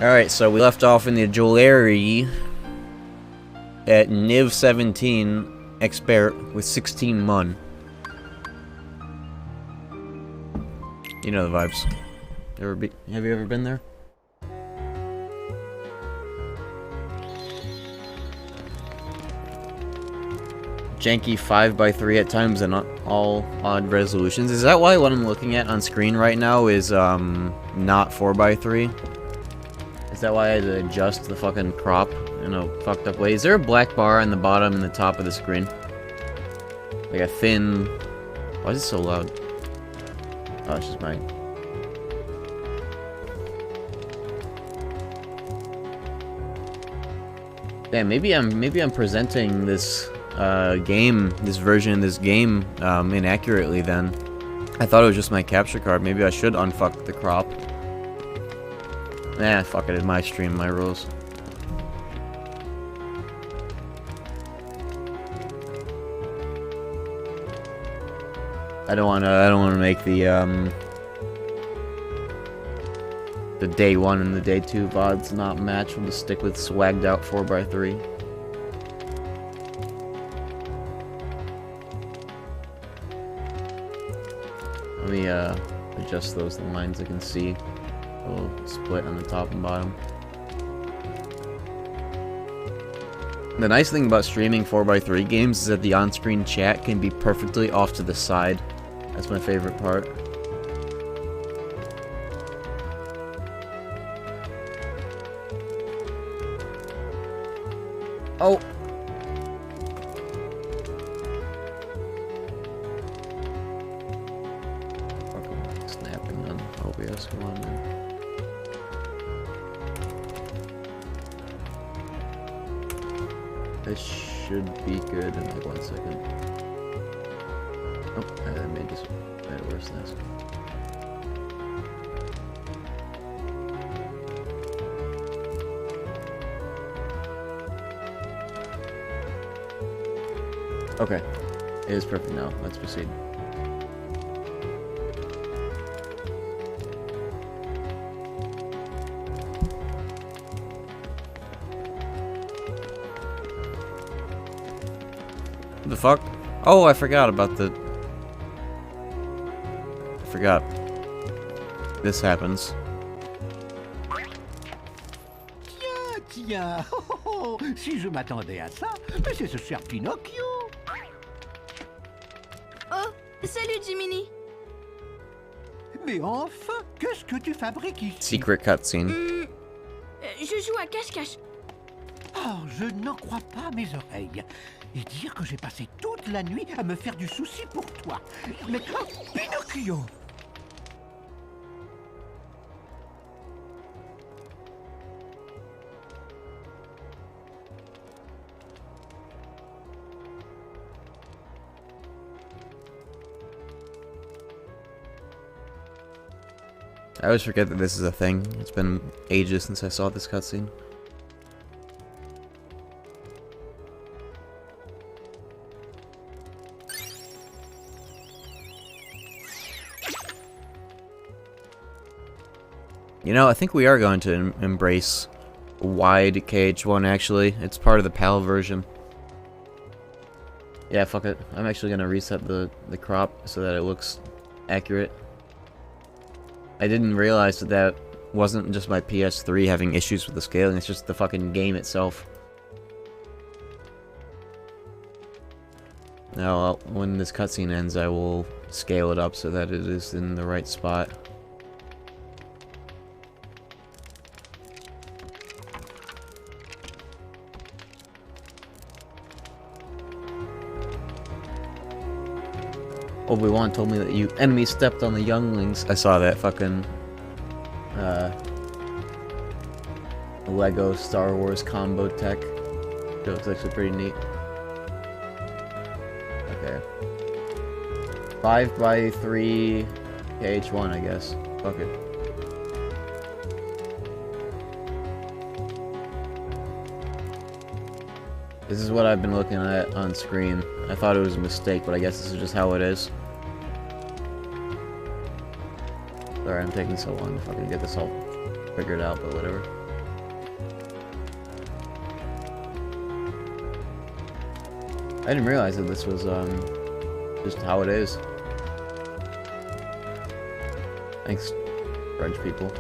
Alright, so we left off in the jewelry at Niv 17 expert with 16 mun. You know the vibes. Have you ever been there? Janky 5x3 at times and all odd resolutions. Is that why what I'm looking at on screen right now is not 4x3? Is that why I had to adjust the fucking crop in a fucked up way? Is there a black bar on the bottom and the top of the screen? Like a thin... Why is it so loud? Oh, it's just mine. Damn, maybe I'm presenting this this version of this game inaccurately then. I thought it was just my capture card. Maybe I should unfuck the crop. Nah, fuck it, it's my stream, my rules. I don't wanna make the day 1 and the day 2 VODs not match. We'll just stick with swagged out 4x3. Let me adjust those lines I can see. A little split on the top and bottom. The nice thing about streaming 4x3 games is that the on-screen chat can be perfectly off to the side. That's my favorite part. Oh! Fucking snapping on OBS, come on, man. This should be good in like 1 second. Oh, I made it worse than this. Okay, it is perfect now. Let's proceed. The fuck? Oh, I forgot about the... I forgot. This happens. Tiens, oh, si je m'attendais à ça, mais c'est ce cher Pinocchio. Oh, salut Jiminy. Mais enfin, qu'est-ce que tu fabriques ici? Secret cutscene. Je joue à cache-cache. Oh, je n'en crois pas mes oreilles. Et dire que j'ai passé toute la nuit à me faire du souci pour toi. Mais oh, Pinocchio! I always forget that this is a thing. It's been ages since I saw this cutscene. You know, I think we are going to embrace wide KH1 actually. It's part of the PAL version. Yeah, fuck it. I'm actually going to reset the crop so that it looks accurate. I didn't realize that that wasn't just my PS3 having issues with the scaling, it's just the fucking game itself. Now, when this cutscene ends, I will scale it up so that it is in the right spot. Obi-Wan told me that you enemies stepped on the younglings. I saw that fucking Lego Star Wars combo tech. It looks actually pretty neat. Okay. 5x3 KH1, I guess. Fuck it. This is what I've been looking at on screen. I thought it was a mistake, but I guess this is just how it is. Sorry, I'm taking so long to fucking get this all figured out, but whatever. I didn't realize that this was, just how it is. Thanks, French people.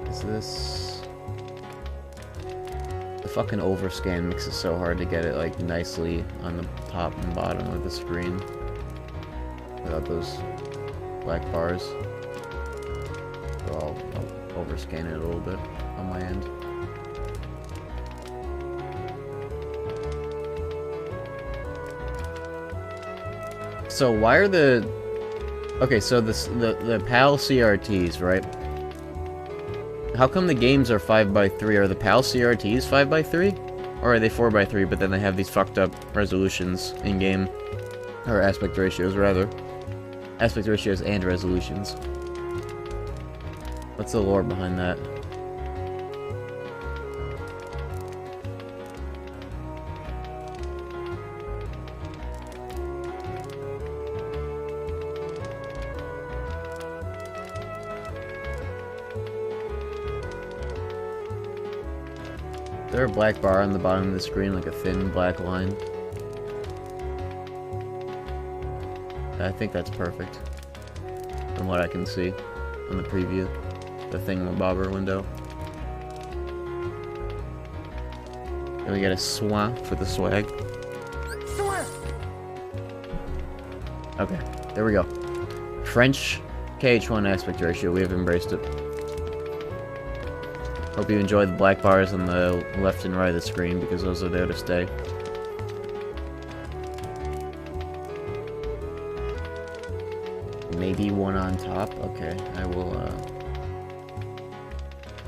Is this... The fucking overscan makes it so hard to get it, like, nicely on the top and bottom of the screen. Without those black bars. So I'll overscan it a little bit on my end. So why are the... Okay, so the PAL CRTs, right? How come the games are 5x3? Are the PAL CRTs 5x3? Or are they 4x3, but then they have these fucked up resolutions in-game? Or aspect ratios, rather. Aspect ratios and resolutions. What's the lore behind that? Is there a black bar on the bottom of the screen, like a thin black line? I think that's perfect. From what I can see on the preview. The thingamabobber window. And we get a swan for the swag. Okay, there we go. French KH1 aspect ratio, we have embraced it. Hope you enjoy the black bars on the left and right of the screen, because those are there to stay. Maybe one on top? Okay, I will,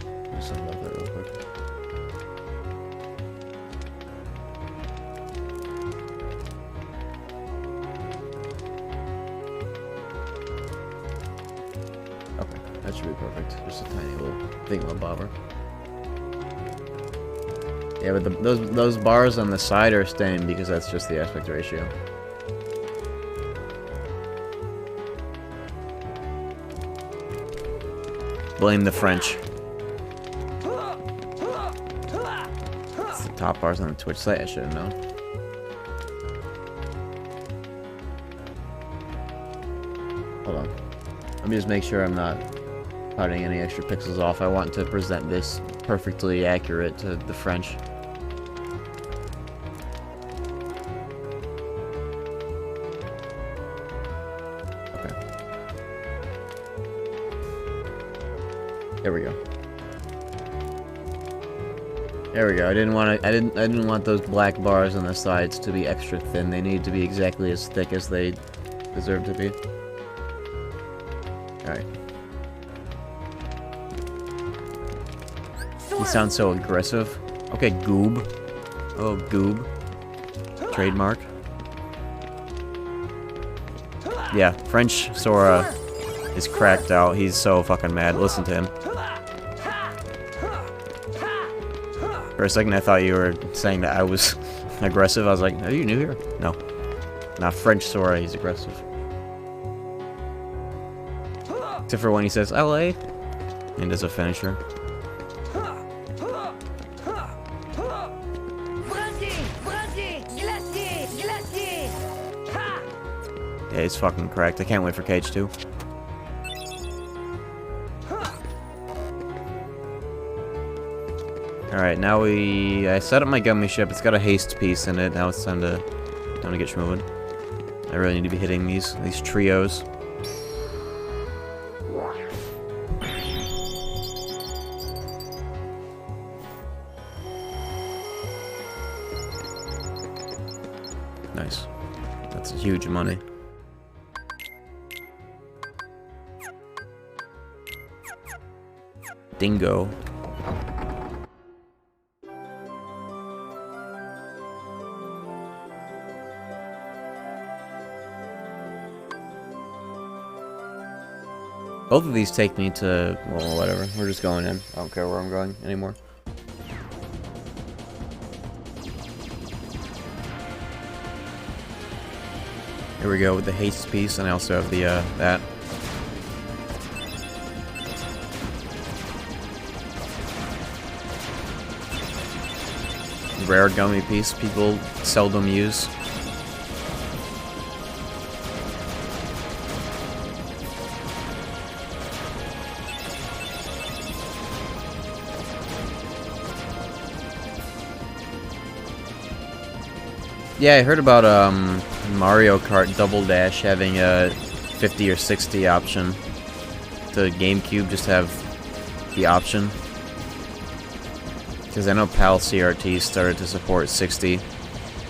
do something about that real quick. Okay, that should be perfect. Just a tiny little thingamabobber. Yeah, but those bars on the side are staying because that's just the aspect ratio. Blame the French. It's the top bars on the Twitch site, I should have known. Hold on. Let me just make sure I'm not cutting any extra pixels off. I want to present this perfectly accurate to the French. There we go. There we go. I didn't want those black bars on the sides to be extra thin. They need to be exactly as thick as they deserve to be. Alright. You sound so aggressive. Okay, goob. Oh, goob. Trademark. Yeah, French Sora is cracked out. He's so fucking mad. Listen to him. For a second, I thought you were saying that I was aggressive. I was like, are you new here? No. Not French Sora, he's aggressive. Except for when he says, LA, and does a finisher. Yeah, he's fucking cracked. I can't wait for KH2. Alright, now I set up my Gummy ship. It's got a haste piece in it. Now it's time to get schmoving. I really need to be hitting these trios. Nice. That's huge money. Dingo. Both of these take me to, well, whatever. We're just going in. I don't care where I'm going anymore. Here we go with the haste piece, and I also have the, that. rare gummy piece people seldom use. Yeah, I heard about Mario Kart Double Dash having a 50 or 60 option. The GameCube just have the option. Because I know PAL CRT started to support 60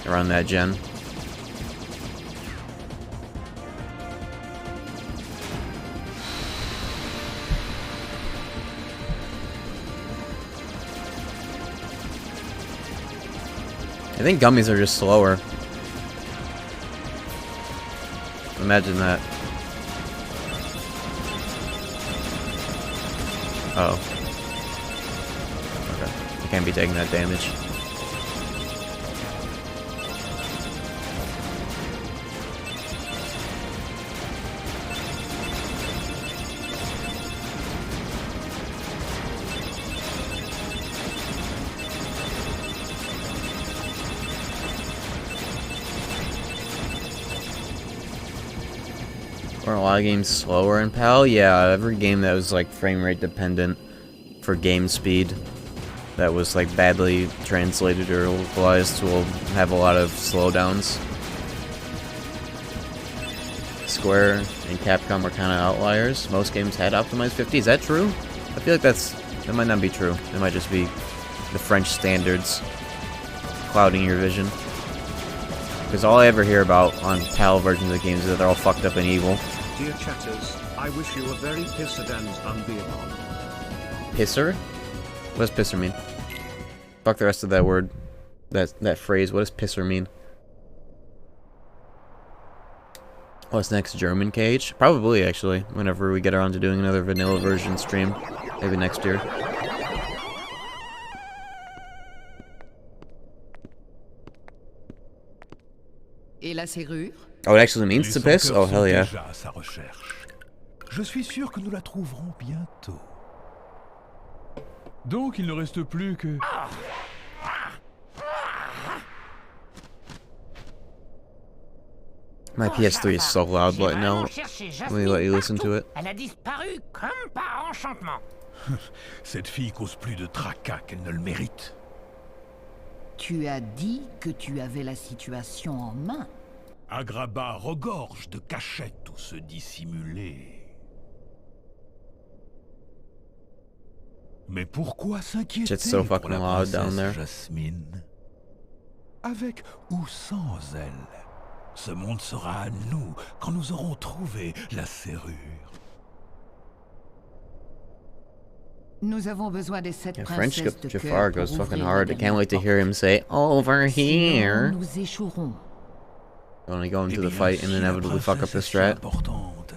around that gen. I think gummies are just slower. Imagine that. Oh. Okay. I can't be taking that damage. Were a lot of games slower in PAL? Yeah, every game that was like frame rate dependent for game speed that was like badly translated or localized will have a lot of slowdowns. Square and Capcom were kind of outliers. Most games had optimized 50. Is that true? I feel like that might not be true. It might just be the French standards clouding your vision. Because all I ever hear about on PAL versions of games is that they're all fucked up and evil. Dear chatters, I wish you a very pisser and unbeatable. Pisser? What does pisser mean? Fuck the rest of that word. That phrase. What does pisser mean? What's next? German KH? Probably, actually. Whenever we get around to doing another vanilla version stream. Maybe next year. Et la serrure? Oh, it actually means to piss? Oh, hell yeah. Je suis sûr que nous la trouverons bientôt. Donc il ne reste plus que... My PS3 is so loud right now. Let me let you listen to it. Elle a disparu comme par enchantement. Cette fille cause plus de tracas qu'elle ne le mérite. Tu as dit que tu avais la situation en main. Agrabah regorge de cachettes où se dissimuler. Mais pourquoi s'inquiéter It's so pour fucking la loud down princesse there. Jasmine? Avec ou sans elle, ce monde sera à nous quand nous aurons trouvé la serrure. Nous avons besoin des 7 Yeah, French princesses de Jafar cœur goes pour fucking ouvrir hard. la I can't wait to dernière hear him say, over porte. here. Sinon, nous échouerons. When I go into Eh the bien, fight and si la inevitably fuck up the princesse est si strat. importante,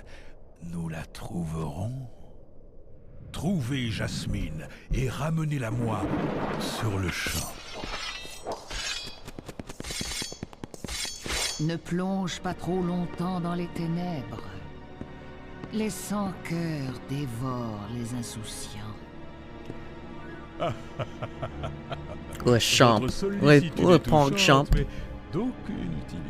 nous la trouverons. Trouvez Jasmine et ramenez-la moi sur le champ. Ne plonge pas trop longtemps dans les ténèbres. Les sans-cœurs dévorent les insouciants. Le champ. Votre sollicitude Le est punk champ. touchante, mais d'aucune utilité.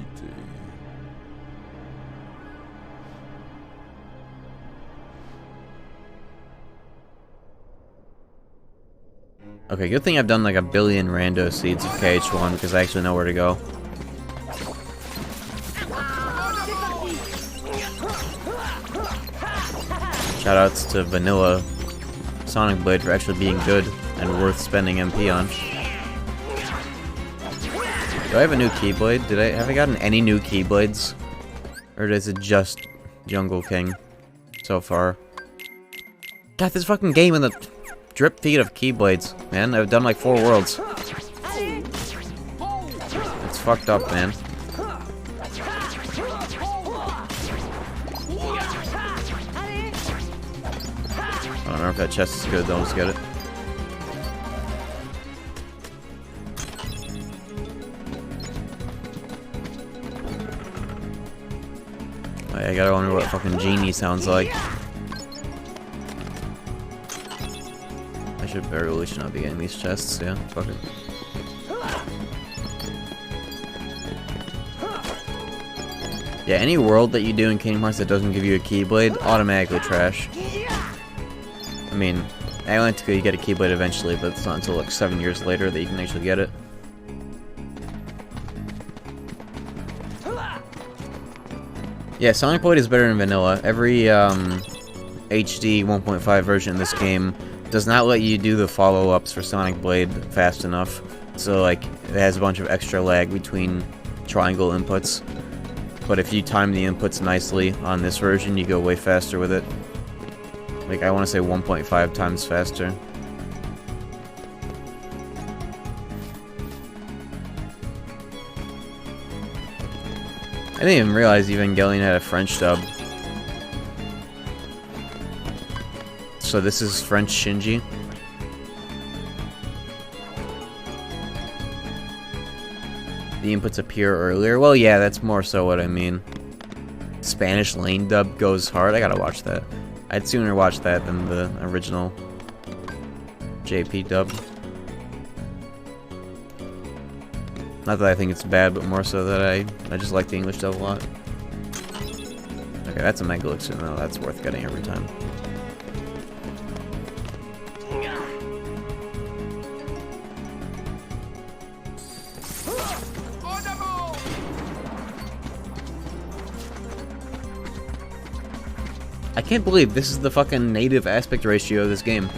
Okay, good thing I've done like a billion rando seeds of KH1 because I actually know where to go. Shoutouts to Vanilla Sonic Blade for actually being good and worth spending MP on. Do I have a new Keyblade? Have I gotten any new Keyblades? Or is it just Jungle King so far? God, this fucking game and the drip feed of Keyblades, man. I've done like 4 worlds. It's fucked up, man. I don't know if that chest is good, though. Let's get it. I gotta wonder what fucking Genie sounds like. I should very really should not be getting these chests, yeah. Fuck it. Yeah, any world that you do in Kingdom Hearts that doesn't give you a Keyblade, automatically trash. I mean, Atlantica you get a Keyblade eventually, but it's not until like 7 years later that you can actually get it. Yeah, Sonic Blade is better than vanilla. Every HD 1.5 version of this game does not let you do the follow-ups for Sonic Blade fast enough. So like, it has a bunch of extra lag between triangle inputs. But if you time the inputs nicely on this version, you go way faster with it. Like, I want to say 1.5 times faster. I didn't even realize Evangelion had a French dub. So this is French Shinji. The inputs appear earlier. Well, yeah, that's more so what I mean. Spanish lane dub goes hard. I gotta watch that. I'd sooner watch that than the original JP dub. Not that I think it's bad, but more so that I just like the English dub a lot. Okay, that's a Mega Elixir. No, that's worth getting every time. I can't believe this is the fucking native aspect ratio of this game.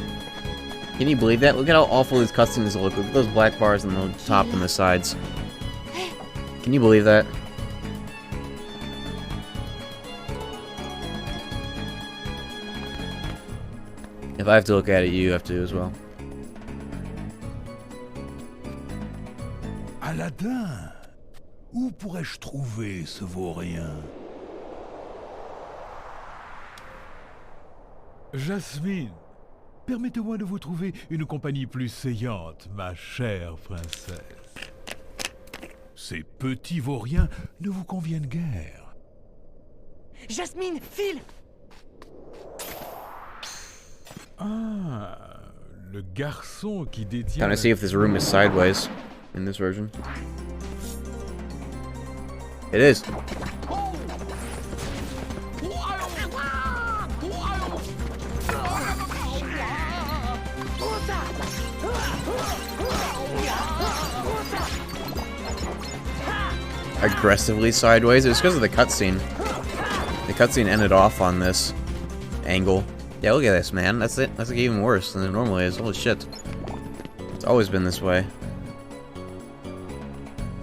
Can you believe that? Look at how awful these cutscenes look. Look at those black bars on the top and the sides. Can you believe that? If I have to look at it, you have to as well. Aladdin, où pourrais-je trouver ce vaurien? Jasmine, permettez-moi de vous trouver une compagnie plus saillante, ma chère princesse. Ces petits vauriens ne vous conviennent guère. Jasmine, file! Ah, le garçon qui détient... Trying to see if this room is sideways in this version. It is. Aggressively sideways. It was because of the cutscene. The cutscene ended off on this angle. Yeah, look at this, man. That's it. That's like even worse than it normally is. Holy shit. It's always been this way.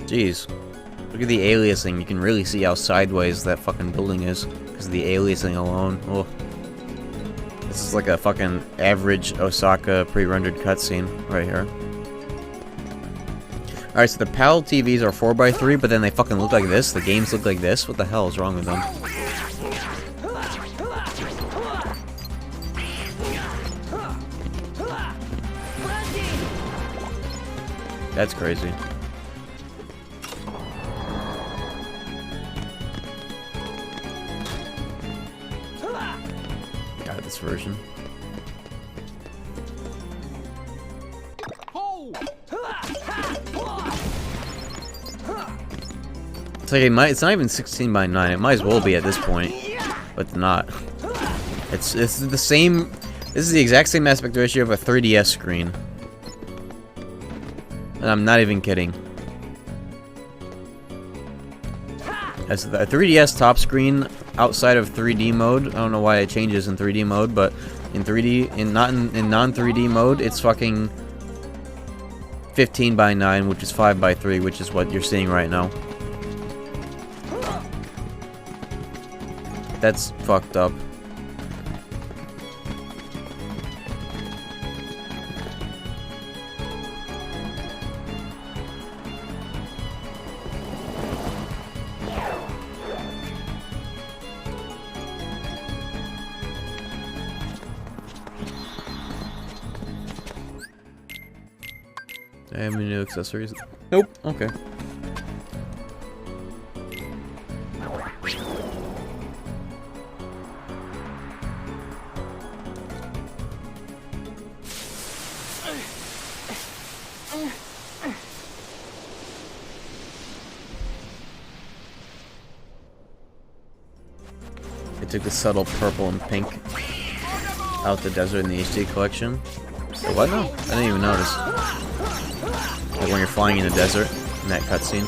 Jeez. Look at the aliasing. You can really see how sideways that fucking building is because of the aliasing alone. Oh. This is like a fucking average Osaka pre-rendered cutscene right here. Alright, so the PAL TVs are 4x3, but then they fucking look like this. The games look like this. What the hell is wrong with them? That's crazy. God, this version. It's like it's not even 16:9. It might as well be at this point, but not. It's the same. This is the exact same aspect ratio of a 3DS screen, and I'm not even kidding. As the 3DS top screen outside of 3D mode, I don't know why it changes in 3D mode, but in 3D, in non-3D mode, it's fucking 15:9, which is 5:3, which is what you're seeing right now. That's fucked up. I have any new accessories? Nope. Okay. I took the subtle purple and pink out the desert in the HD collection. Oh, what? No, I didn't even notice. Like when you're flying in the desert in that cutscene.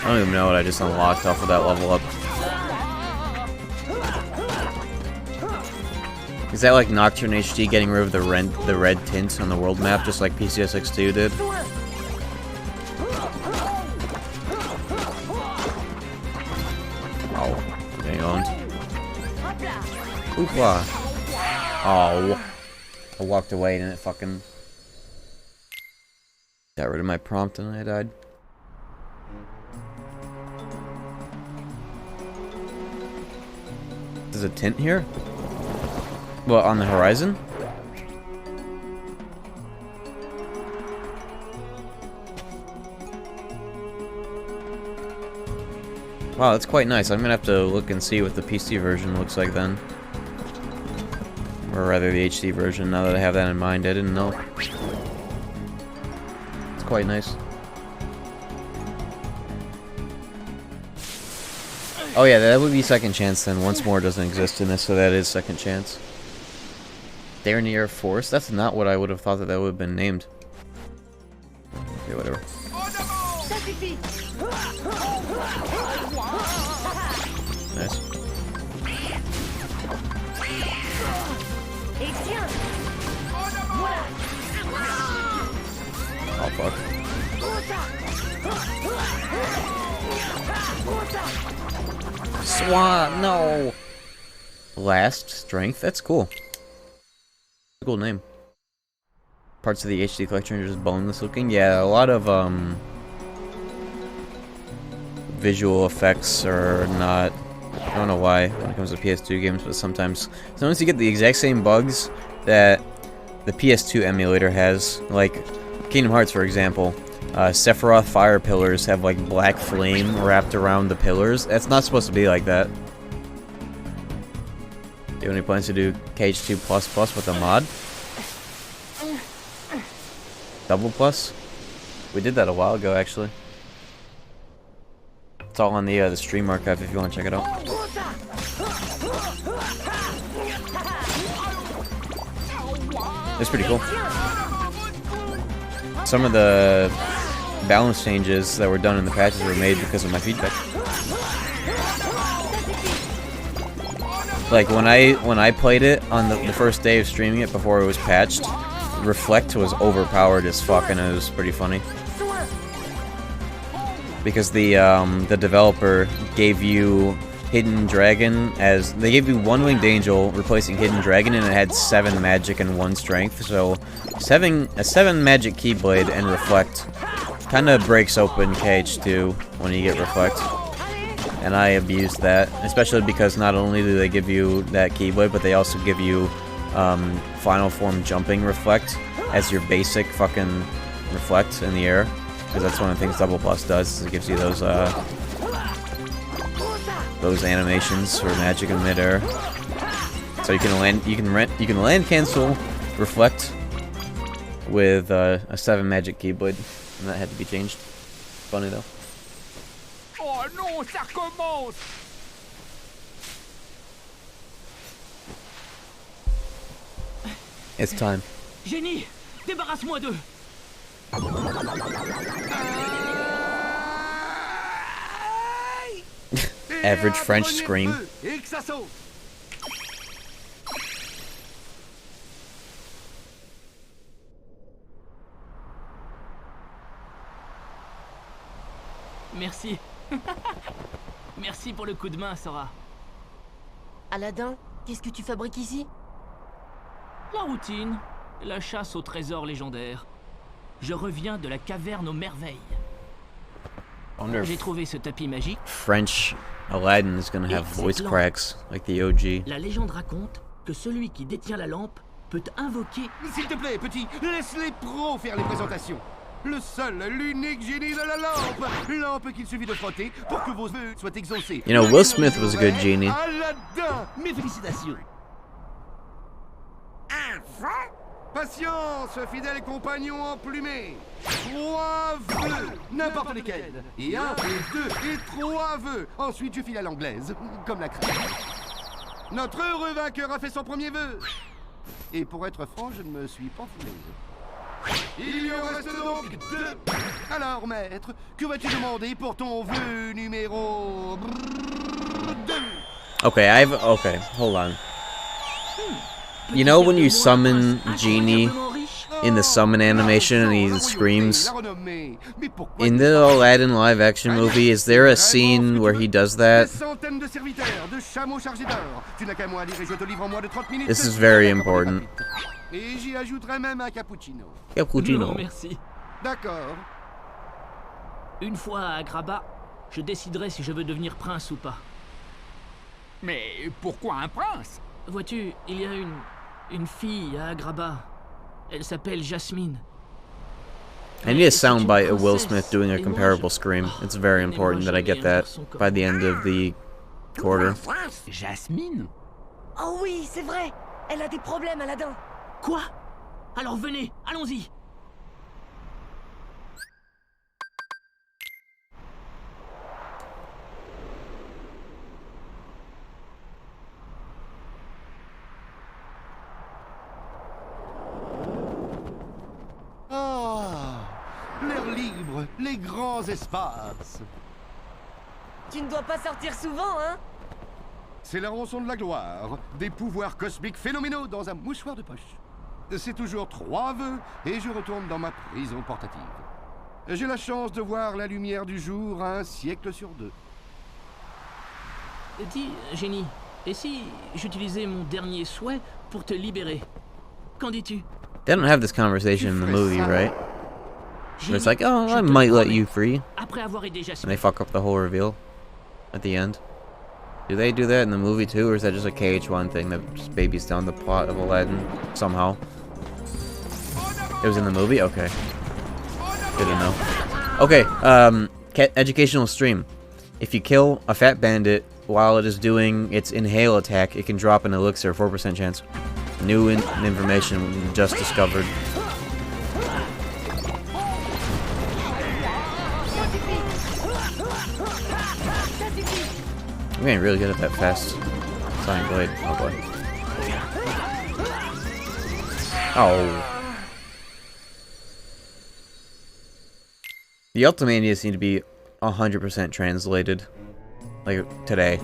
I don't even know what I just unlocked off of that level up. Is that like Nocturne HD getting rid of the red tint on the world map, just like PCSX2 did? Oh, getting owned. Oopla. Oh, I walked away and it fucking got rid of my prompt and I died. There's a tint here? What, on the horizon? Wow, that's quite nice. I'm gonna have to look and see what the PC version looks like then. Or rather, the HD version, now that I have that in mind. I didn't know. It's quite nice. Oh yeah, that would be second chance then. Once more doesn't exist in this, so that is second chance. They're near force? That's not what I would have thought that would have been named. Okay, whatever. Nice. Oh fuck. Swan, no! Last strength? That's cool. Cool name. Parts of the HD collection are just boneless looking. Yeah, a lot of visual effects are not. I don't know why when it comes to PS2 games, but sometimes you get the exact same bugs that the PS2 emulator has. Like Kingdom Hearts, for example. Sephiroth fire pillars have like black flame wrapped around the pillars. That's not supposed to be like that. Do you have any plans to do KH2++ with a mod? Double plus? We did that a while ago, actually. It's all on the stream archive if you want to check it out. It's pretty cool. Some of the balance changes that were done in the patches were made because of my feedback. Like when I played it on the first day of streaming it before it was patched, Reflect was overpowered as fuck and it was pretty funny. Because the developer gave you Hidden Dragon as they gave you one Winged Angel replacing Hidden Dragon and it had 7 magic and 1 strength. So a 7 magic Keyblade and Reflect kind of breaks open KH2 when you get Reflect. And I abused that, especially because not only do they give you that Keyblade, but they also give you Final Form Jumping Reflect as your basic fucking Reflect in the air. Because that's one of the things Double Plus does, is it gives you those animations for magic in midair. So you can land cancel Reflect with a 7 magic Keyblade, and that had to be changed. Funny though. Oh non, ça recommence! It's time. Génie, débarrasse-moi d'eux. Average French scream. Merci. Merci pour le coup de main, Sora. Aladdin, qu'est-ce que tu fabriques ici? La routine, la chasse au trésor légendaire. Je reviens de la caverne aux merveilles. J'ai trouvé ce tapis magique. French Aladdin is gonna have voice cracks like the OG. La légende raconte que celui qui détient la lampe peut invoquer... S'il te plaît, petit, laisse les pros faire les présentations. Le seul, l'unique génie de la lampe. Lampe qu'il suffit de frotter pour que vos vœux soient exaucés. You know, Will Smith was a good genie. Aladdin, mes félicitations. Enfin, Patience, fidèle compagnon emplumé. 3 vœux, n'importe lesquels. Et 1, et 2, et 3 vœux. Ensuite, je file à l'anglaise, comme la crème. Notre heureux vainqueur a fait son premier vœu. Et pour être franc, je ne me suis pas foulé. Il y en reste donc 2. Alors, maître, que vas-tu demander pour ton vœu numéro 2? Okay, okay, hold on. You know when you summon Genie in the summon animation and he screams? In the Aladdin live action movie, is there a scene where he does that? This is very important. Et j'y ajouterai même un cappuccino. Cappuccino. Non, merci. D'accord. Une fois à Agrabah, je déciderai si je veux devenir prince ou pas. Mais pourquoi un prince? Vois-tu, il y a une fille à Agrabah. Elle s'appelle Jasmine. I need a soundbite of Will Smith doing a comparable scream. It's very important that I get that by the end of the quarter. Jasmine? Oh oui, c'est vrai. Elle a des problèmes, Aladdin. Quoi? Alors venez, allons-y. L'air libre, les grands espaces. Tu ne dois pas sortir souvent, hein? C'est la rançon de la gloire, des pouvoirs cosmiques phénoménaux dans un mouchoir de poche. C'est toujours 3 vœux et je retourne dans ma prison portative. J'ai la chance de voir la lumière du jour à 1 siècle sur 2. Dis, Génie, et si j'utilisais mon dernier souhait pour te libérer? Qu'en dis-tu? They don't have this conversation in the movie, right? Where it's like, oh, I might let you free. Après avoir aidé And Jasmine. they fuck up the whole reveal at the end. Do they do that in the movie too, or is that just a KH1 thing that just babies down the plot of Aladdin somehow? It was in the movie? Okay. Good to know. Okay, educational stream. If you kill a fat bandit while it is doing its inhale attack, it can drop an elixir, 4% chance. New information just discovered. I'm getting really good at that fast flying blade. Oh boy. Oh. The Ultimanias need to be 100% translated. Like, today.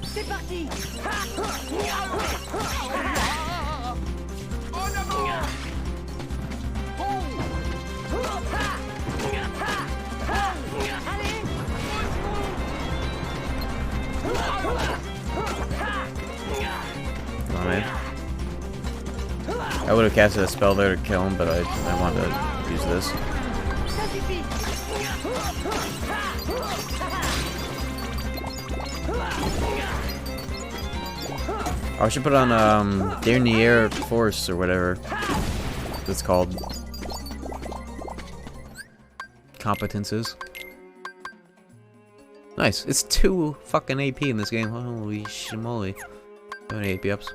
C'est parti. Come on, man. I would have casted a spell there to kill him, but I wanted to use this. Oh, I should put on Dernier Force or whatever it's called. Competences. Nice. It's 2 fucking AP in this game. Holy shimoly. How many AP ups?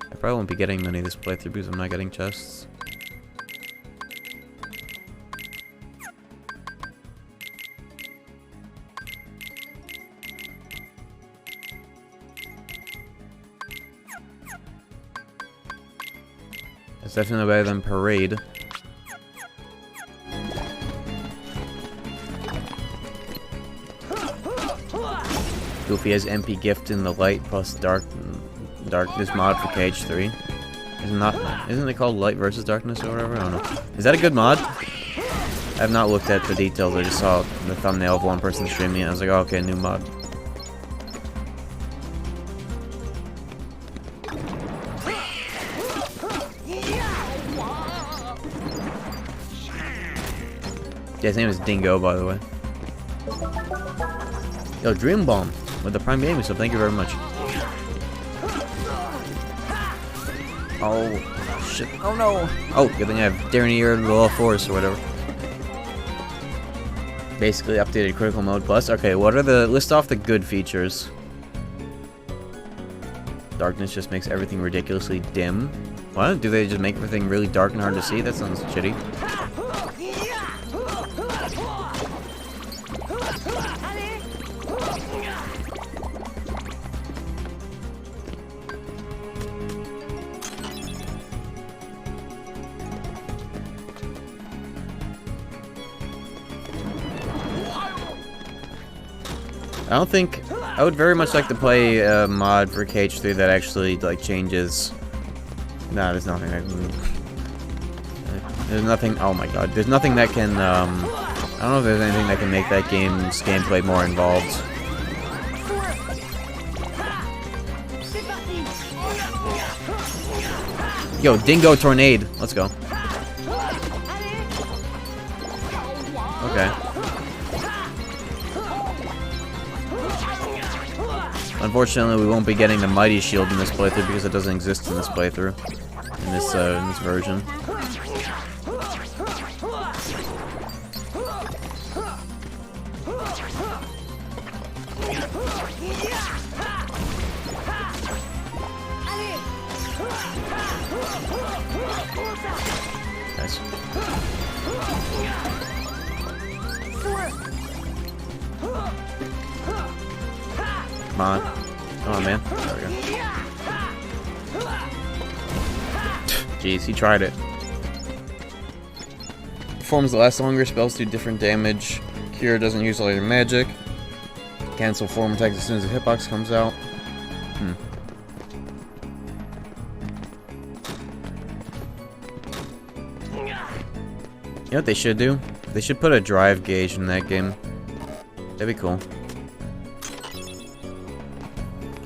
I probably won't be getting many this playthrough because I'm not getting chests. It's definitely better than Parade. Goofy has MP Gift in the Light plus Darkness mod for KH3. Isn't it called Light versus Darkness or whatever? I don't know. Is that a good mod? I have not looked at the details. I just saw the thumbnail of one person streaming it. I was like, oh, okay, new mod. Yeah, his name is Dingo, by the way. Yo, Dream Bomb with the Prime Gaming, so thank you very much. Oh, shit. Oh, no. Oh, good thing I have Dernier Law Force or whatever. Basically updated Critical Mode Plus. Okay, what are the... List off the good features. Darkness just makes everything ridiculously dim. What? Do they just make everything really dark and hard to see? That sounds shitty. I would very much like to play a mod for KH3 that actually, like, changes... Nah, there's nothing I can... There's nothing... Oh my god. There's nothing that can, I don't know if there's anything that can make that game's gameplay more involved. Yo, Dingo Tornado. Let's go. Okay. Unfortunately, we won't be getting the Mighty Shield in this playthrough because it doesn't exist in this playthrough. In this version. Nice. Come on. Come on, man. There we go. Jeez, he tried it. Performs the last longer, spells do different damage. Cure doesn't use all your magic. Cancel form attacks as soon as the hitbox comes out. You know what they should do? They should put a drive gauge in that game. That'd be cool.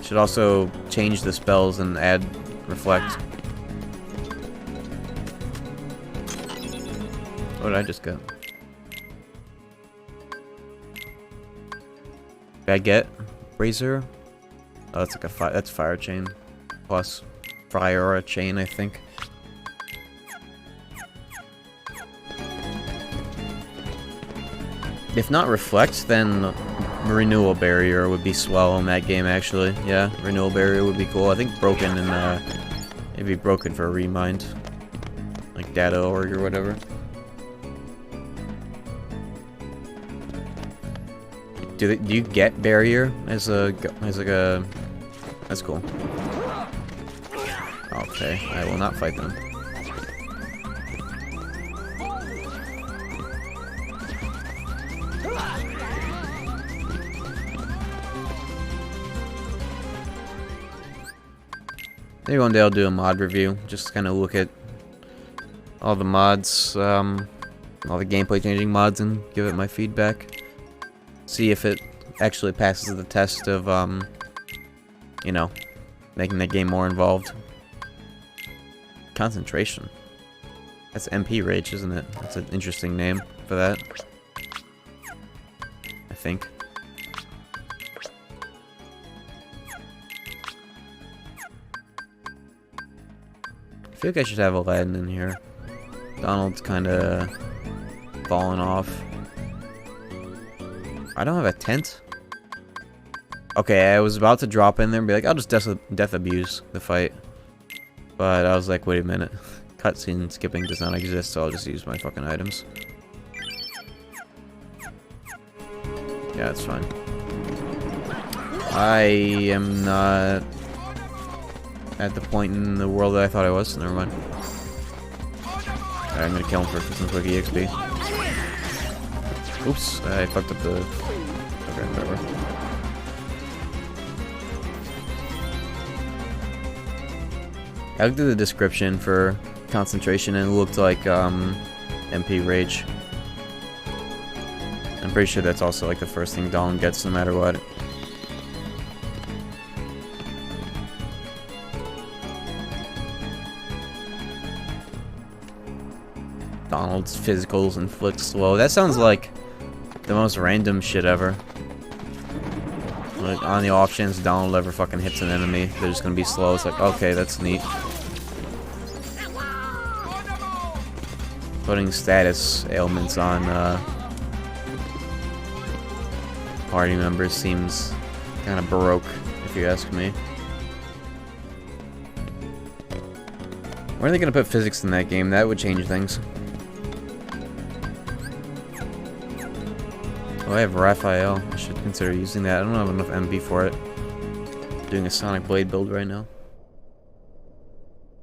Should also change the spells and add reflect. What did I just get? Did I get Razor? Oh, that's like a that's fire chain plus Friora chain, I think. If not reflect, then renewal barrier would be swell in that game. Actually, yeah, renewal barrier would be cool. I think broken and it'd be broken for a remind, like data org or whatever. Do you get barrier as like a? That's cool. Okay, I will not fight them. Maybe one day I'll do a mod review, just kind of look at all the mods, all the gameplay changing mods, and give it my feedback. See if it actually passes the test of, you know, making the game more involved. Concentration. That's MP Rage, isn't it? That's an interesting name for that. I think. I feel like I should have Aladdin in here. Donald's kind of falling off. I don't have a tent. Okay, I was about to drop in there and be like, I'll just death abuse the fight. But I was like, wait a minute. Cutscene skipping does not exist, so I'll just use my fucking items. Yeah, that's fine. I am not at the point in the world that I thought I was, so never mind. Alright, I'm gonna kill him for some quick EXP. Oops, I fucked up the... Okay, whatever. I looked at the description for concentration and it looked like MP Rage. I'm pretty sure that's also like the first thing Donald gets no matter what. Donald's physicals inflict slow. That sounds like the most random shit ever. Like, on the off chance Donald ever fucking hits an enemy, they're just gonna be slow. It's like, okay, that's neat. Putting status ailments on party members seems kind of baroque, if you ask me. Where are they gonna put physics in that game? That would change things. Oh, I have Raphael. I should consider using that. I don't have enough MB for it. Doing a Sonic Blade build right now.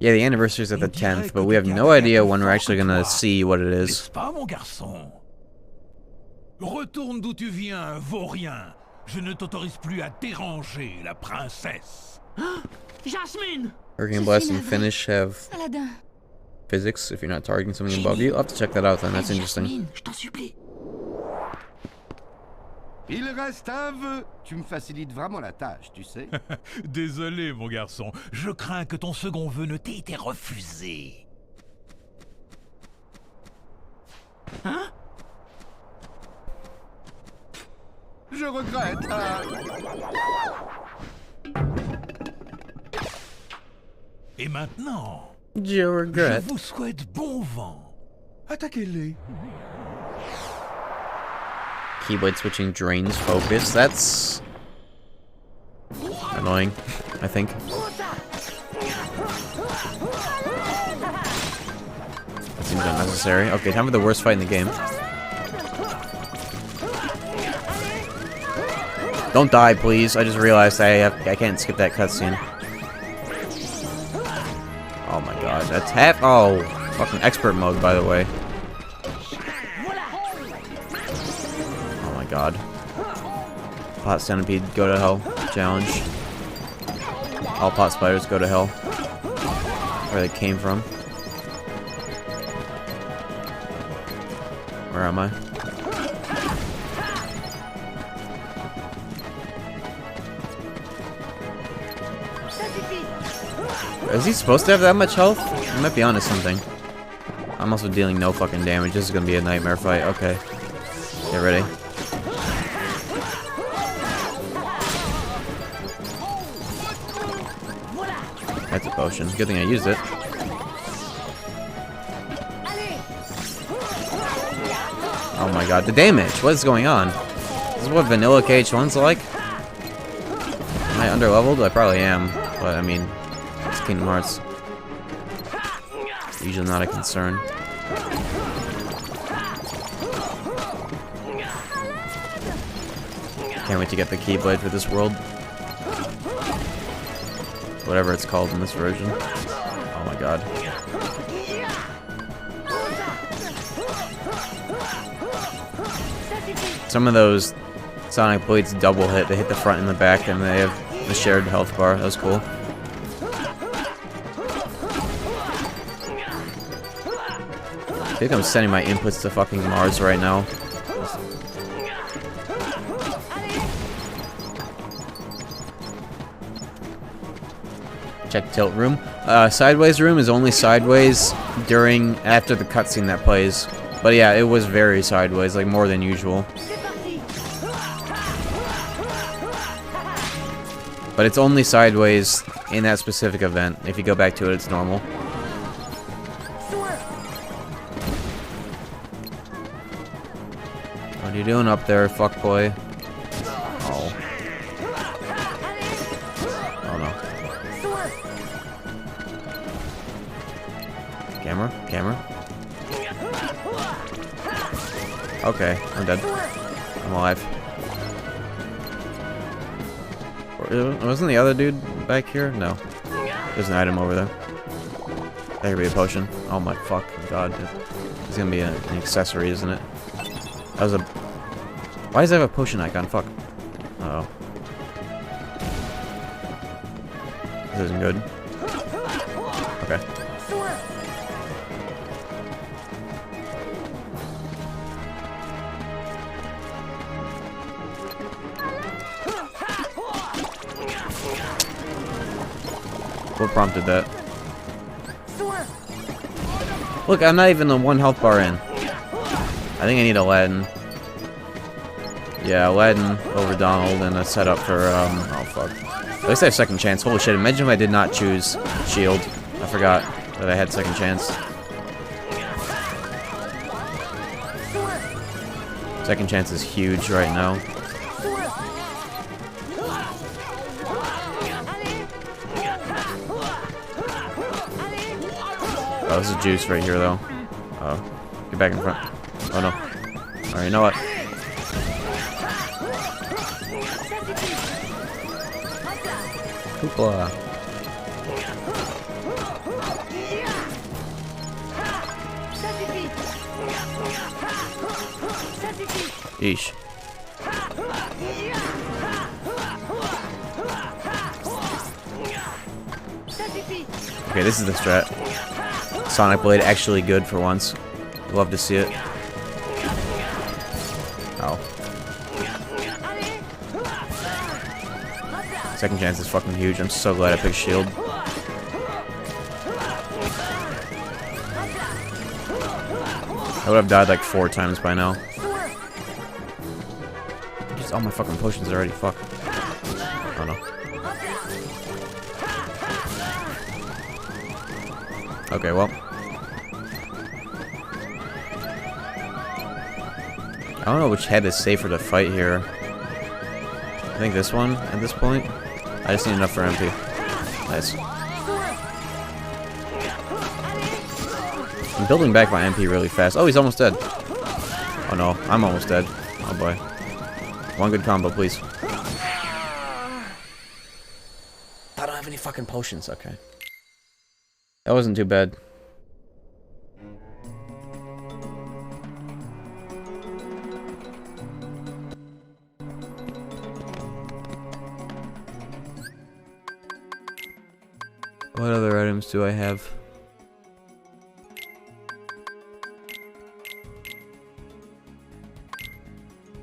Yeah, the anniversary's at the 10th, but we have no idea when we're actually gonna see what it is. Retourne d'où tu viens, vaurien. Je ne t'autorise plus à déranger la princesse. Jasmine! Hurricane Blast and Finish have physics if you're not targeting something above you. I'll have to check that out then, that's interesting. Je t'en supplie. Il reste un vœu. Tu me facilites vraiment la tâche, tu sais. Désolé, mon garçon. Je crains que ton second vœu ne t'ait été refusé. Hein? Je regrette. Et maintenant, Je regrette. je vous souhaite bon vent. Attaquez-les. Keyblade switching drains focus. That's annoying, I think. That seems unnecessary. Okay, time for the worst fight in the game. Don't die, please. I just realized I can't skip that cutscene. Oh my god, that's half. Oh, fucking expert mode, by the way. Oh my god. Pot Centipede, go to hell. Challenge. All pot spiders go to hell. Where they came from. Where am I? Is he supposed to have that much health? He might be onto something. I'm also dealing no fucking damage. This is gonna be a nightmare fight. Okay. Get ready. That's a potion. Good thing I used it. Oh my god, the damage! What is going on? This is what vanilla KH1's like? Am I underleveled? I probably am. But I mean, it's Kingdom Hearts. It's usually not a concern. Can't wait to get the Keyblade for this world. Whatever it's called in this version. Oh my god. Some of those Sonic Blades double hit. They hit the front and the back, and they have the shared health bar. That was cool. I think I'm sending my inputs to fucking Mars right now. Check tilt room. Sideways room is only sideways after the cutscene that plays. But yeah, it was very sideways, like more than usual. But it's only sideways in that specific event. If you go back to it, it's normal. What are you doing up there, fuckboy? Oh. Oh no. Camera? Okay, I'm dead. I'm alive. Wasn't the other dude back here? No. There's an item over there. That could be a potion. Oh my fucking god. It's gonna be an accessory, isn't it? That was a... Why does it have a potion icon? Fuck. Uh-oh. This isn't good. Okay. What prompted that? Look, I'm not even a 1 health bar in. I think I need Aladdin. Yeah, Aladdin over Donald and a setup for, oh fuck. At least I have second chance. Holy shit, imagine if I did not choose shield. I forgot that I had second chance. Second chance is huge right now. Oh, this is juice right here, though. Oh, get back in front. Oh no. Alright, you know what? Hoopla. Yeesh. Okay, this is the strat. Sonic Blade actually good for once. Love to see it. Ow. Second chance is fucking huge. I'm so glad I picked shield. I would have died like 4 times by now. Just all my fucking potions already. Fuck. Oh no. Okay, well. I don't know which head is safer to fight here. I think this one at this point. I just need enough for MP. Nice. I'm building back my MP really fast. Oh, he's almost dead. Oh no, I'm almost dead. Oh boy. One good combo, please. I don't have any fucking potions. Okay. That wasn't too bad. What other items do I have?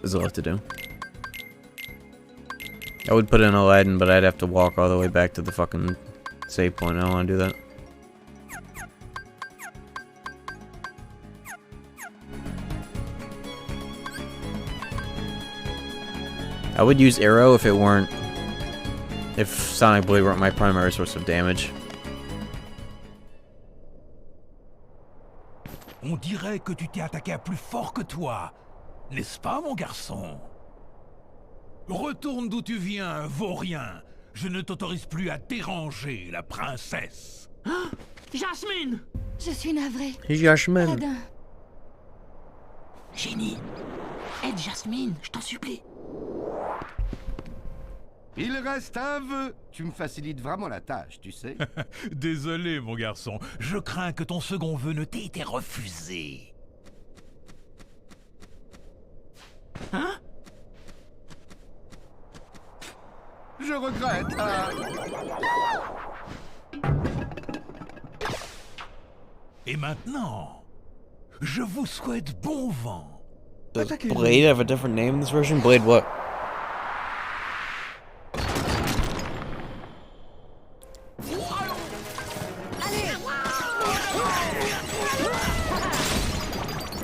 There's a lot to do. I would put in Aladdin, but I'd have to walk all the way back to the fucking save point. I don't want to do that. I would use Arrow if it weren't... if Sonic Blade weren't my primary source of damage. On dirait que tu t'es attaqué à plus fort que toi, n'est-ce pas, mon garçon? Retourne d'où tu viens, vaurien. Je ne t'autorise plus à déranger la princesse. Ah, Jasmine! Je suis navrée. Jasmine. Aladdin. Génie, aide Jasmine, je t'en supplie. Il reste un vœu. Tu me facilites vraiment la tâche, tu sais. Désolé, mon garçon. Je crains que ton second vœu ne t'ait été refusé. Hein? Je regrette. Et maintenant, je vous souhaite bon vent. Does Blade have a different name in this version? Blade what?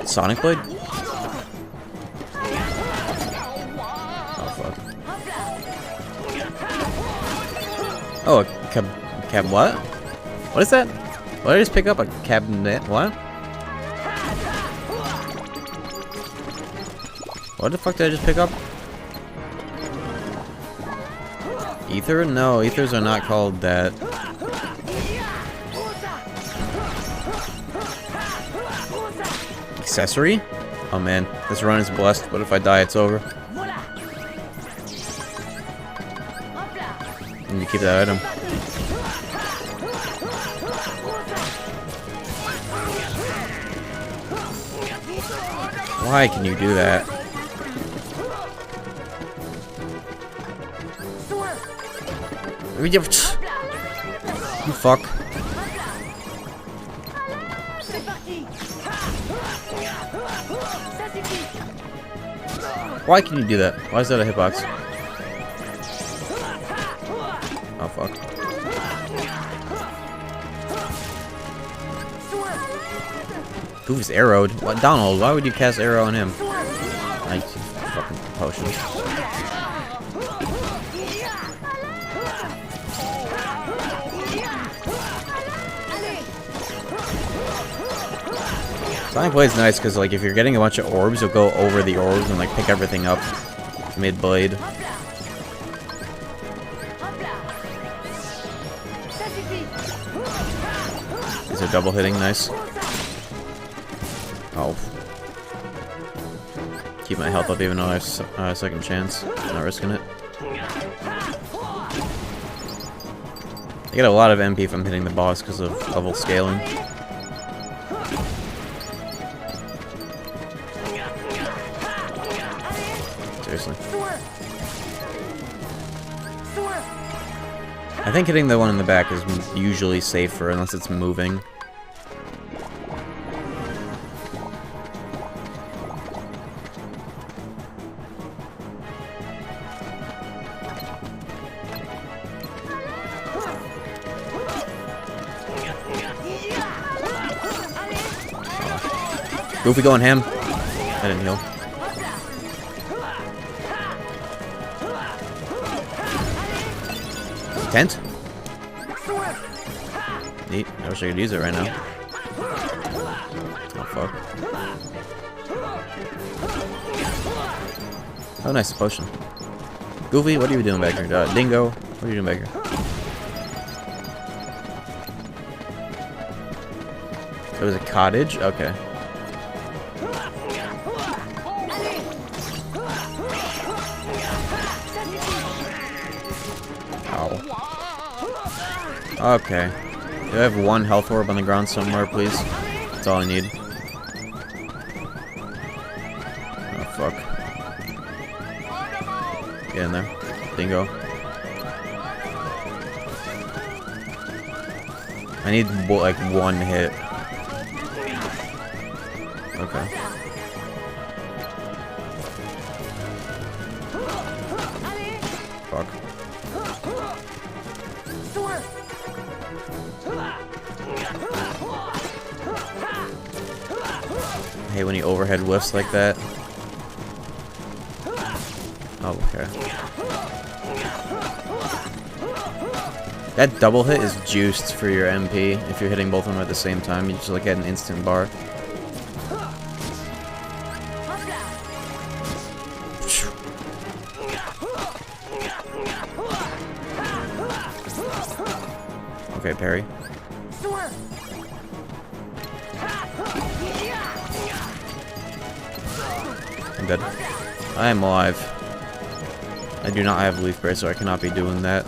Sonic Blade? Oh fuck. Oh, a cab what? What is that? What did I just pick up? A cabinet? What? What the fuck did I just pick up? Ether? No, ethers are not called that. Accessory? Oh man, this run is blessed, but if I die, it's over. I need to keep that item. Why can you do that? You fuck. Why can you do that? Why is that a hitbox? Oh fuck. Goof is arrowed. What, Donald? Why would you cast arrow on him? I fucking potions. Sonic Blade's nice because, like, if you're getting a bunch of orbs, you'll go over the orbs and, like, pick everything up mid-blade. These are double hitting, nice. Oh. Keep my health up even though I have a second chance. Not risking it. I get a lot of MP from hitting the boss because of level scaling. Seriously. I think hitting the one in the back is usually safer unless it's moving. Goofy going ham. I didn't heal. Tent? Neat. I wish I could use it right now. Oh fuck. Oh, nice potion. Goofy, what are you doing back here? Dingo, what are you doing back here? It was a cottage? Okay. Okay. Do I have one health orb on the ground somewhere, please? That's all I need. Oh, fuck. Get in there. Dingo. I need, like, one hit. Okay. Fuck. I hate when he overhead whiffs like that. Oh, okay. That double hit is juiced for your MP. If you're hitting both of them at the same time, you just like get an instant bar. Okay, parry. I'm dead. I am alive. I do not have leaf break, so I cannot be doing that.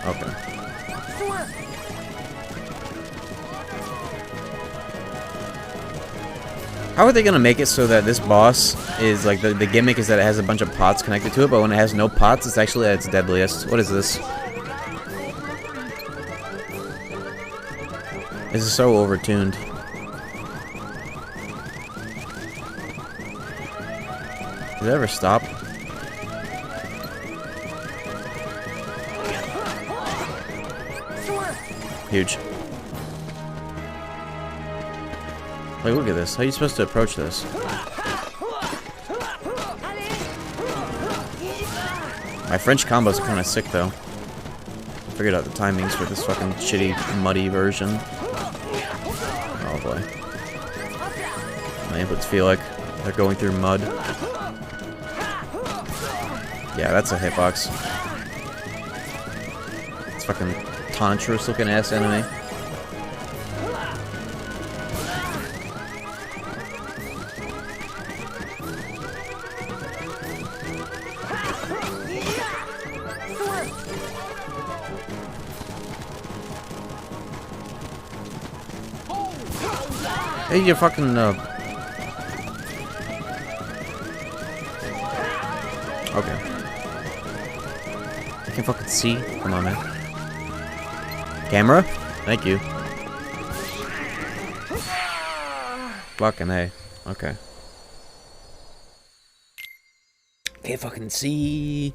Okay. How are they gonna make it so that this boss is like the gimmick is that it has a bunch of pots connected to it, but when it has no pots, it's actually at its deadliest? What is this? This is so overtuned. Does it ever stop? Huge. Like, look at this. How are you supposed to approach this? My French combos are kind of sick, though. Figured out the timings for this fucking shitty, muddy version. Oh boy. My inputs feel like they're going through mud. Yeah, that's a hitbox. It's fucking Tantrous looking ass enemy. Hey, you fucking okay. I can fucking see. Come on, man. Camera? Thank you. Fucking A. Okay. Can't fucking see.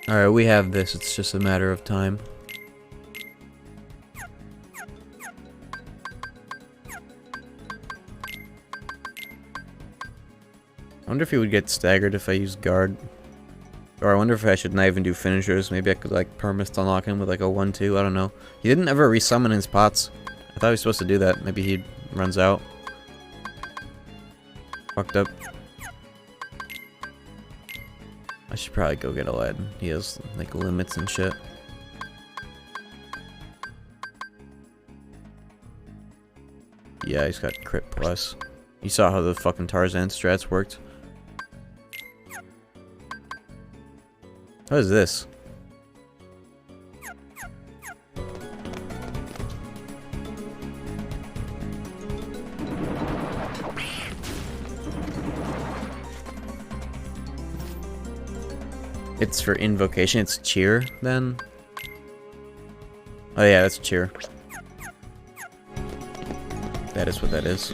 Alright, we have this. It's just a matter of time. I wonder if he would get staggered if I use guard. Or I wonder if I should not even do finishers. Maybe I could like permist unlock him with like a 1-2. I don't know. He didn't ever resummon his pots. I thought he was supposed to do that. Maybe he runs out. Fucked up. I should probably go get Aladdin. He has, like, limits and shit. Yeah, he's got crit plus. You saw how the fucking Tarzan strats worked. What is this? It's for invocation. It's cheer, then? Oh yeah, that's cheer. That is what that is.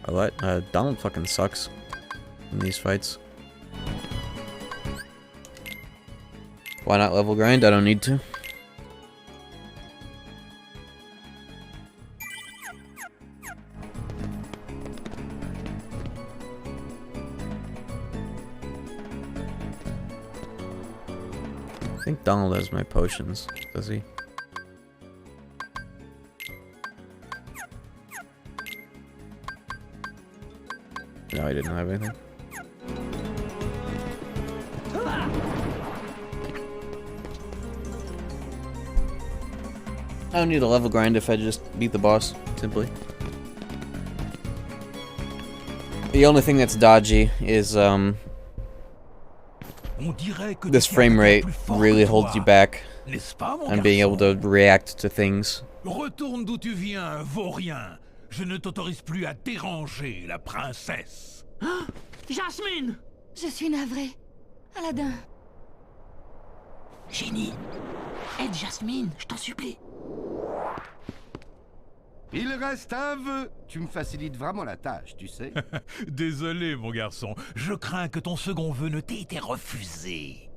Oh, what? Donald fucking sucks in these fights. Why not level grind? I don't need to. I think Donald has my potions, does he? No, I didn't have anything. I don't need a level grind if I just beat the boss, simply. The only thing that's dodgy is, this frame rate really holds you back on being able to react to things. Retourne d'où tu viens, vaurien. Je ne t'autorise plus à déranger la princesse. Jasmine! Je suis navrée. Aladdin. Génie! Aide Jasmine, je t'en supplie. Il reste un vœu. Tu me facilites vraiment la tâche, tu sais. Désolé, mon garçon. Je crains que ton second vœu ne t'ait été refusé.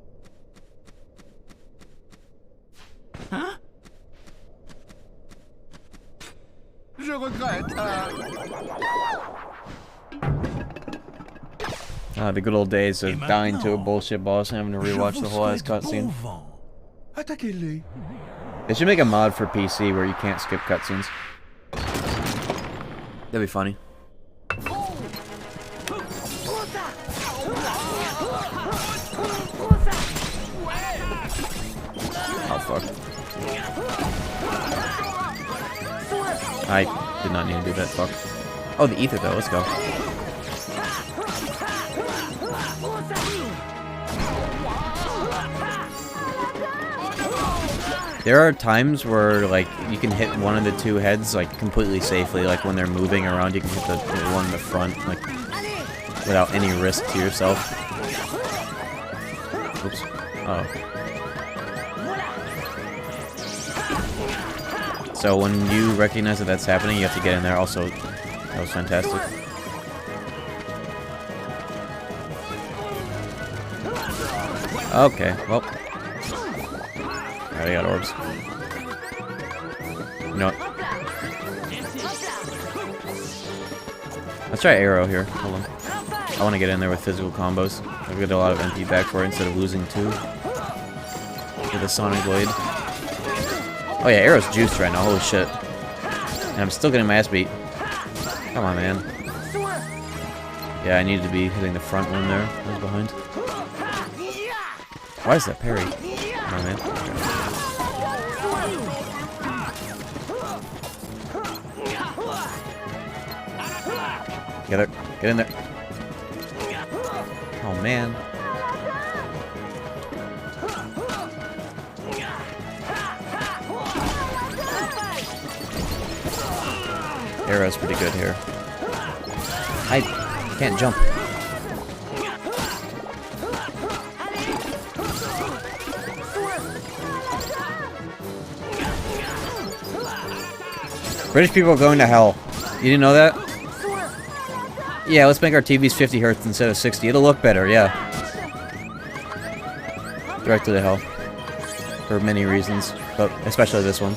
Hein? Je regrette. Ah, the good old days of dying to a bullshit boss and having to rewatch the whole ass cutscene. Attaquez-les. They should make a mod for PC where you can't skip cutscenes. That'd be funny. Oh fuck. I did not need to do that, fuck. Oh, the ether though, let's go. There are times where, like, you can hit one of the two heads, like, completely safely. Like, when they're moving around, you can hit the one in the front, like, without any risk to yourself. Oops. Oh. So when you recognize that that's happening, you have to get in there. Also, that was fantastic. Okay, well. Alright, I got orbs. You know what? Let's try arrow here. Hold on. I want to get in there with physical combos. I've got a lot of MP back for it instead of losing 2. With a Sonic Blade. Oh yeah, arrow's juiced right now. Holy shit. And I'm still getting my ass beat. Come on, man. Yeah, I needed to be hitting the front one there. I was behind. Why is that parry? Come on, man. Get it. Get in there. Oh, man. Arrow's pretty good here. I can't jump. British people are going to hell. You didn't know that? Yeah, let's make our TVs 50 Hz instead of 60. It'll look better, yeah. Directly to hell. For many reasons, but especially this one.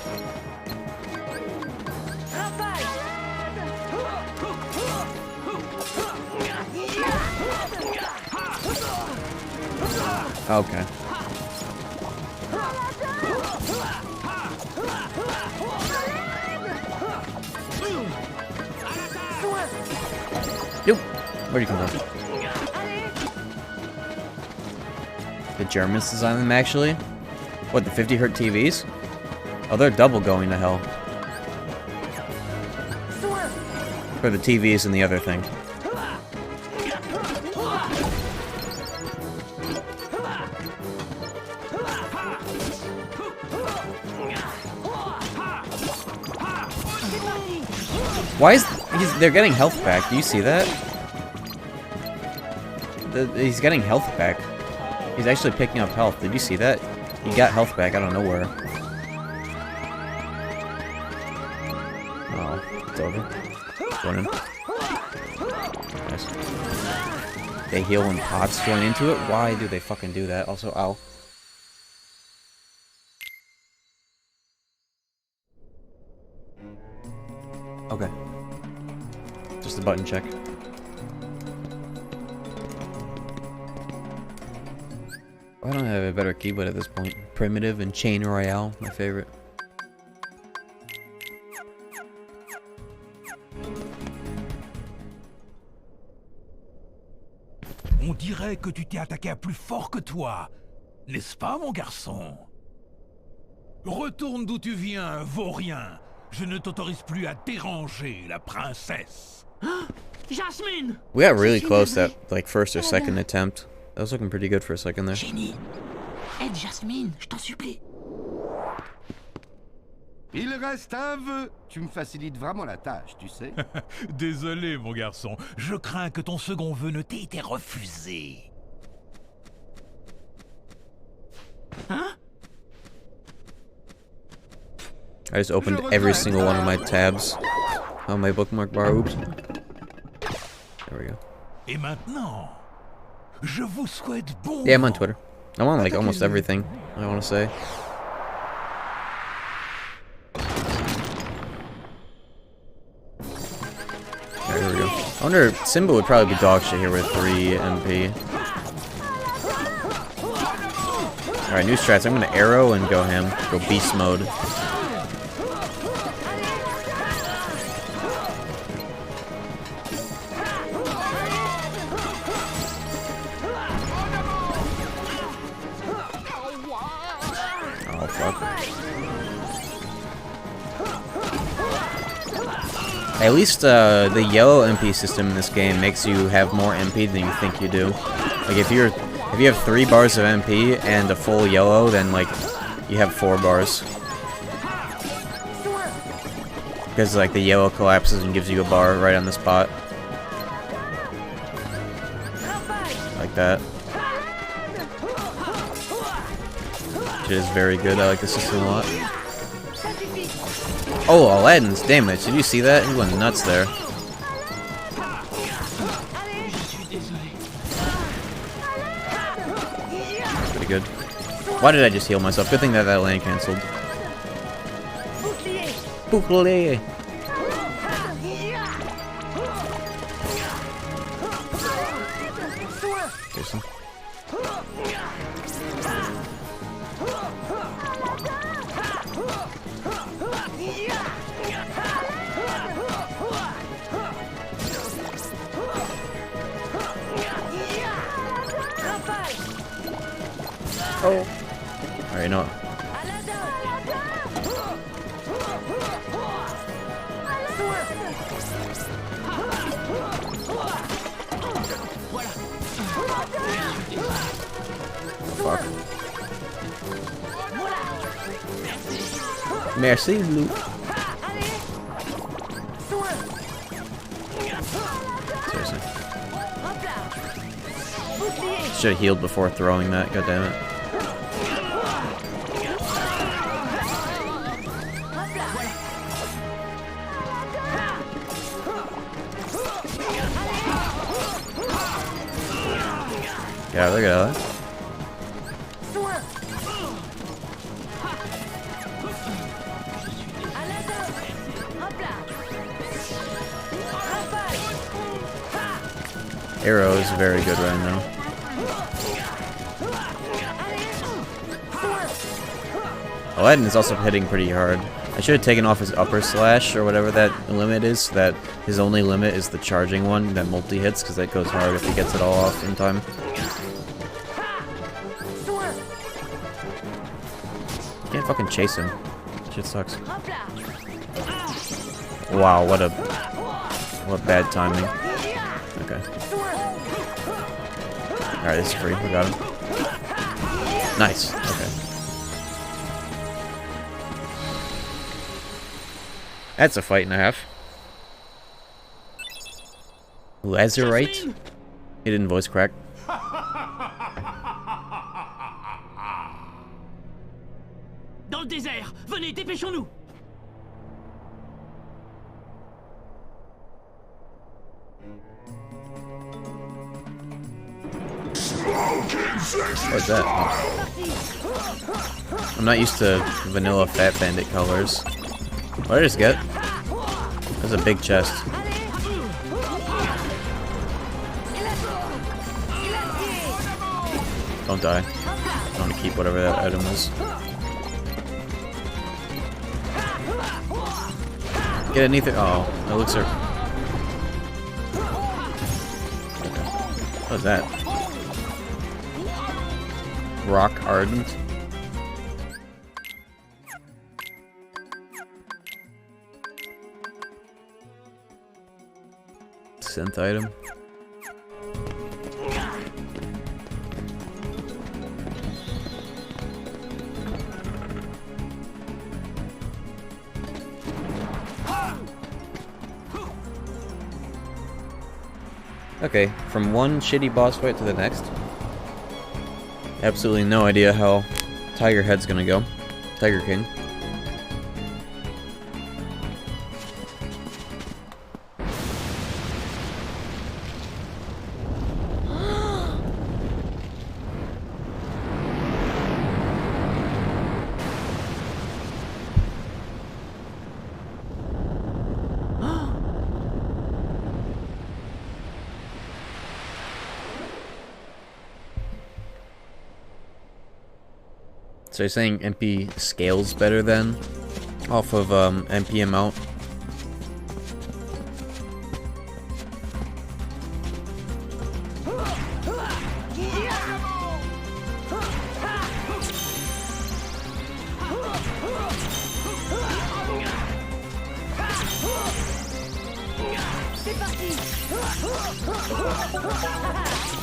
Okay. Nope. Where'd you come from? The Germans designed them, actually? What, the 50 Hz TVs? Oh, they're double going to hell. For the TVs and the other thing. Why is they're getting health back? Do you see that? He's getting health back. He's actually picking up health. Did you see that? He got health back out of nowhere. Oh, it's over. Running. Nice. They heal when pots join into it? Why do they fucking do that? Also, ow. Okay. Just a button check. I don't have a better keyboard at this point. Primitive and Chain Royale, my favorite. On dirait que tu t'es attaqué à plus fort que toi. N'est-ce pas, mon garçon? Retourne d'où tu viens, vaurien. Je ne t'autorise plus à déranger la princesse. Jasmine! We got really close that like first or second attempt. That was looking pretty good for a second there. Génie, aide Jasmine, je t'en supplie. Il reste un vœu. Tu me facilites vraiment la tâche, tu sais. Désolé, mon garçon. Je crains que ton second vœu ne t'ait été refusé. Hein? I just opened every single one of my tabs on my bookmark bar. Oops. There we go. Et maintenant, je vous souhaite bon. Yeah, I'm on Twitter. I'm on like almost everything, I want to say. There we go. I wonder, Simba would probably be dog shit here with 3 MP. Alright, new strats. I'm gonna arrow and go ham. Go beast mode. Oh, fuck. At least the yellow MP system in this game makes you have more MP than you think you do. Like if you have 3 bars of MP and a full yellow, then like you have 4 bars. Because like the yellow collapses and gives you a bar right on the spot. Like that. Which is very good. I like the system a lot. Oh, Aladdin's damage. Did you see that? He went nuts there. Pretty good. Why did I just heal myself? Good thing that land cancelled. Bouclier. Jason. Oh. Alright, no. Fuck. Merci, Luke. Seriously. Should have healed before throwing that, god damn it. Yeah, look at that. Arrow is very good right now. Aladdin is also hitting pretty hard. I should have taken off his upper slash or whatever that limit is, so that his only limit is the charging one that multi-hits, because that goes hard if he gets it all off in time. You can't fucking chase him. Shit sucks. Wow, what bad timing. Okay. Alright, this is free. We got him. Nice. Okay. That's a fight and a half. Lazarite? He didn't voice crack. Dans le désert! Venez, dépêchons-nous! What's that? Oh. I'm not used to vanilla Fat Bandit colors. What did I just get? That's a big chest. Don't die. I want to keep whatever that item is. Get anything? Oh, that looks like. Okay. What's that? Rock Ardent. Synth item. Okay, from one shitty boss fight to the next. Absolutely no idea how Tiger Head's gonna go. Tiger King. So you're saying MP scales better then? Off of MP amount?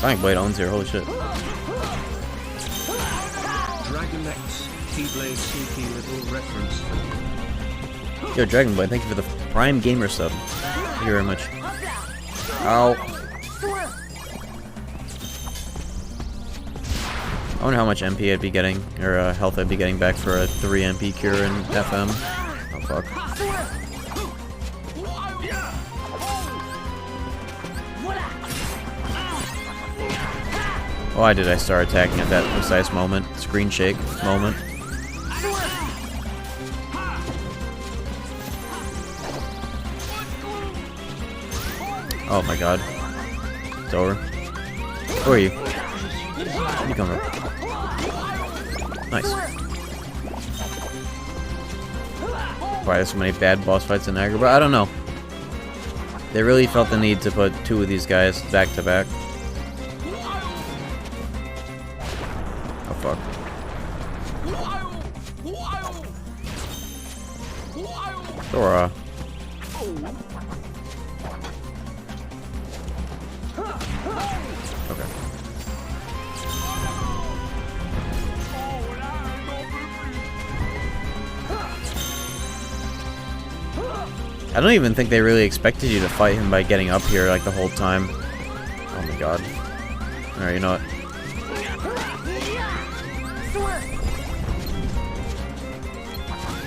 Sonic Blade owns here, holy shit. Sneaky little reference. Yo, Dragon Blade, thank you for the Prime Gamer sub. Thank you very much. Ow. I wonder how much MP I'd be getting, or health I'd be getting back for a 3 MP cure in FM. Oh fuck. Why did I start attacking at that precise moment? Screen shake moment. Oh my god. It's over. Who are you? You come up. Nice. Why there's so many bad boss fights in Niagara, but I don't know. They really felt the need to put 2 of these guys back to back. Oh fuck. Dora. Okay. I don't even think they really expected you to fight him by getting up here like the whole time. Oh my god. Alright, you know what?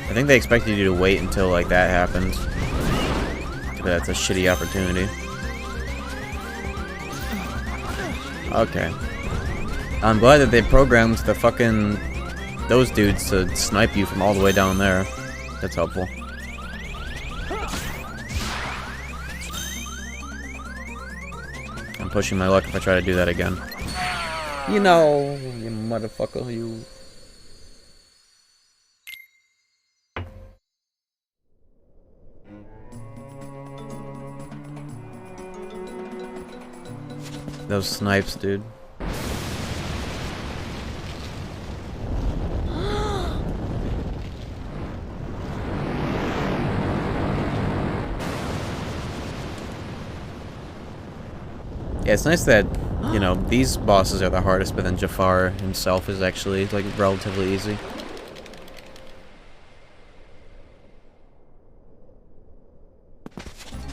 I think they expected you to wait until like that happened. But that's a shitty opportunity. Okay. I'm glad that they programmed the fucking those dudes to snipe you from all the way down there. That's helpful. I'm pushing my luck if I try to do that again. You know, you motherfucker, you. Those snipes, dude. Yeah, it's nice that, you know, these bosses are the hardest, but then Jafar himself is actually, like, relatively easy.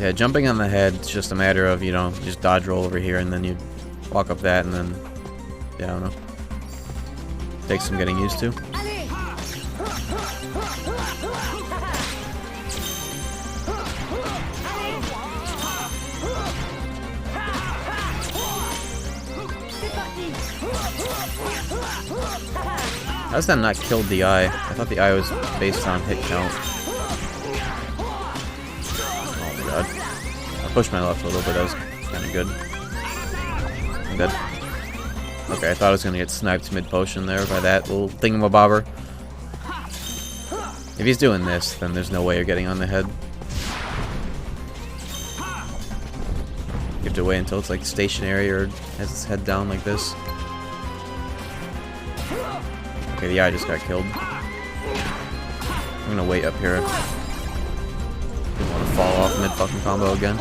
Yeah, jumping on the head, it's just a matter of, you know, just dodge roll over here, and then you walk up that, and then, yeah, I don't know. Takes some getting used to. How does that not kill the eye? I thought the eye was based on hit count. Oh my god. I pushed my left a little bit, that was kinda good. I'm dead. Okay, I thought I was gonna get sniped mid-potion there by that little thingamabobber. If he's doing this, then there's no way you're getting on the head. You have to wait until it's like stationary or has its head down like this. Okay, the eye just got killed. I'm gonna wait up here. Don't want to fall off mid-fucking combo again.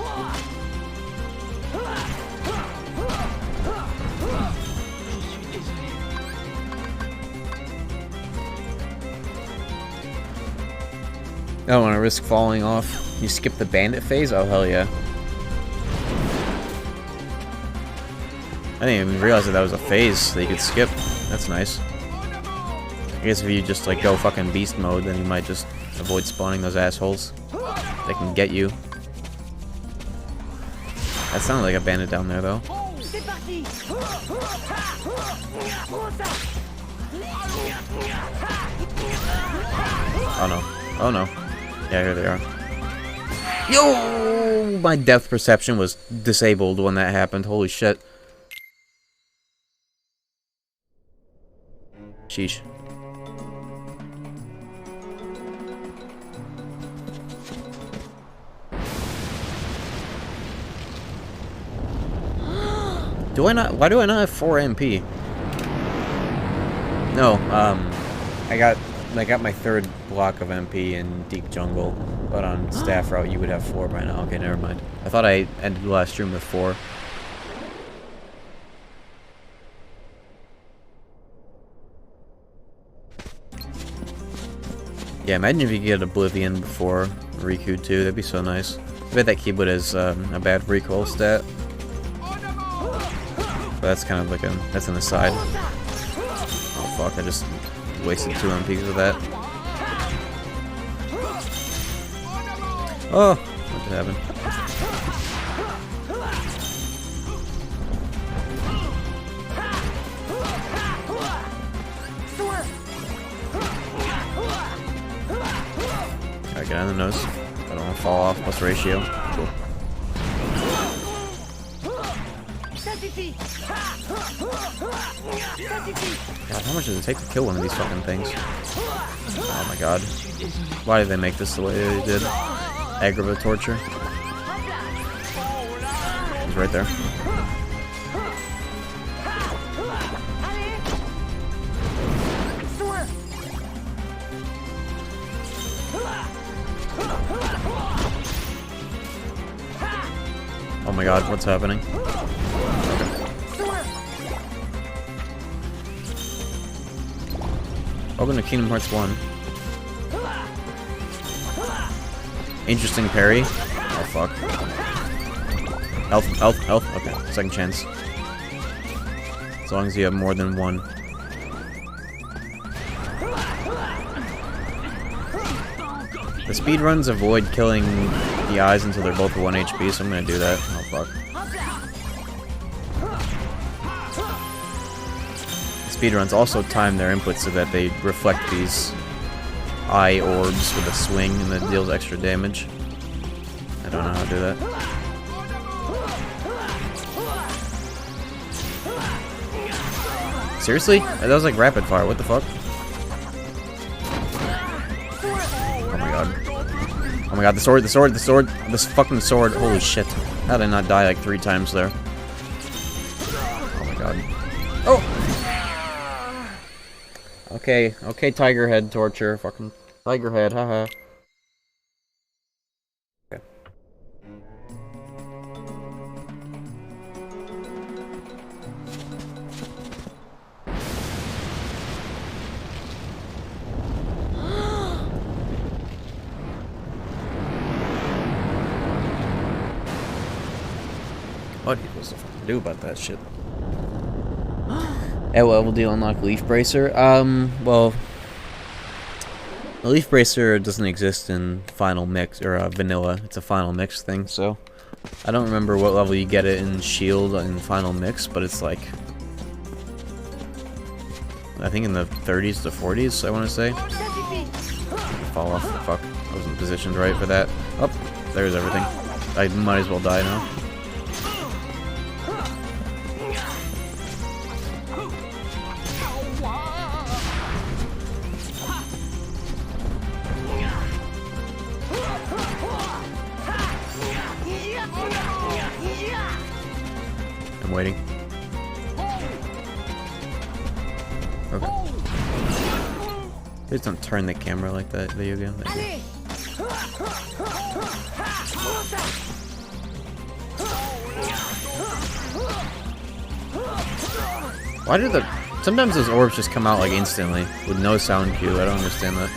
I don't want to risk falling off. You skip the bandit phase? Oh, hell yeah. I didn't even realize that was a phase that you could skip. That's nice. I guess if you just like go fucking beast mode, then you might just avoid spawning those assholes. They can get you. That sounded like a bandit down there though. Oh no. Oh no. Yeah, here they are. Yo! My depth perception was disabled when that happened. Holy shit. Sheesh. Do I not? Why do I not have 4 MP? No, I got my 3rd block of MP in Deep Jungle, but on Staff Route you would have 4 by now. Okay, never mind. I thought I ended the last stream with 4. Yeah, imagine if you could get Oblivion before Riku too. That'd be so nice. I bet that keyboard has a bad recoil stat. But that's kind of like that's an aside. Oh fuck, I just wasted 2 MPs with that. Oh, what did happen? Alright, get on the nose. I don't want to fall off, plus ratio. Cool. God, how much does it take to kill one of these fucking things? Oh my god. Why did they make this the way they did? Aggravated torture. He's right there. Oh my god, what's happening? Welcome to Kingdom Hearts 1. Interesting parry. Oh fuck. Health, health, health. Okay, second chance. As long as you have more than 1. The speedruns avoid killing the eyes until they're both at 1 HP, so I'm gonna do that. Oh fuck. Speedruns also time their inputs so that they reflect these eye orbs with a swing and that deals extra damage. I don't know how to do that. Seriously? That was like rapid fire, what the fuck? Oh my god. Oh my god, the sword, the sword, the sword, this fucking sword. Holy shit. How did I not die like 3 times there? Okay, okay, tiger head torture. Fucking tiger head, haha. Okay. What are you supposed to fucking do about that shit? At what level do you unlock Leaf Bracer? Well, the Leaf Bracer doesn't exist in Final Mix, or Vanilla. It's a Final Mix thing, so I don't remember what level you get it in Shield in Final Mix, but it's like, I think in the 30s to 40s, I want to say. Fall off, fuck. I wasn't positioned right for that. Oh, there's everything. I might as well die now. I'm waiting. Okay. Please don't turn the camera like that, video game. Why do sometimes those orbs just come out like instantly with no sound cue? I don't understand that.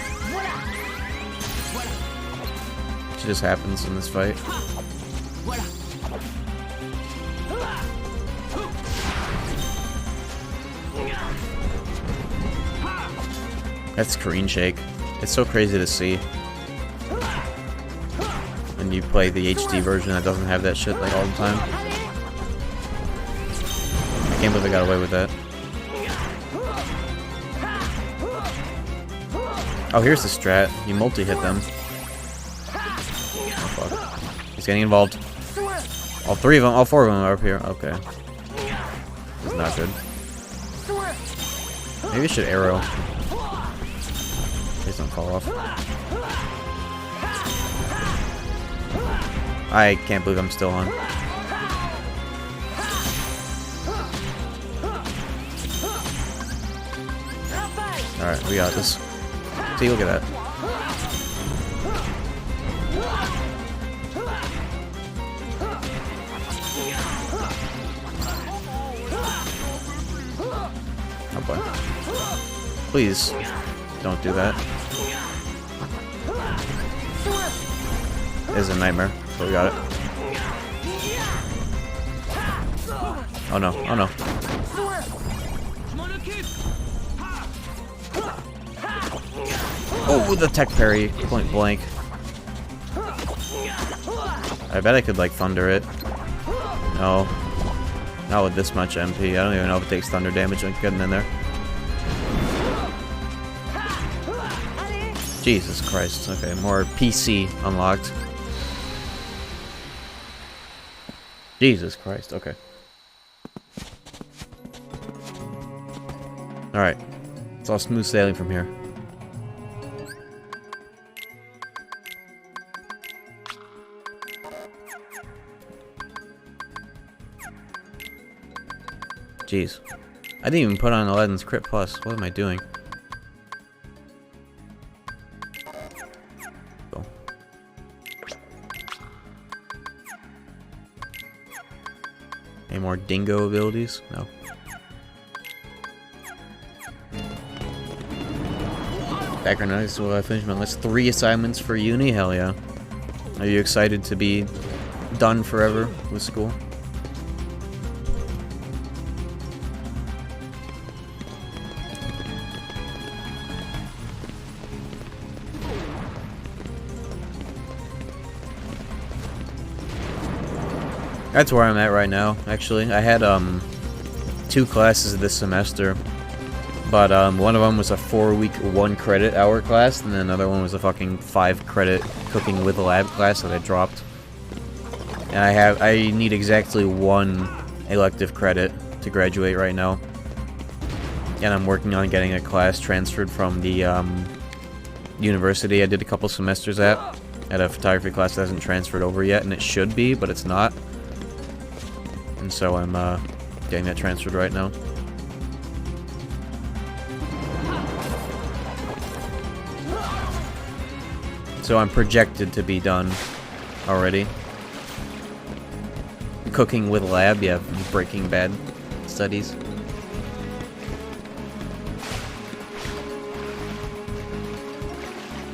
It just happens in this fight. That's screen shake. It's so crazy to see. When you play the HD version that doesn't have that shit like all the time. I can't believe I got away with that. Oh, here's the strat. You multi-hit them. Oh, fuck. He's getting involved. All three of them, all four of them are up here. Okay. This is not good. Maybe I should arrow. Please don't fall off. I can't believe I'm still on. Alright, we got this. See, look at that. Oh boy. Please, don't do that. It's a nightmare, but we got it. Oh no, oh no. Oh, with the tech parry, point blank. I bet I could like thunder it. No. Not with this much MP. I don't even know if it takes thunder damage when getting in there. Jesus Christ. Okay, more PC unlocked. Jesus Christ, okay. Alright. It's all smooth sailing from here. Jeez. I didn't even put on Aladdin's Crit Plus. What am I doing? Cool. Any more dingo abilities? No. Background noise. Will I finish my list? 3 assignments for uni? Hell yeah. Are you excited to be done forever with school? That's where I'm at right now, actually. I had 2 classes this semester, but one of them was a 4-week 1-credit hour class, and then another one was a fucking 5-credit cooking with a lab class that I dropped. And I need exactly 1 elective credit to graduate right now. And I'm working on getting a class transferred from the university I did a couple semesters at a photography class that hasn't transferred over yet, and it should be, but it's not. And so I'm getting that transferred right now. So I'm projected to be done already. Cooking with lab, yeah, Breaking Bad studies.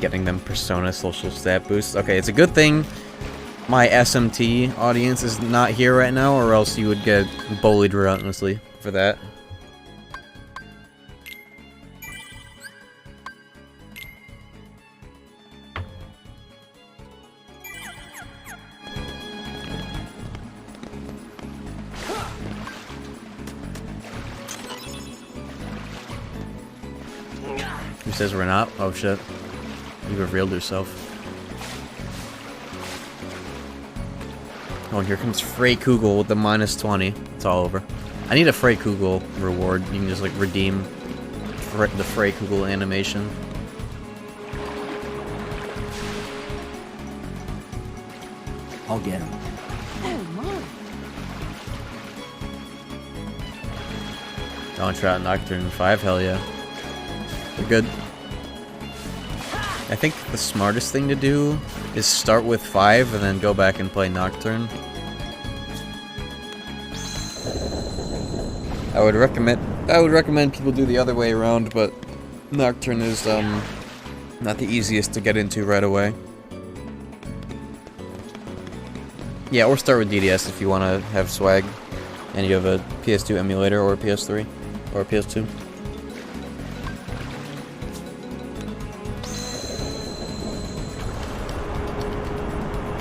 Getting them persona social stat boosts. Okay, it's a good thing my SMT audience is not here right now, or else you would get bullied relentlessly for that. Who says we're not? Oh shit. You revealed yourself. Oh, and here comes Frey Kugel with the -20. It's all over. I need a Frey Kugel reward. You can just like redeem the Frey Kugel animation. I'll get him. Dawn Trout Nocturne 5, hell yeah. They're good. I think the smartest thing to do is start with 5 and then go back and play Nocturne. I would recommend people do the other way around, but Nocturne is not the easiest to get into right away. Yeah, or start with DDS if you want to have swag and you have a PS2 emulator or a PS3 or a PS2.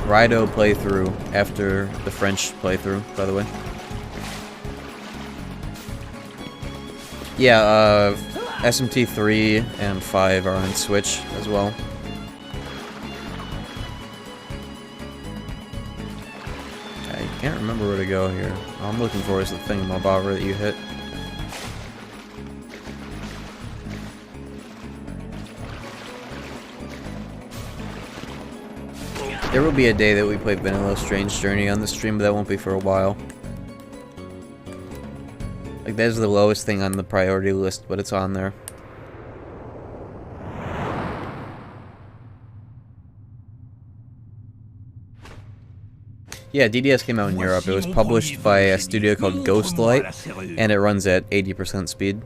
Rido playthrough after the French playthrough, by the way. Yeah, SMT 3 and 5 are on Switch as well. I can't remember where to go here. All I'm looking for is the thingamabobber that you hit. There will be a day that we play Vanilla Strange Journey on the stream, but that won't be for a while. Like, that is the lowest thing on the priority list, but it's on there. Yeah, DDS came out in Europe. It was published by a studio called Ghostlight, and it runs at 80% speed.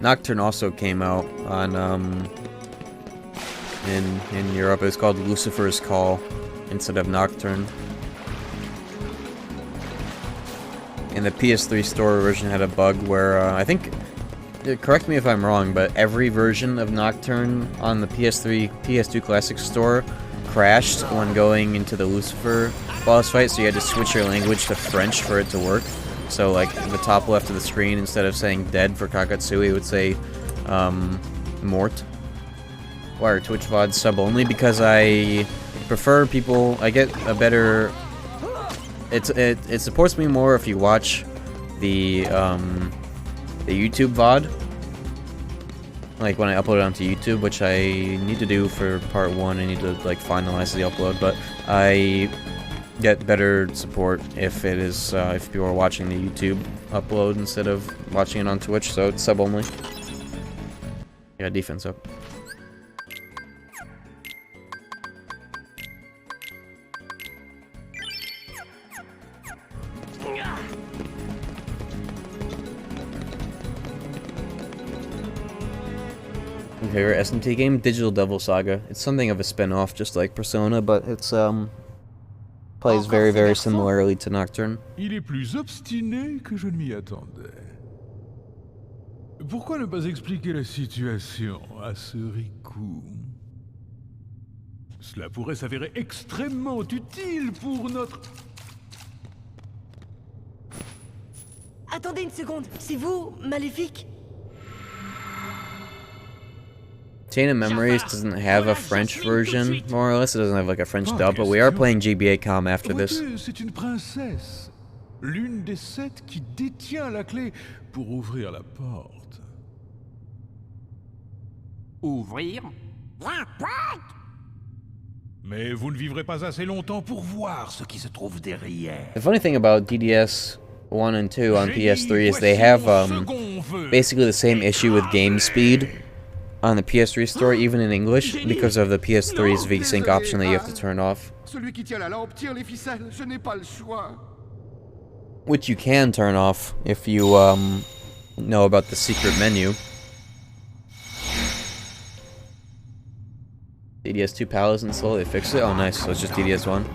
Nocturne also came out on in Europe. It was called Lucifer's Call instead of Nocturne. And the PS3 store version had a bug where I think, correct me if I'm wrong, but every version of Nocturne on the PS3 PS2 Classic store crashed when going into the Lucifer boss fight, so you had to switch your language to French for it to work. So, like, the top left of the screen, instead of saying dead for Kakatsui, it would say, mort. Or Twitch VOD sub only, because I prefer people, I get a better, it supports me more if you watch the YouTube VOD. Like, when I upload it onto YouTube, which I need to do for part 1, I need to, like, finalize the upload, but I get better support if it is if people are watching the YouTube upload instead of watching it on Twitch, so it's sub only. Yeah, defense up. Favorite SMT game? Digital Devil Saga. It's something of a spin-off, just like Persona, but it's plays very, very similarly to Nocturne. Il est plus obstiné que je ne m'y attendais. Pourquoi ne pas expliquer la situation à ce ricou? Cela pourrait s'avérer extrêmement utile pour notre... Attendez une seconde, c'est vous, Maléfique? Chain of Memories doesn't have a French version, more or less. It doesn't have like a French dub, but we are playing GBA Com after this. C'est une princesse. L'une des 7 qui détient la clé pour ouvrir la porte. Ouvrir la porte? Mais vous ne vivrez pas assez longtemps pour voir ce qui se trouve derrière. The funny thing about DDS 1 and 2 on PS3 is they have basically the same issue with game speed on the PS3 store, even in English, because of the PS3's VSync option that you have to turn off. Celui qui tient la lampe tire les ficelles, je n'ai pas le choix. Which you can turn off if you know about the secret menu. DDS2 Palace install, they fixed it? Oh nice, so it's just DDS1.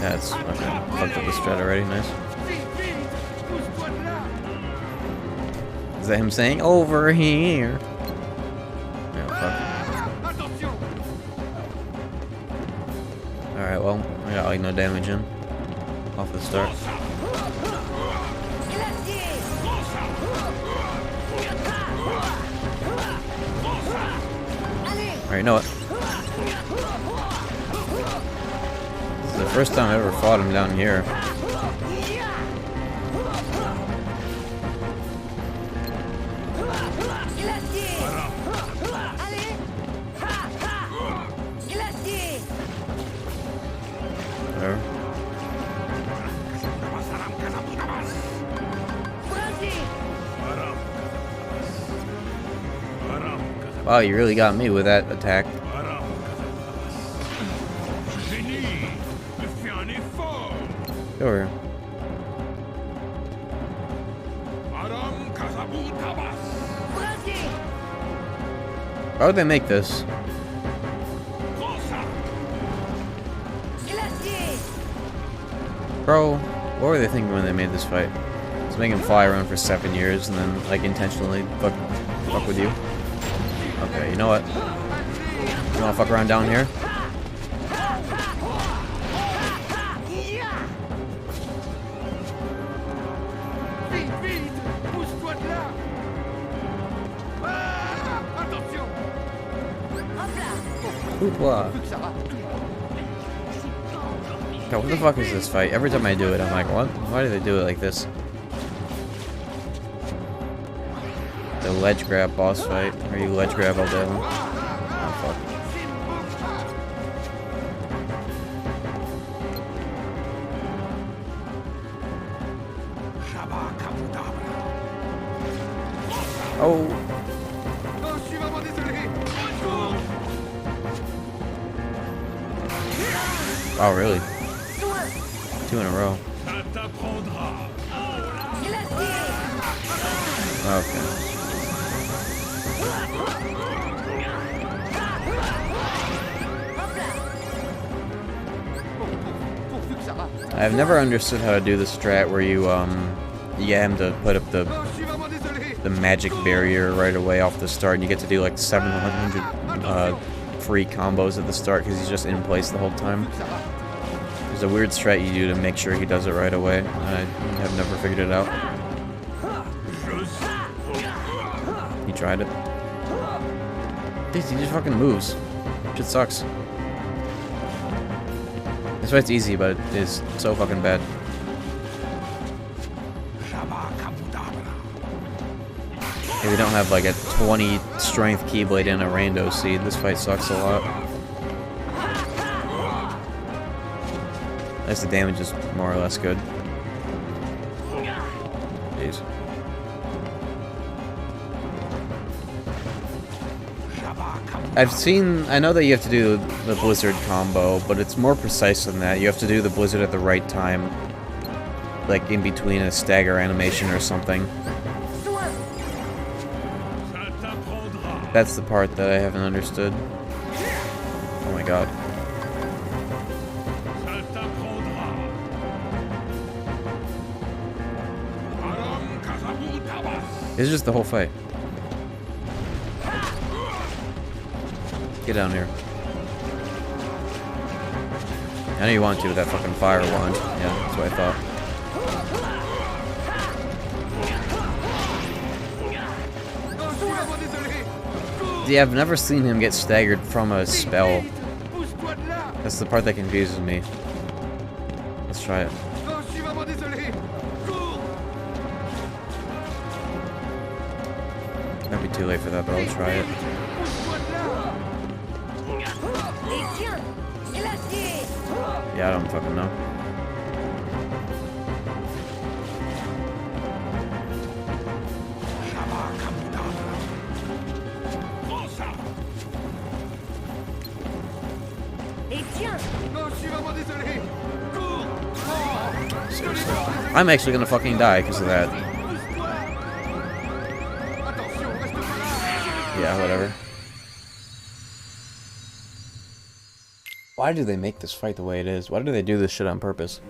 Yeah, it's okay. Fucked up the strat already, nice. Is that him saying, over here? Yeah, fuck. Alright, well, I got like no damage in. Off the start. Alright, you know what? This is the first time I ever fought him down here. Whatever. Wow, you really got me with that attack. Go over here. Why would they make this? Bro, what were they thinking when they made this fight? Just make him fly around for 7 years and then, like, intentionally fuck with you? Okay, you know what? You wanna fuck around down here? God, what the fuck is this fight? Every time I do it, I'm like, what? Why do they do it like this? The ledge grab boss fight. Or you ledge grab all day long? Oh, fuck. Oh. Oh, really? 2 in a row. Okay. I've never understood how to do the strat where you get him to put up the magic barrier right away off the start, and you get to do like 700 free combos at the start because he's just in place the whole time. There's a weird strat you do to make sure he does it right away. I have never figured it out. He tried it. Dude, he just fucking moves. Shit sucks. This fight's easy, but it's so fucking bad. If we don't have like a 20 strength Keyblade and a Rainbow Seed, this fight sucks a lot. At least the damage is more or less good. Jeez. I know that you have to do the Blizzard combo, but it's more precise than that. You have to do the Blizzard at the right time. Like in between a stagger animation or something. That's the part that I haven't understood. Oh my god. It's just the whole fight. Get down here. I know you want to with that fucking fire wand. Yeah, that's what I thought. Yeah, I've never seen him get staggered from a spell. That's the part that confuses me. Let's try it. Oh, je suis vraiment désolé. Cours. Might be too late for that, but I'll try it. Yeah, I don't fucking know. I'm actually gonna fucking die because of that. Yeah, whatever. Why do they make this fight the way it is? Why do they do this shit on purpose?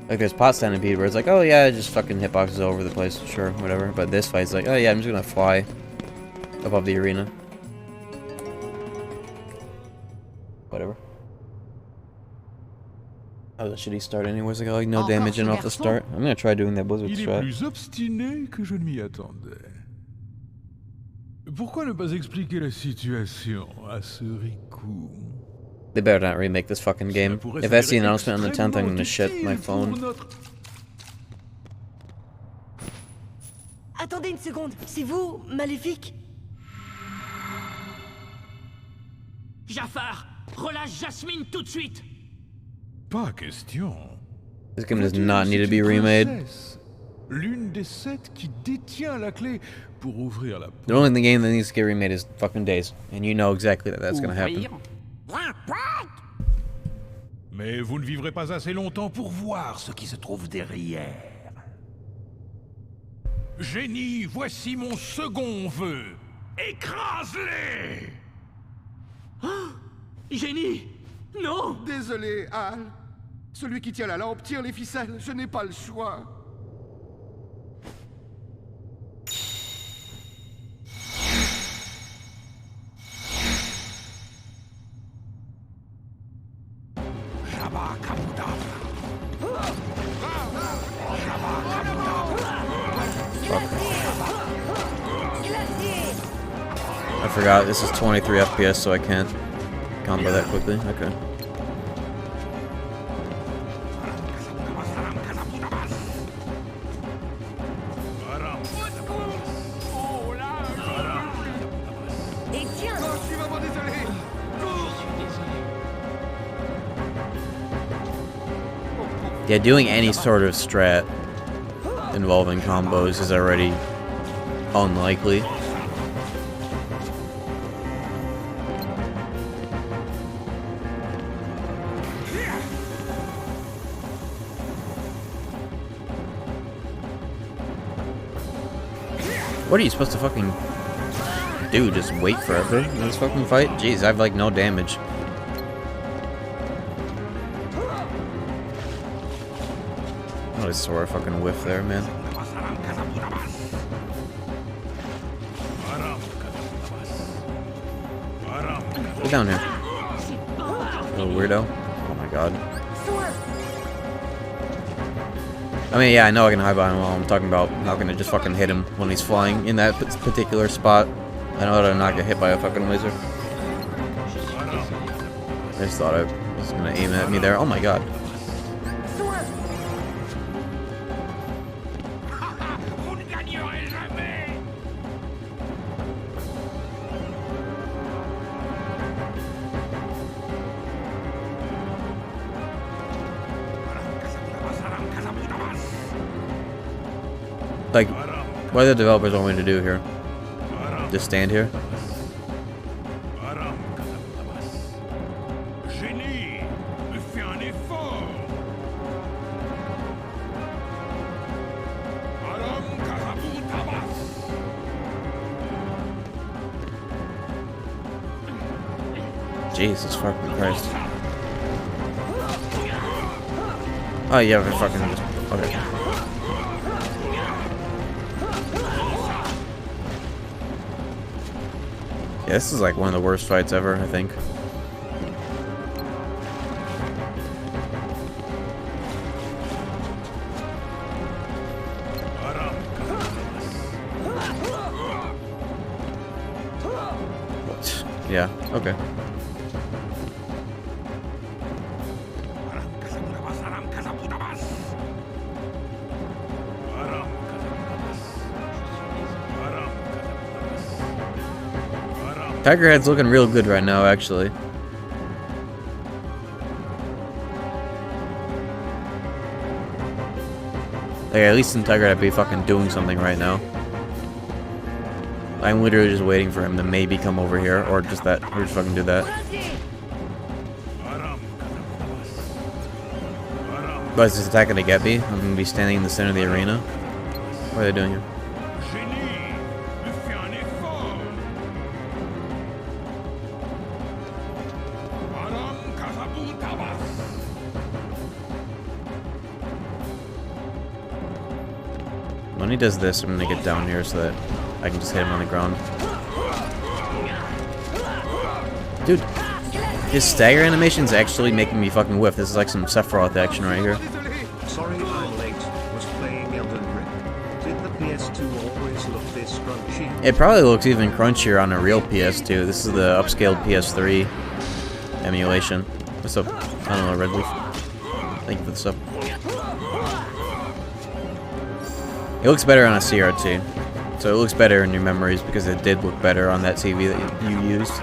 Like there's Pot Centipede where it's like, oh yeah, just fucking hitboxes all over the place, sure, whatever. But this fight's like, oh yeah, I'm just gonna fly above the arena. Whatever. Oh, the shitty start anyways. I got like no damage in off the start. I'm gonna try doing that blizzard Il est strat. plus obstiné que je ne m'y attendais. Pourquoi ne pas expliquer la situation à ce ricou? They better not remake this fucking game. If that's the announcement on the 10th, I'm gonna shit my phone. Attendez une seconde, c'est vous, Maléfique? Jafar, relâche Jasmine tout de suite. Pas question. This game does not need to be remade. L'une des 7 qui détient la clé pour ouvrir la porte. The only game that needs to get remade is fucking Days, and you know exactly that that's gonna happen. Mais vous ne vivrez pas assez longtemps pour voir ce qui se trouve derrière. Génie, voici mon second vœu. Écrase-les! Génie! Non! Désolé, Al. Celui qui tient la lampe tire les ficelles. Je n'ai pas le choix. I forgot, this is 23 FPS, so I can't combo that quickly. Okay. Yeah, doing any sort of strat involving combos is already unlikely. What are you supposed to fucking do? Just wait forever in this fucking fight? Jeez, I have like no damage. Oh, I swore a fucking whiff there, man. Get down here. Little weirdo. Oh my god. I mean, yeah, I know I can hide behind him while I'm talking about how can I just fucking hit him when he's flying in that particular spot. I know that I'm not gonna hit by a fucking laser. I just thought I was gonna aim at me there. Oh my god. Like, what do the developers want me to do here? Just stand here? Jesus fucking Christ. Oh yeah, we fucking just... Okay. Yeah, this is like one of the worst fights ever, I think. What? Yeah, okay. Tiger Head's looking real good right now, actually. Like, at least in Tiger Head, I'd be fucking doing something right now. I'm literally just waiting for him to maybe come over here, or just that, or just fucking do that. But is this attack gonna get me? I'm gonna be standing in the center of the arena. What are they doing here? When he does this, I'm gonna get down here so that I can just hit him on the ground. Dude, his stagger animation's actually making me fucking whiff. This is like some Sephiroth action right here. Sorry I'm late. Was playing Elden Ring. Did the PS2 always look this crunchy? It probably looks even crunchier on a real PS2. This is the upscaled PS3 emulation. What's up? I don't know, Red Leaf. Thank you for the sub. It looks better on a CRT. So it looks better in your memories because it did look better on that TV that you used.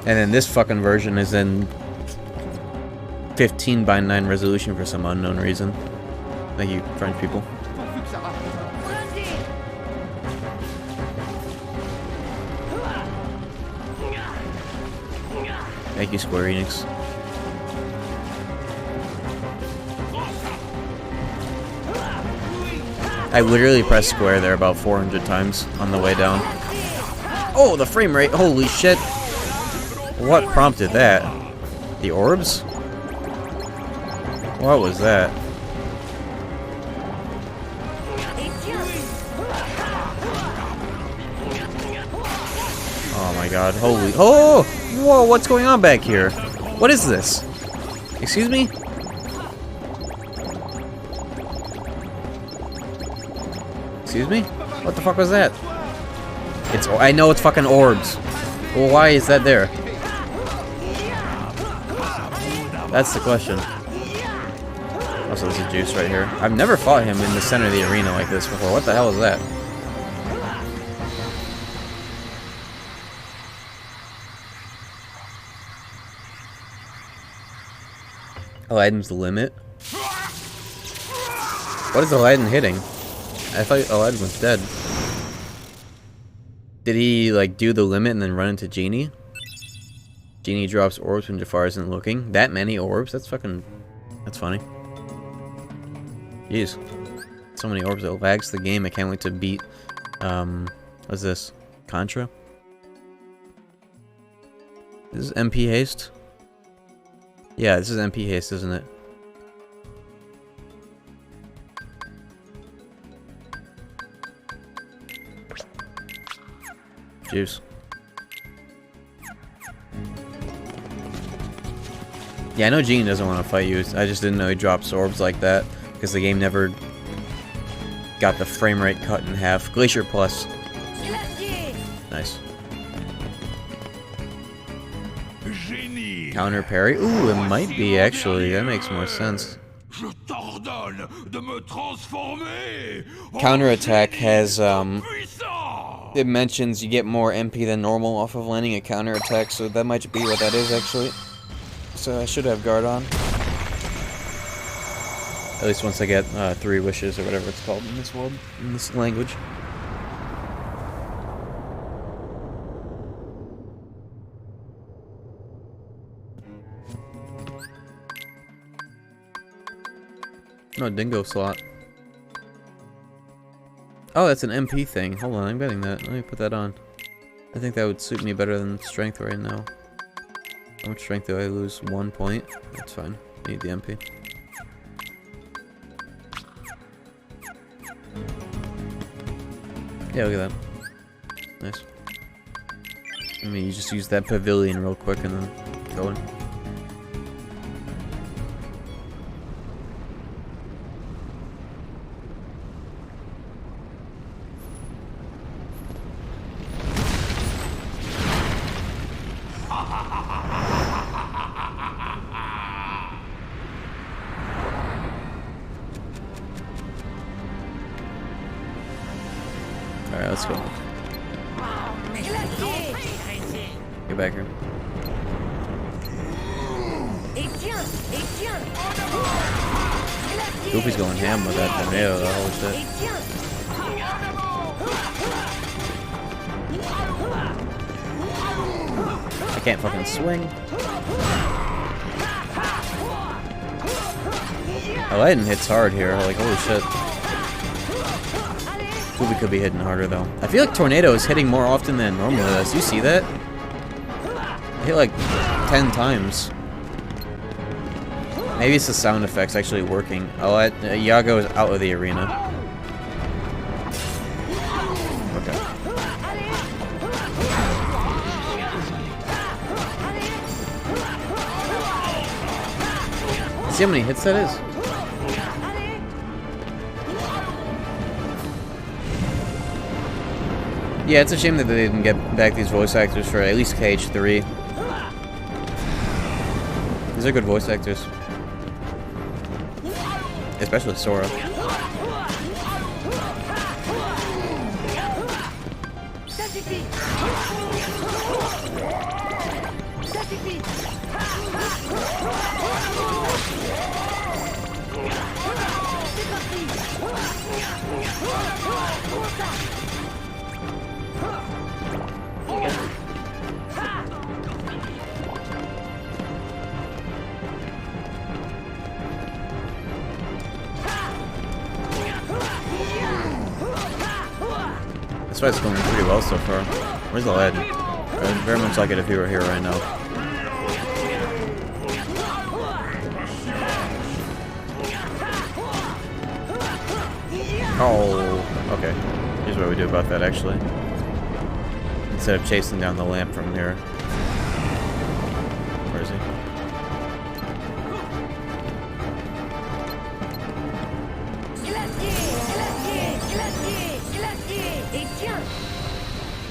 And then this fucking version is in 15:9 resolution for some unknown reason. Thank you, French people. Thank you, Square Enix. I literally pressed square there about 400 times on the way down. Oh, the frame rate! Holy shit! What prompted that? The orbs? What was that? Oh my god, holy... Oh! Whoa, what's going on back here? What is this? Excuse me? Excuse me? What the fuck was that? It's... I know it's fucking orbs. Well, why is that there? That's the question. Also, there's a juice right here. I've never fought him in the center of the arena like this before. What the hell is that? Aladdin's limit? What is Aladdin hitting? I thought Aladdin was dead. Did he, like, do the limit and then run into Genie? Genie drops orbs when Jafar isn't looking. That many orbs? That's fucking... That's funny. Jeez. So many orbs. It lags the game. I can't wait to beat... What's this? Contra? This is MP Haste? Yeah, this is MP Haste, isn't it? Juice. Yeah, I know Gene doesn't want to fight you. I just didn't know he drops orbs like that because the game never got the frame rate cut in half. Glacier Plus. Nice. Counter parry? Ooh, it might be actually. That makes more sense. Counter attack has it mentions you get more MP than normal off of landing a counter attack, so that might be what that is actually. So I should have guard on. At least once I get 3 wishes or whatever it's called in this world, in this language. No, dingo slot. Oh, that's an MP thing. Hold on, I'm getting that. Let me put that on. I think that would suit me better than strength right now. How much strength do I lose? 1 point? That's fine. I need the MP. Yeah, look at that. Nice. I mean, you just use that pavilion real quick and then go in. let's go. Get back here. Goofy's going ham with that tornado, though. Holy shit. I can't fucking swing. Aladdin hits hard here. Like, holy shit. Goofy could be hitting harder, though. I feel like Tornado is hitting more often than normally does. You see that? I hit like 10 times. Maybe it's the sound effects actually working. Iago is out of the arena. Okay. See how many hits that is? Yeah, it's a shame that they didn't get back these voice actors for at least KH3. These are good voice actors. Especially Sora. This fight's going pretty well so far. Where's Aladdin? I'd very much like it if he were here right now. Oh, okay. Here's what we do about that, actually. Instead of chasing down the lamp from here. Where is he?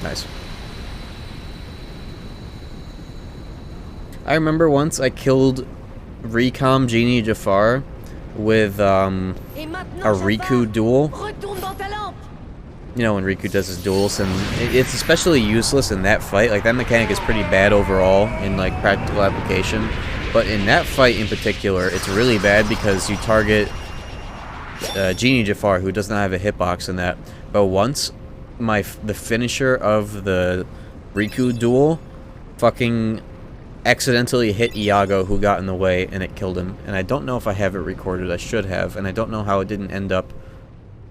Nice. I remember once I killed Recom Genie Jafar with a Riku duel. You know, when Riku does his duels, and it's especially useless in that fight. Like, that mechanic is pretty bad overall in, like, practical application. But in that fight in particular, it's really bad because you target Genie Jafar, who does not have a hitbox in that. But once the finisher of the Riku duel fucking accidentally hit Iago, who got in the way, and it killed him. And I don't know if I have it recorded. I should have. And I don't know how it didn't end up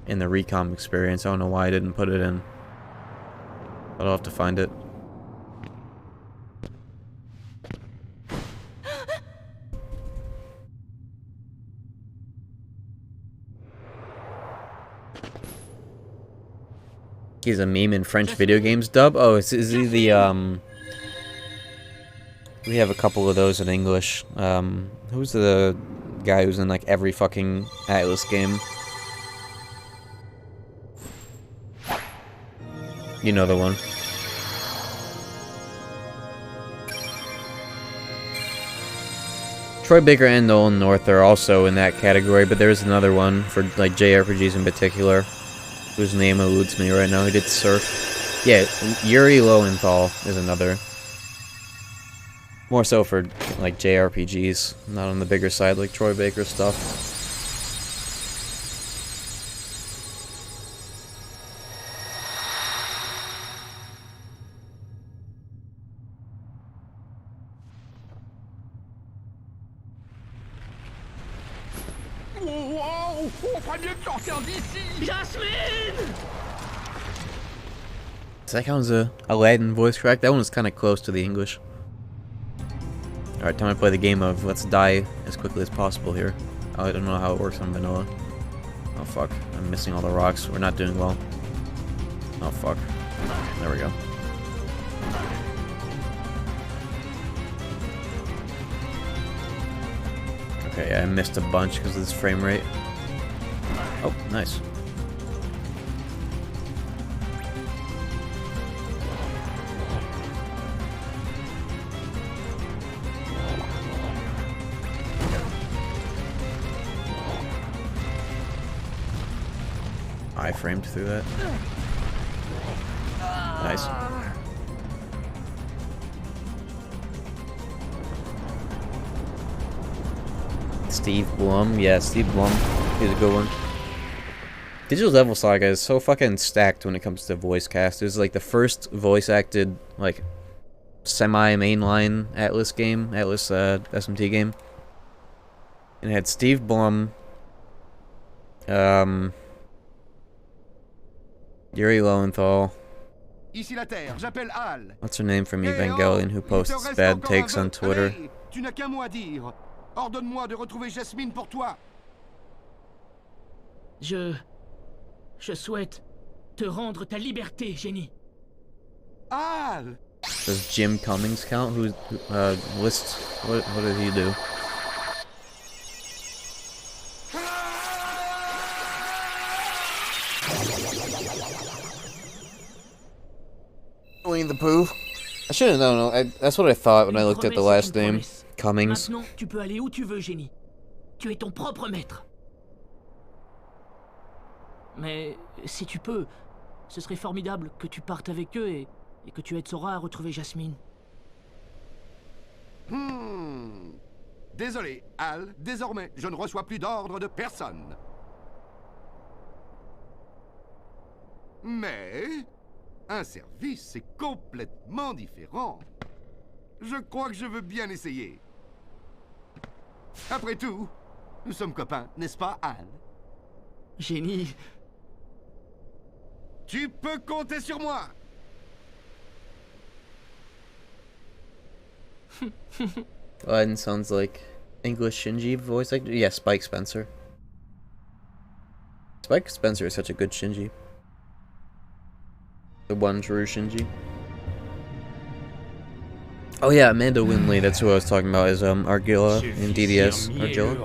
in the Recom experience. I don't know why I didn't put it in. But I'll have to find it. He's a meme in French video games dub? Oh, is he the, we have a couple of those in English. Who's the guy who's in, like, every fucking Atlas game? You know the one. Troy Baker and Nolan North are also in that category, but there's another one for, like, JRPGs in particular, whose name eludes me right now. He did Surf. Yeah, Yuri Lowenthal is another. More so for, like, JRPGs, not on the bigger side like Troy Baker stuff. Does that count as a Aladdin voice crack? That one was kind of close to the English. Alright, time to play the game of let's die as quickly as possible here. I don't know how it works on vanilla. Oh fuck, I'm missing all the rocks. We're not doing well. Oh fuck. There we go. Okay, yeah, I missed a bunch because of this frame rate. Oh, nice. I framed through that. Nice. Steve Blum, yeah, Steve Blum. He's a good one. Digital Devil Saga is so fucking stacked when it comes to voice cast. It was like the first voice acted, like, semi-mainline Atlas game, Atlas SMT game. And it had Steve Blum, Yuri Lowenthal. Ici la Terre, j'appelle Hal. What's her name from Evangelion who posts bad takes on Twitter? Hey, tu n'as qu'un mot à dire. Ordonne-moi de retrouver Jasmine pour toi. Je souhaite te rendre ta liberté, génie. Hal! Does Jim Cummings count? Who lists? What did he do? Winnie the Pooh. I should have known. That's what I thought when I looked at the last name. Cummings. Maintenant, tu peux aller où tu veux, génie. Tu es ton propre maître. Mais si tu peux, ce serait formidable que tu partes avec eux et que tu aides Sora à retrouver Jasmine. Désolé, Hal. Désormais, je ne reçois plus d'ordre de personne. Mais un service, c'est complètement différent. Je crois que je veux bien essayer. Après tout, nous sommes copains, n'est-ce pas, Hal? Génie. Tu peux compter sur moi. Aladdin sounds like English Shinji voice actor. Yeah, Spike Spencer. Spike Spencer is such a good Shinji. The one true Shinji. Oh yeah, Amanda Winley, that's who I was talking about, is Argilla in DDS. Argilla.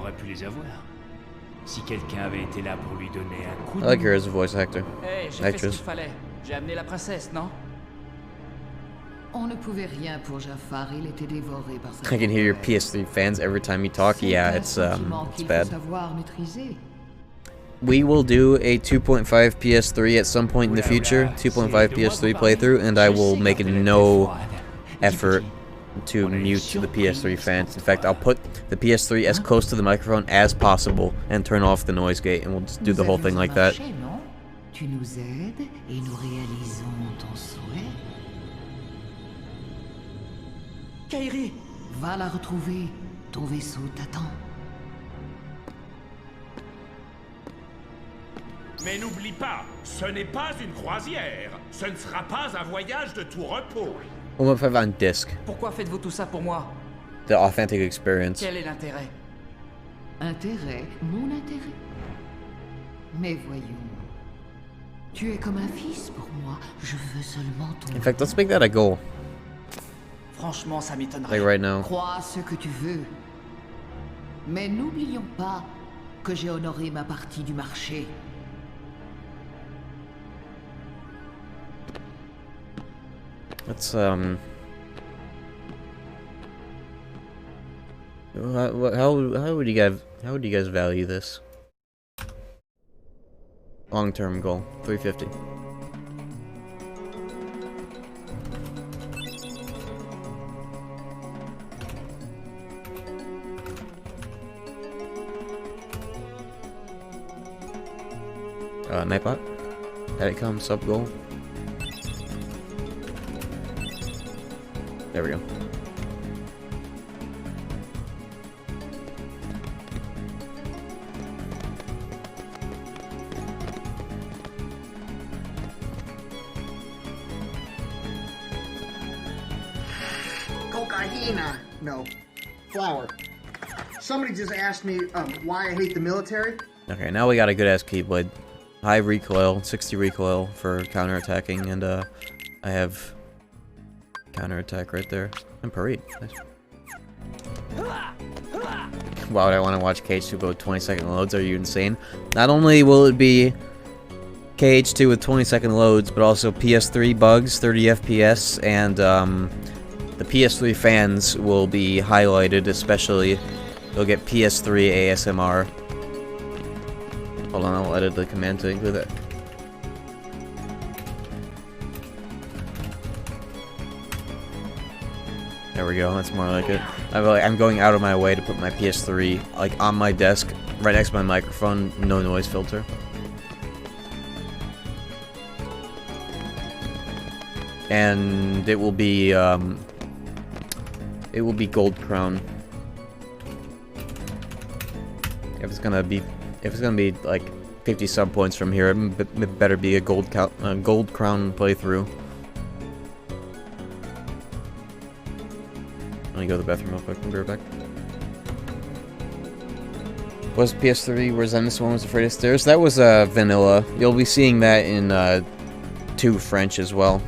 Si quelqu'un avait été là pour lui donner un coup I like her as a voice actor. Hey, j'ai fait ce qu'il fallait. J'ai amené la princesse, non? On ne pouvait rien pour Jafar, il était dévoré par sa I can hear your PS3 fans every time you talk. Yeah, it's bad. We will do a 2.5 PS3 at some point in the future, 2.5 PS3 playthrough, and I will make no effort to mute the PS3 fans. In fact, I'll put the PS3 as close to the microphone as possible and turn off the noise gate, and we'll just do the whole thing like that. Tu nous aides et nous réalisons ton souhait. Kairi! Va la retrouver. Ton vaisseau t'attend. Mais n'oublie pas, ce n'est pas une croisière. Ce ne sera pas un voyage de tout repos. 1.5 on disc. Pourquoi faites-vous tout ça pour moi? The authentic experience. Quel est l'intérêt? Intérêt? Mon intérêt? Mais voyons. Tu es comme un fils pour moi. Je veux seulement ton... In fact, let's make that a goal. Franchement, ça m'étonnerait. Like right now. Crois ce que tu veux. Mais n'oublions pas que j'ai honoré ma partie du marché. Let's how would you guys value this? Long-term goal, 350. Nightbot? Had it come, sub goal. There we go. Cocaina. No. Flour. Somebody just asked me why I hate the military. Okay, now we got a good ass Keyblade. High recoil, 60 recoil for counterattacking, and I have counterattack right there. And parade. Nice. Why would I want to watch KH2 go with 20-second loads? Are you insane? Not only will it be KH2 with 20-second loads, but also PS3 bugs, 30 FPS, and the PS3 fans will be highlighted, especially. They'll get PS3 ASMR. Hold on, I'll edit the command to include that. There we go. That's more like it. I'm going out of my way to put my PS3 like on my desk, right next to my microphone. No noise filter. And it will be gold crown. If it's gonna be like 50 sub points from here, it better be a gold crown playthrough. Let me go to the bathroom real quick. I'll be right back. Was PS3 where Zenith one was afraid of stairs? That was vanilla. You'll be seeing that in 2 French as well.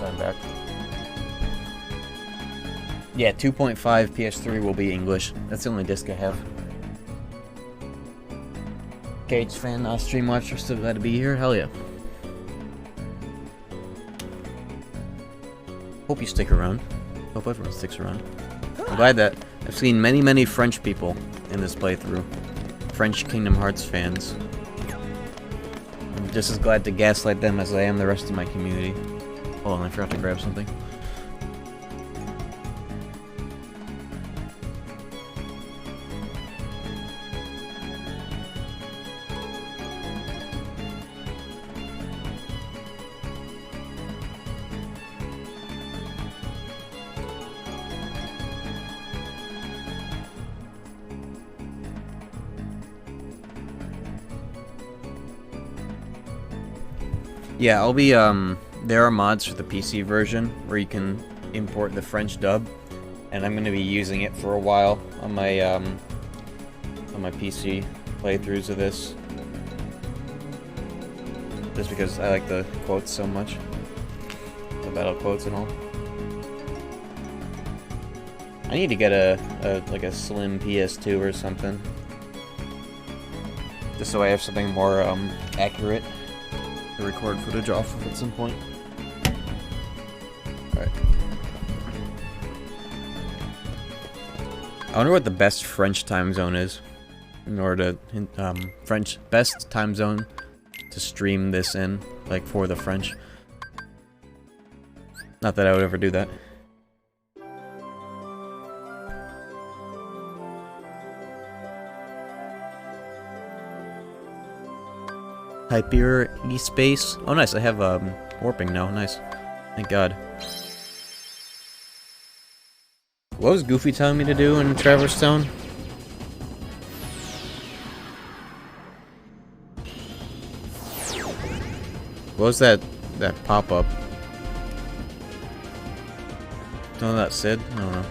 I'm back. Yeah, 2.5 PS3 will be English. That's the only disc I have. KH fan, stream watcher, still glad to be here. Hell yeah. Hope you stick around. Hope everyone sticks around. I'm glad that I've seen many French people in this playthrough. French Kingdom Hearts fans. I'm just as glad to gaslight them as I am the rest of my community. Hold on, I forgot to grab something. Yeah, I'll be, there are mods for the PC version where you can import the French dub, and I'm going to be using it for a while on my PC playthroughs of this. Just because I like the quotes so much. The battle quotes and all. I need to get like a slim PS2 or something. Just so I have something more, accurate to record footage off of at some point. Alright. I wonder what the best French time zone is. In order to, best time zone to stream this in, like for the French. Not that I would ever do that. Hyper E-Space. Oh nice, I have warping now, nice. Thank God. What was Goofy telling me to do in Traverse Town? What was that pop-up? Oh, that Sid? I don't know.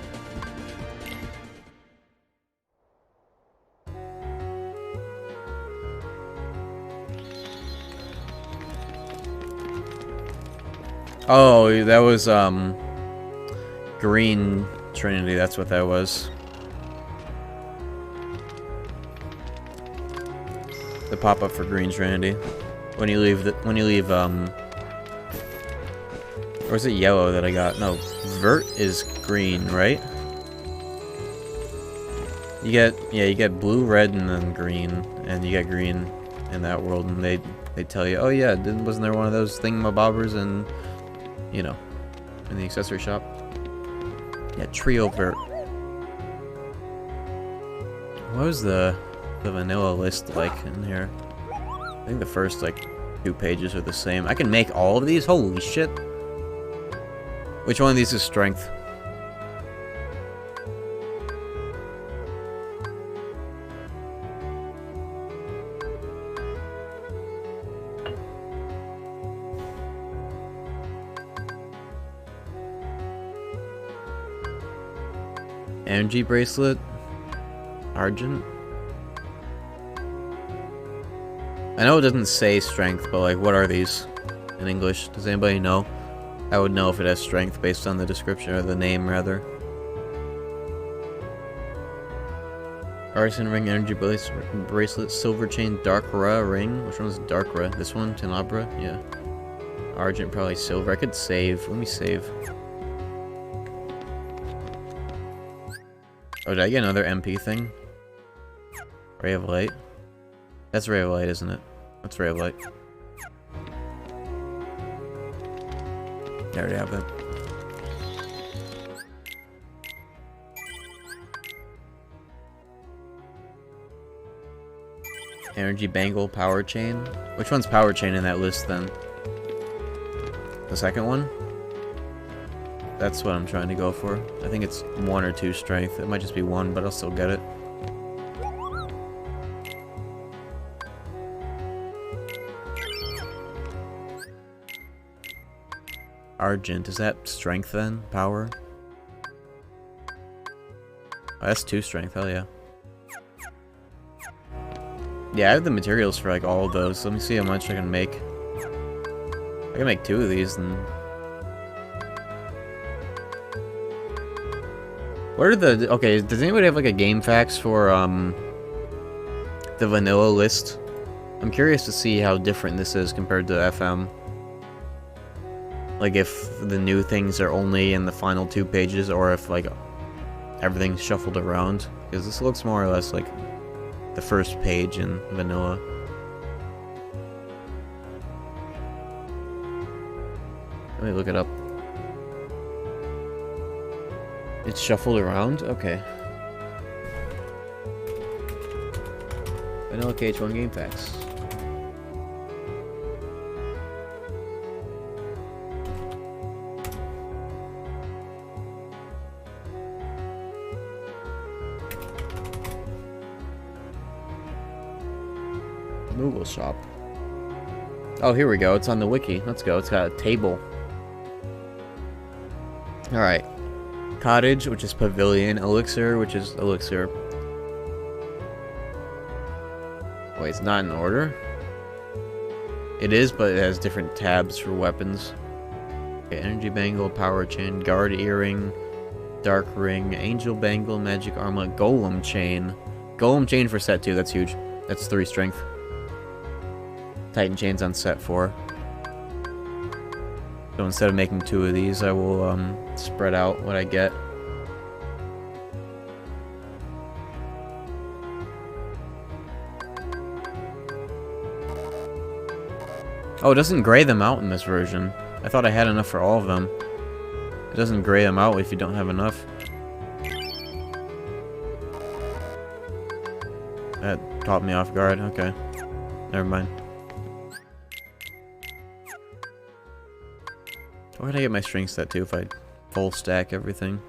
Oh, that was, Green Trinity, that's what that was. The pop-up for Green Trinity. When you leave or is it yellow that I got? No, Vert is green, right? You get blue, red, and then green, and you get green in that world, and they tell you, oh yeah, wasn't there one of those thingamabobbers in, you know, in the accessory shop? Yeah, Trio Vert. What was the vanilla list like in here? I think the first like 2 pages are the same. I can make all of these? Holy shit. Which one of these is strength? Energy bracelet? Argent? I know it doesn't say strength, but like, what are these in English? Does anybody know? I would know if it has strength based on the description, or the name, rather. Artisan ring, energy bracelet, silver chain, Darkra ring. Which one is Darkra? This one? Tenebra? Yeah. Argent, probably silver. I could save. Let me save. Oh, did I get another MP thing? Ray of Light? That's Ray of Light, isn't it? That's Ray of Light. I already have that. Energy Bangle, Power Chain. Which one's Power Chain in that list then? The second one? That's what I'm trying to go for. I think it's 1 or 2 strength. It might just be 1, but I'll still get it. Argent, is that strength then? Power? Oh, that's 2 strength, hell yeah. Yeah, I have the materials for like all of those. Let me see how much I can make. I can make 2 of these and... What are the... Okay, does anybody have like a game facts for the vanilla list? I'm curious to see how different this is compared to FM. Like if the new things are only in the final 2 pages, or if like everything's shuffled around. Because this looks more or less like the first page in vanilla. Let me look it up. It's shuffled around? Okay. Vanilla KH1 game facts. Google shop. Oh, here we go. It's on the wiki. Let's go. It's got a table. Alright. Cottage, which is pavilion. Elixir, which is elixir. Wait, it's not in order? It is, but it has different tabs for weapons. Okay, energy bangle, power chain, guard earring, dark ring, angel bangle, magic armlet, golem chain. Golem chain for set 2, that's huge. That's 3 strength. Titan chains on set 4. So instead of making 2 of these, I will spread out what I get. Oh, it doesn't gray them out in this version. I thought I had enough for all of them. It doesn't gray them out if you don't have enough. That caught me off guard. Okay. Never mind. Where did I get my strength set to if I full stack everything?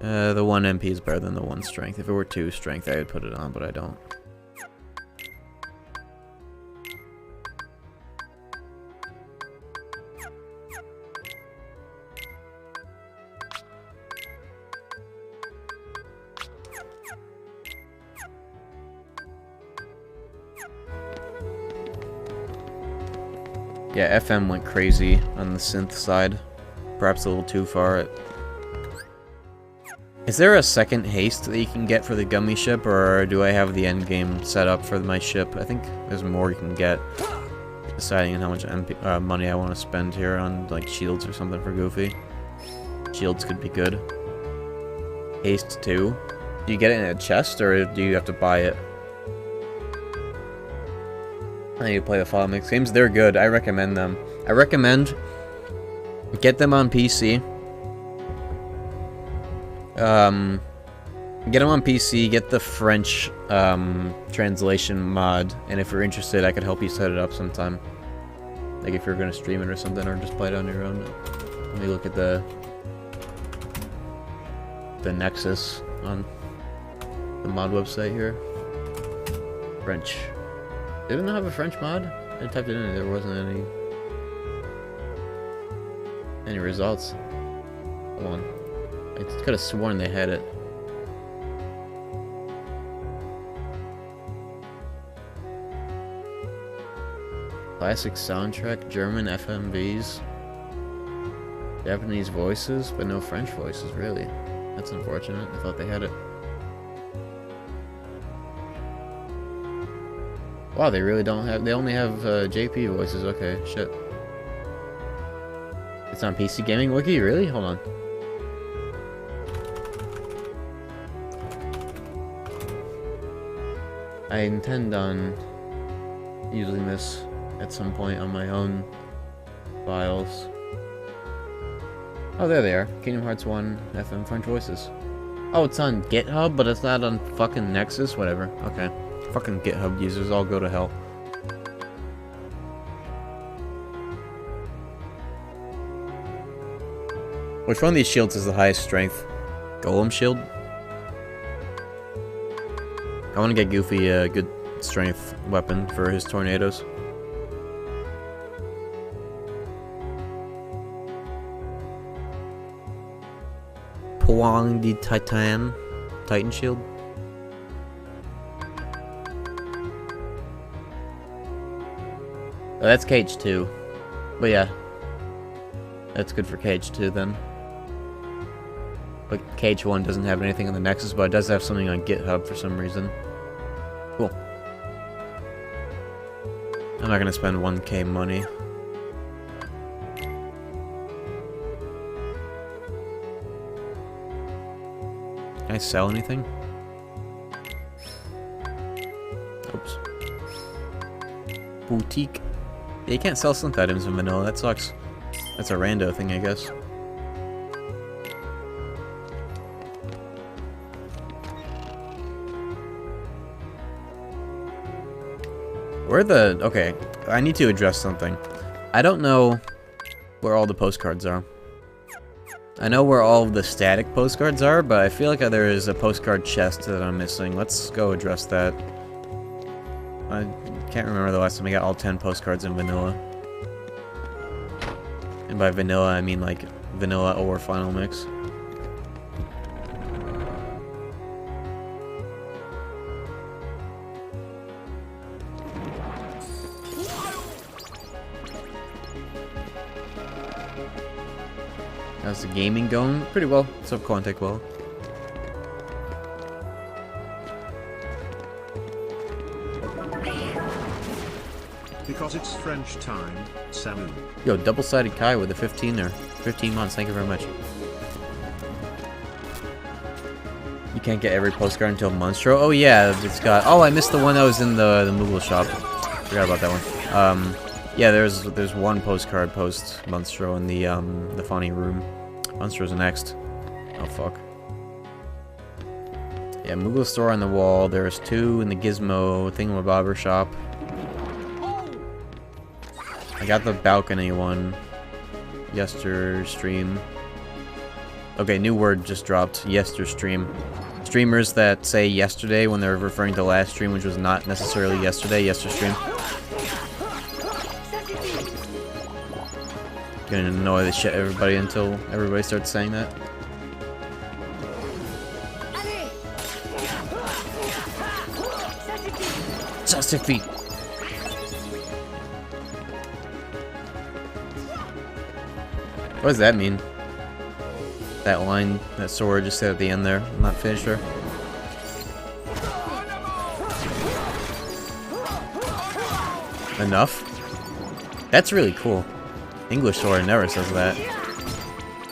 The 1 MP is better than the 1 strength. If it were 2 strength, I would put it on, but I don't. Yeah, FM went crazy on the synth side. Perhaps a little too far. Is there a second haste that you can get for the Gummy ship, or do I have the end game set up for my ship? I think there's more you can get. Deciding on how much money I want to spend here on like shields or something for Goofy. Shields could be good. Haste 2. Do you get it in a chest, or do you have to buy it? I need to play the Fall Mix games. They're good. I recommend them. I recommend get them on PC. Get them on PC. Get the French translation mod, and if you're interested, I could help you set it up sometime. Like if you're gonna stream it or something, or just play it on your own. Let me look at the Nexus on the mod website here. French. Didn't it have a French mod? I typed it in and there wasn't any results. Hold on. I could have sworn they had it. Classic soundtrack, German FMVs, Japanese voices, but no French voices, really. That's unfortunate. I thought they had it. Wow, they really don't have... They only have JP voices. Okay, shit. It's on PC Gaming Wiki? Really? Hold on. I intend on using this at some point on my own files. Oh, there they are. Kingdom Hearts 1 FM French voices. Oh, it's on GitHub, but it's not on fucking Nexus? Whatever. Okay. Fucking GitHub users all go to hell. Which one of these shields is the highest strength? Golem shield? I want to get Goofy a good strength weapon for his tornadoes. Poing the Titan shield. Oh, that's KH2. But yeah. That's good for KH2 then. But KH1 doesn't have anything on the Nexus, but it does have something on GitHub for some reason. Cool. I'm not gonna spend 1k money. Can I sell anything? Oops. Boutique. Yeah, you can't sell synth items in vanilla, that sucks. That's a rando thing, I guess. Okay, I need to address something. I don't know where all the postcards are. I know where all of the static postcards are, but I feel like there is a postcard chest that I'm missing. Let's go address that. I can't remember the last time I got all 10 postcards in vanilla. And by vanilla, I mean like vanilla or final mix. How's the gaming going? Pretty well. Sub Quantic well. Because it's French time, Samu. Yo, double-sided Kai with a 15 there. 15 months, thank you very much. You can't get every postcard until Monstro? Oh yeah, it's got... Oh, I missed the one that was in the Moogle shop. Forgot about that one. Yeah, there's one postcard post Monstro in the funny room. Monstro's next. Oh fuck. Yeah, Moogle store on the wall. There's 2 in the Gizmo thingamabobber shop. I got the balcony one. Yester stream. Okay, new word just dropped. Yester stream. Streamers that say yesterday when they're referring to last stream, which was not necessarily yesterday. Yester stream. Gonna annoy the shit out of everybody until everybody starts saying that. Ça suffit. What does that mean? That line, that sword just said at the end there. I'm not finished her. Enough? That's really cool. English sword never says that.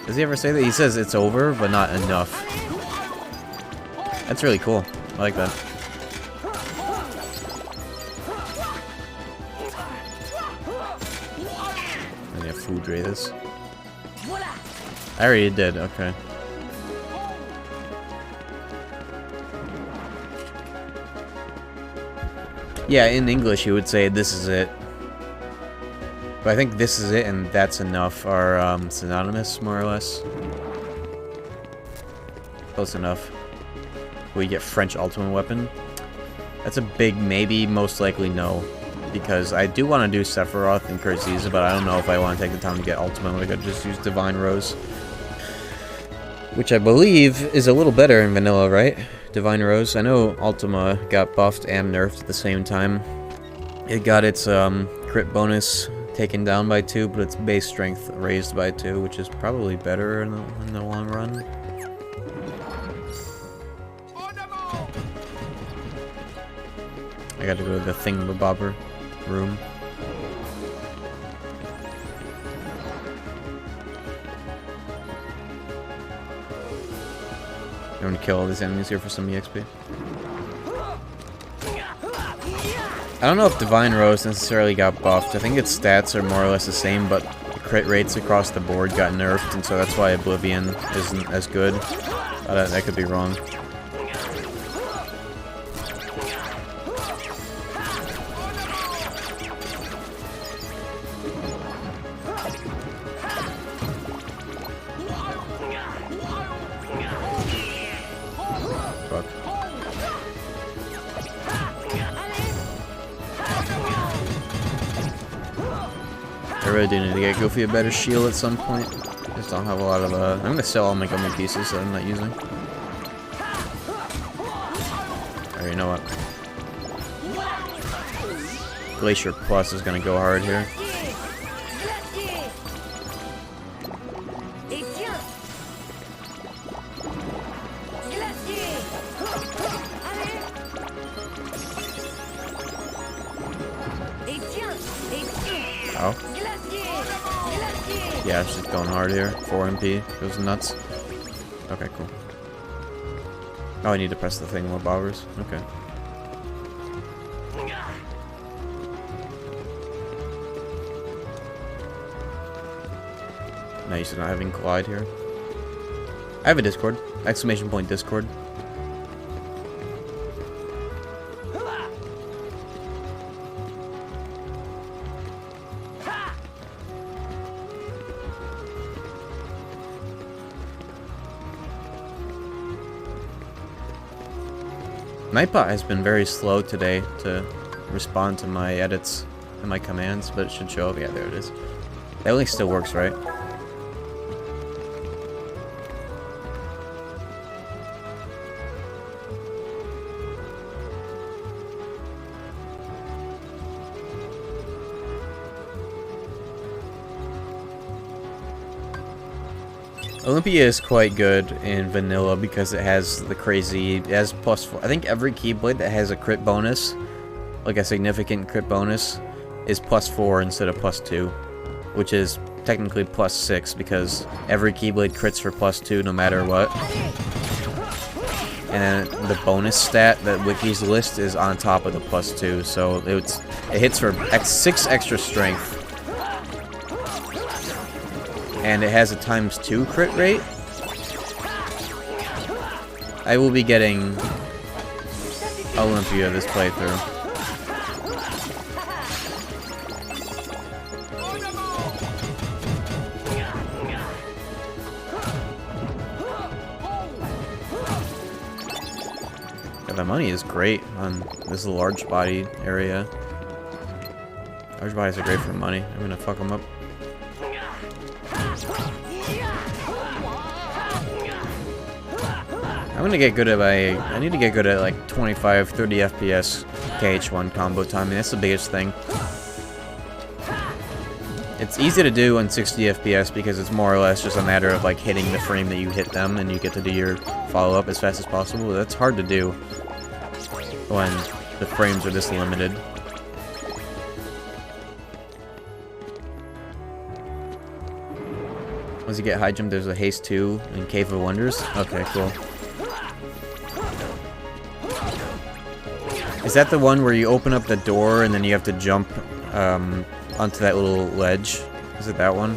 Does he ever say that? He says it's over, but not enough. That's really cool. I like that. I need a food ray this. I already did, okay. Yeah, in English you would say this is it. But I think this is it and that's enough are synonymous, more or less. Close enough. We get French ultimate weapon. That's a big maybe, most likely no. Because I do want to do Sephiroth and Coliseum, but I don't know if I want to take the time to get ultimate. I could just use Divine Rose. Which I believe is a little better in vanilla, right? Divine Rose. I know Ultima got buffed and nerfed at the same time. It got its crit bonus taken down by 2, but its base strength raised by 2, which is probably better in the long run. I gotta go to the thingamabobber room. I'm gonna kill all these enemies here for some EXP. I don't know if Divine Rose necessarily got buffed. I think its stats are more or less the same, but the crit rates across the board got nerfed, and so that's why Oblivion isn't as good. That could be wrong. I really do need to get Goofy a better shield at some point. I just don't have a lot of I'm gonna sell all my Gummy pieces that I'm not using. Alright, you know what? Glacier Plus is gonna go hard here. Oh. Yeah, it's just going hard here. 4 MP. Goes nuts. Okay, cool. Oh, I need to press the thing more bobbers. Okay. Nice, not having Collide here. I have a Discord. Exclamation point Discord. Nightbot has been very slow today to respond to my edits and my commands, but it should show up. Yeah, there it is. That at least still works, right? Olympia is quite good in vanilla because it has the crazy, it has +4. I think every Keyblade that has a crit bonus, like a significant crit bonus, is +4 instead of +2, which is technically +6 because every Keyblade crits for +2 no matter what. And then the bonus stat that Wiki's list is on top of the +2, so it hits for 6 extra strength. And it has a ×2 crit rate. I will be getting Olympia this playthrough. Yeah, the money is great on this large body area. Large bodies are great for money. I'm gonna fuck them up. I'm gonna get good at I need to get good at like 25, 30 FPS KH1 combo timing. That's the biggest thing. It's easy to do on 60 FPS because it's more or less just a matter of like hitting the frame that you hit them and you get to do your follow-up as fast as possible. That's hard to do when the frames are this limited. Once you get high jump, there's a haste 2 and Cave of Wonders. Okay, cool. Is that the one where you open up the door and then you have to jump onto that little ledge? Is it that one?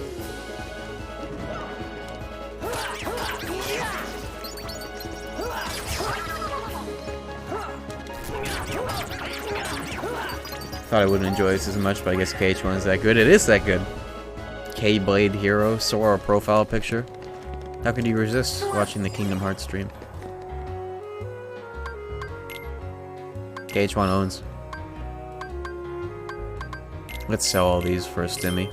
Thought I wouldn't enjoy this as much, but I guess KH1 is that good. It is that good. K-Blade Hero, Sora profile picture. How could you resist watching the Kingdom Hearts stream? KH1 owns. Let's sell all these for a stimmy.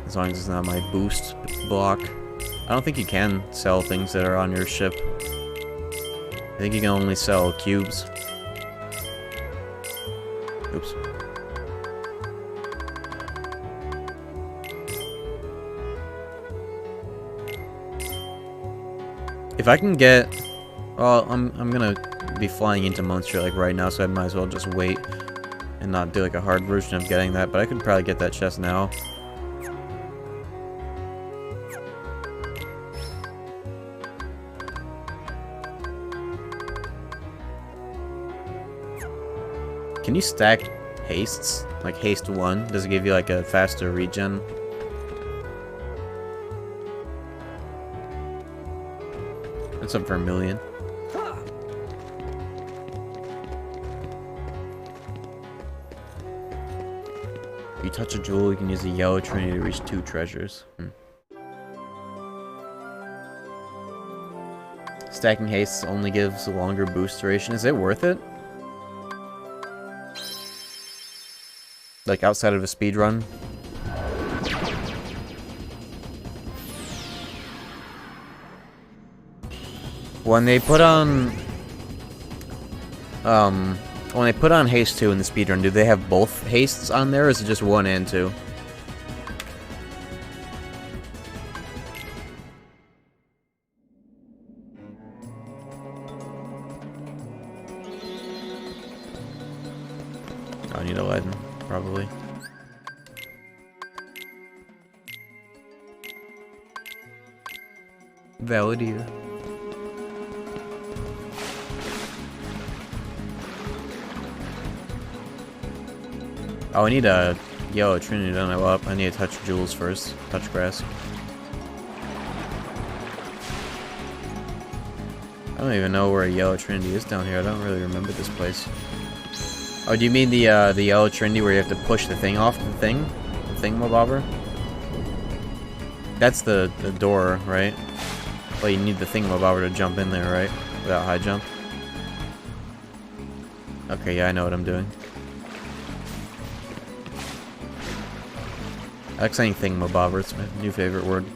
As long as it's not my boost block. I don't think you can sell things that are on your ship. I think you can only sell cubes. Oops. If I can get... Well, I'm gonna be flying into Monstro like right now, so I might as well just wait and not do like a hard version of getting that, but I could probably get that chest now. Can you stack hastes? Like haste 1? Does it give you like a faster regen? That's up for $1 million. If you touch a jewel, you can use the yellow trinity to reach 2 treasures. Stacking hastes only gives a longer boost duration. Is it worth it? Like outside of a speed run? When they put on haste 2 in the speedrun, do they have both hastes on there, or is it just 1 and 2? I need a lead, probably. Valideer. Oh, I need a yellow trinity, don't I? Well, I need to touch jewels first. Touch grass. I don't even know where a yellow trinity is down here. I don't really remember this place. Oh, do you mean the yellow trinity where you have to push the thing off the thing? The thingamabobber? That's the door, right? Well, you need the thingamabobber to jump in there, right? Without high jump. Okay, yeah, I know what I'm doing. I like saying thingamabobber, it's my new favorite word.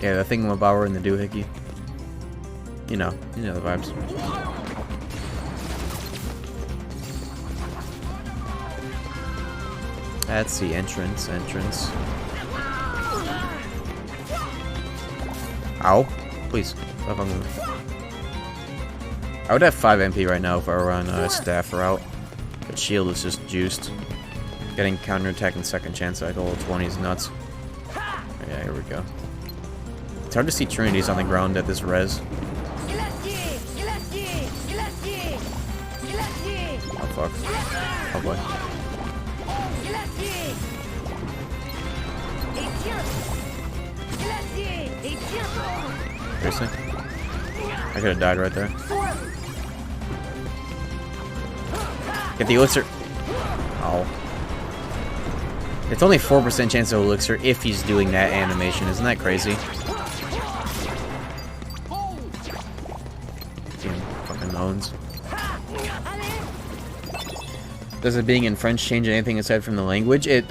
Yeah, the thingamabobber and the doohickey. You know the vibes. That's the entrance. Ow. Please. Stop on moving. I would have 5 MP right now if I were on a staff route. But shield is just juiced. Getting counterattack and second chance at level 20 is nuts. Yeah, here we go. It's hard to see trinities on the ground at this res. Oh fuck. Oh boy. Seriously? I could have died right there. Get the elixir. Oh. It's only 4% chance of elixir if he's doing that animation. Isn't that crazy? Damn, fucking moans. Does it being in French change anything aside from the language? It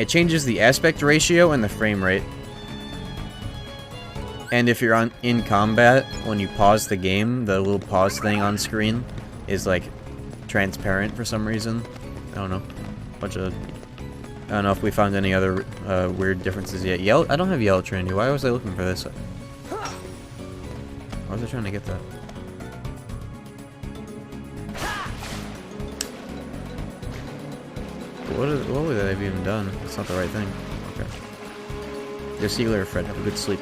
changes the aspect ratio and the frame rate. And if you're in combat, when you pause the game, the little pause thing on screen is like transparent for some reason. I don't know. I don't know if we found any other weird differences yet. I don't have yellow trendy. Why was I looking for this? Why was I trying to get that? What would I have even done? It's not the right thing. Okay. Go see you later, Fred. Have a good sleep.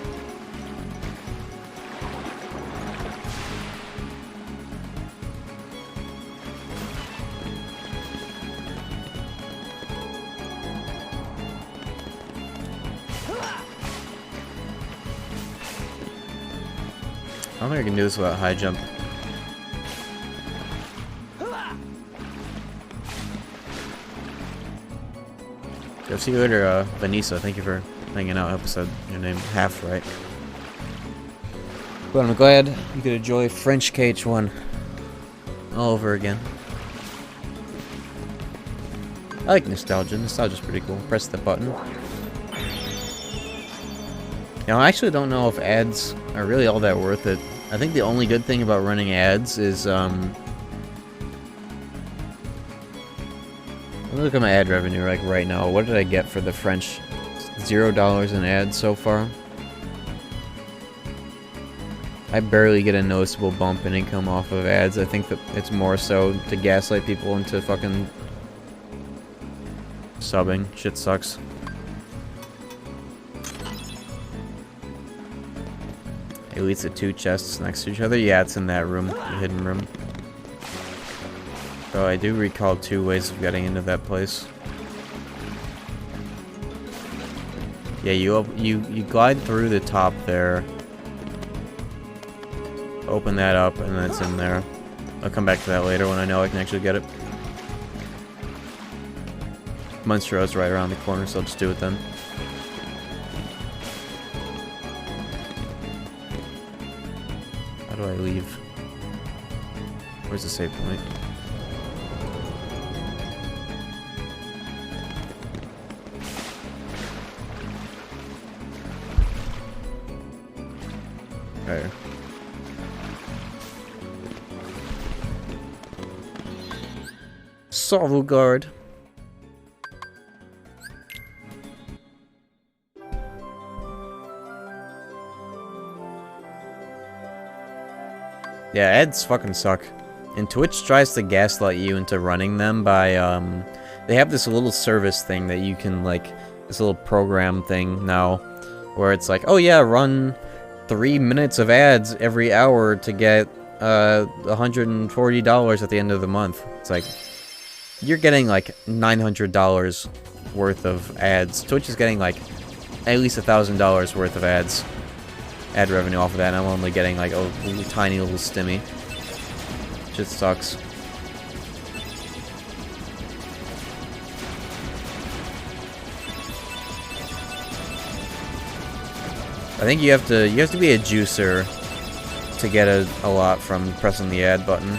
I don't think I can do this without high jump. Go see you later, Vanessa. Thank you for hanging out. Episode your name half right. But I'm glad you could enjoy French KH1 all over again. I like nostalgia. Nostalgia's pretty cool. Press the button. Now, I actually don't know if ads are really all that worth it. I think the only good thing about running ads is, let me look at my ad revenue like right now. What did I get for the French? $0 in ads so far. I barely get a noticeable bump in income off of ads. I think that it's more so to gaslight people into fucking subbing. Shit sucks. It leads to 2 chests next to each other. Yeah, it's in that room, the hidden room. So I do recall 2 ways of getting into that place. Yeah, you glide through the top there. Open that up, and then it's in there. I'll come back to that later when I know I can actually get it. Monstro's right around the corner, so I'll just do it then. How do I leave? Where's the save point? Okay. Sauvegarde. Yeah, ads fucking suck. And Twitch tries to gaslight you into running them by, they have this little service thing that you can, like, this little program thing now, where it's like, oh yeah, run 3 minutes of ads every hour to get, $140 at the end of the month. It's like, you're getting, like, $900 worth of ads. Twitch is getting, like, at least $1,000 worth of ads. Ad revenue off of that, and I'm only getting like a tiny little stimmy. Shit sucks. I think you have to be a juicer to get a lot from pressing the ad button.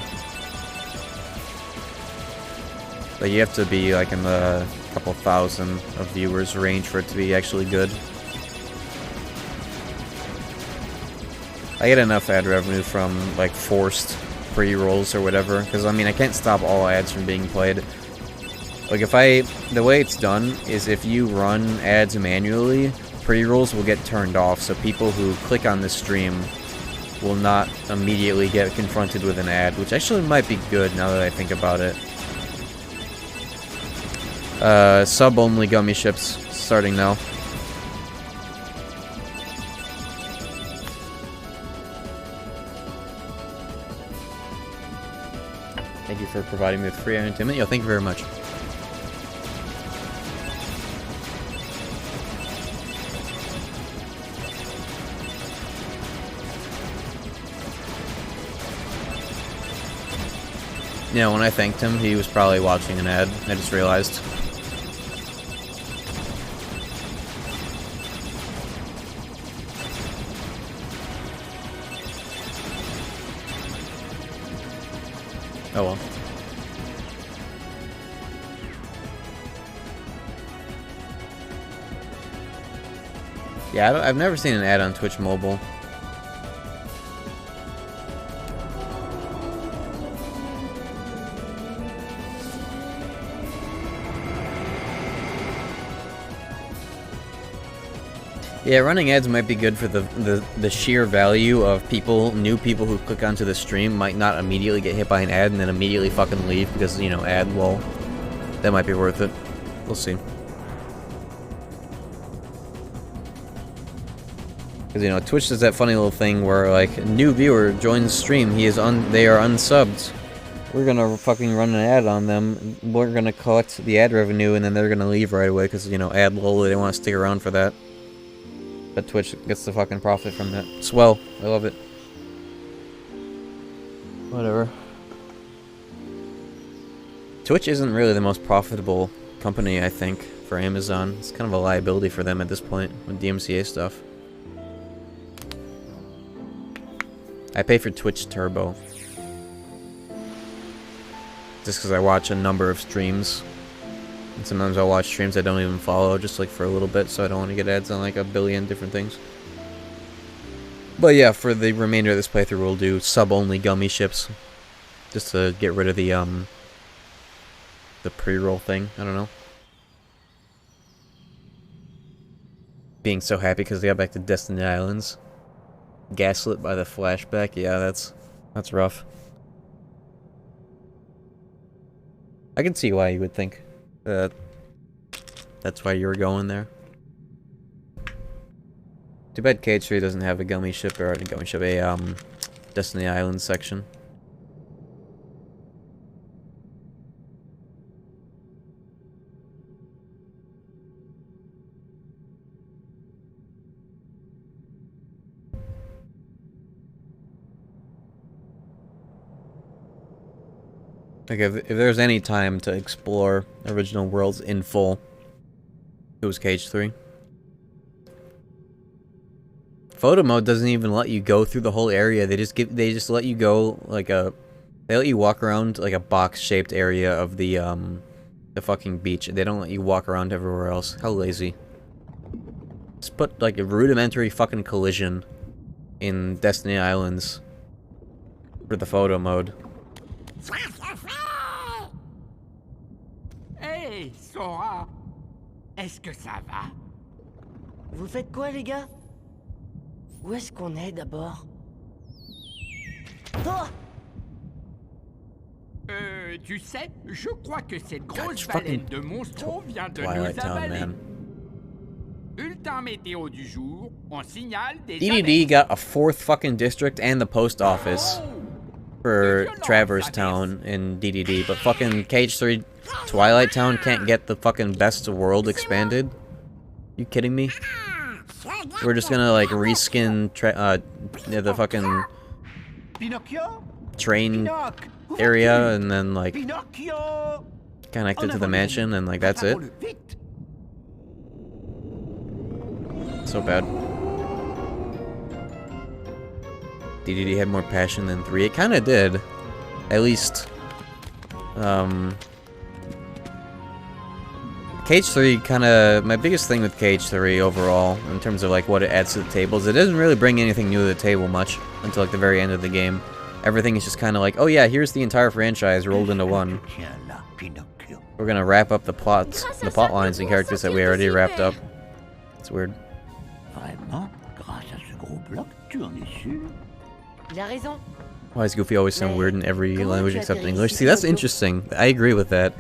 Like you have to be like in the couple thousand of viewers range for it to be actually good. I get enough ad revenue from, like, forced pre-rolls or whatever, because, I mean, I can't stop all ads from being played. Like, the way it's done is if you run ads manually, pre-rolls will get turned off, so people who click on this stream will not immediately get confronted with an ad, which actually might be good now that I think about it. Sub-only gummy ships starting now. Thank you for providing me with free entertainment. Yo, thank you very much. Yeah, when I thanked him, he was probably watching an ad. I just realized. Oh well. Yeah, I've never seen an ad on Twitch Mobile. Yeah, running ads might be good for the sheer value of new people who click onto the stream might not immediately get hit by an ad and then immediately fucking leave because, you know, ad lol. That might be worth it. We'll see. Because, you know, Twitch does that funny little thing where, like, a new viewer joins the stream, they are unsubbed. We're gonna fucking run an ad on them, we're gonna collect the ad revenue, and then they're gonna leave right away because, you know, ad lol, they don't want to stick around for that. But Twitch gets the fucking profit from that. Swell. I love it. Whatever. Twitch isn't really the most profitable company, I think, for Amazon. It's kind of a liability for them at this point with DMCA stuff. I pay for Twitch Turbo. Just because I watch a number of streams. And sometimes I'll watch streams I don't even follow, just like for a little bit, so I don't want to get ads on like a billion different things. But yeah, for the remainder of this playthrough, we'll do sub-only Gummy ships. Just to get rid of the pre-roll thing, I don't know. Being so happy because they got back to Destiny Islands. Gaslit by the flashback, yeah, that's rough. I can see why you would think that's why you were going there. Too bad KH3 doesn't have a Gummy ship, or a Destiny Island section. Like, if there's any time to explore original worlds in full, it was KH3. Photo mode doesn't even let you go through the whole area. They just let you go like they let you walk around like a box-shaped area of the fucking beach. They don't let you walk around everywhere else. How lazy. Just put like a rudimentary fucking collision in Destiny Islands for the photo mode. Hey, Sora, est-ce que ça va? Vous faites quoi, les gars? Où est-ce qu'on est d'abord? Oh! Tu sais, je crois que cette grosse baleine de Monstro vient de nous avaler. Bulletin météo du jour, on signale des DDD got a 4th fucking district and the post office for Traverse Town in DDD, but fucking KH3 Twilight Town can't get the fucking best world expanded? You kidding me? We're just gonna like reskin the fucking train area and then like connect it to the mansion and like that's it. So bad. DDD had more passion than 3. It kinda did. At least KH3 kinda... My biggest thing with KH3 overall, in terms of like what it adds to the table, is it doesn't really bring anything new to the table much until like the very end of the game. Everything is just kinda like, oh yeah, here's the entire franchise rolled into one. We're gonna wrap up the plot lines and characters that we already wrapped up. It's weird. Why does Goofy always sound weird in every language except English? See, that's interesting. I agree with that.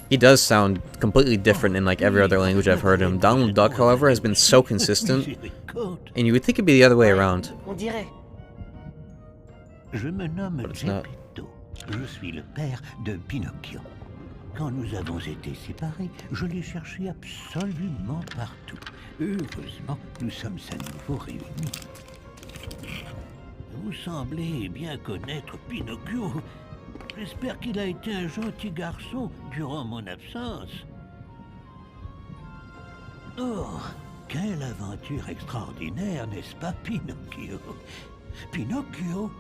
He does sound completely different in like every other language I've heard him. Donald Duck, however, has been so consistent, and you would think it'd be the other way around. But it's not. Je suis le père de Pinocchio. Quand nous avons été séparés, je l'ai cherché absolument partout. Heureusement, nous sommes à nouveau réunis. Vous semblez bien connaître Pinocchio. J'espère qu'il a été un gentil garçon durant mon absence. Oh, quelle aventure extraordinaire, n'est-ce pas, Pinocchio? Pinocchio?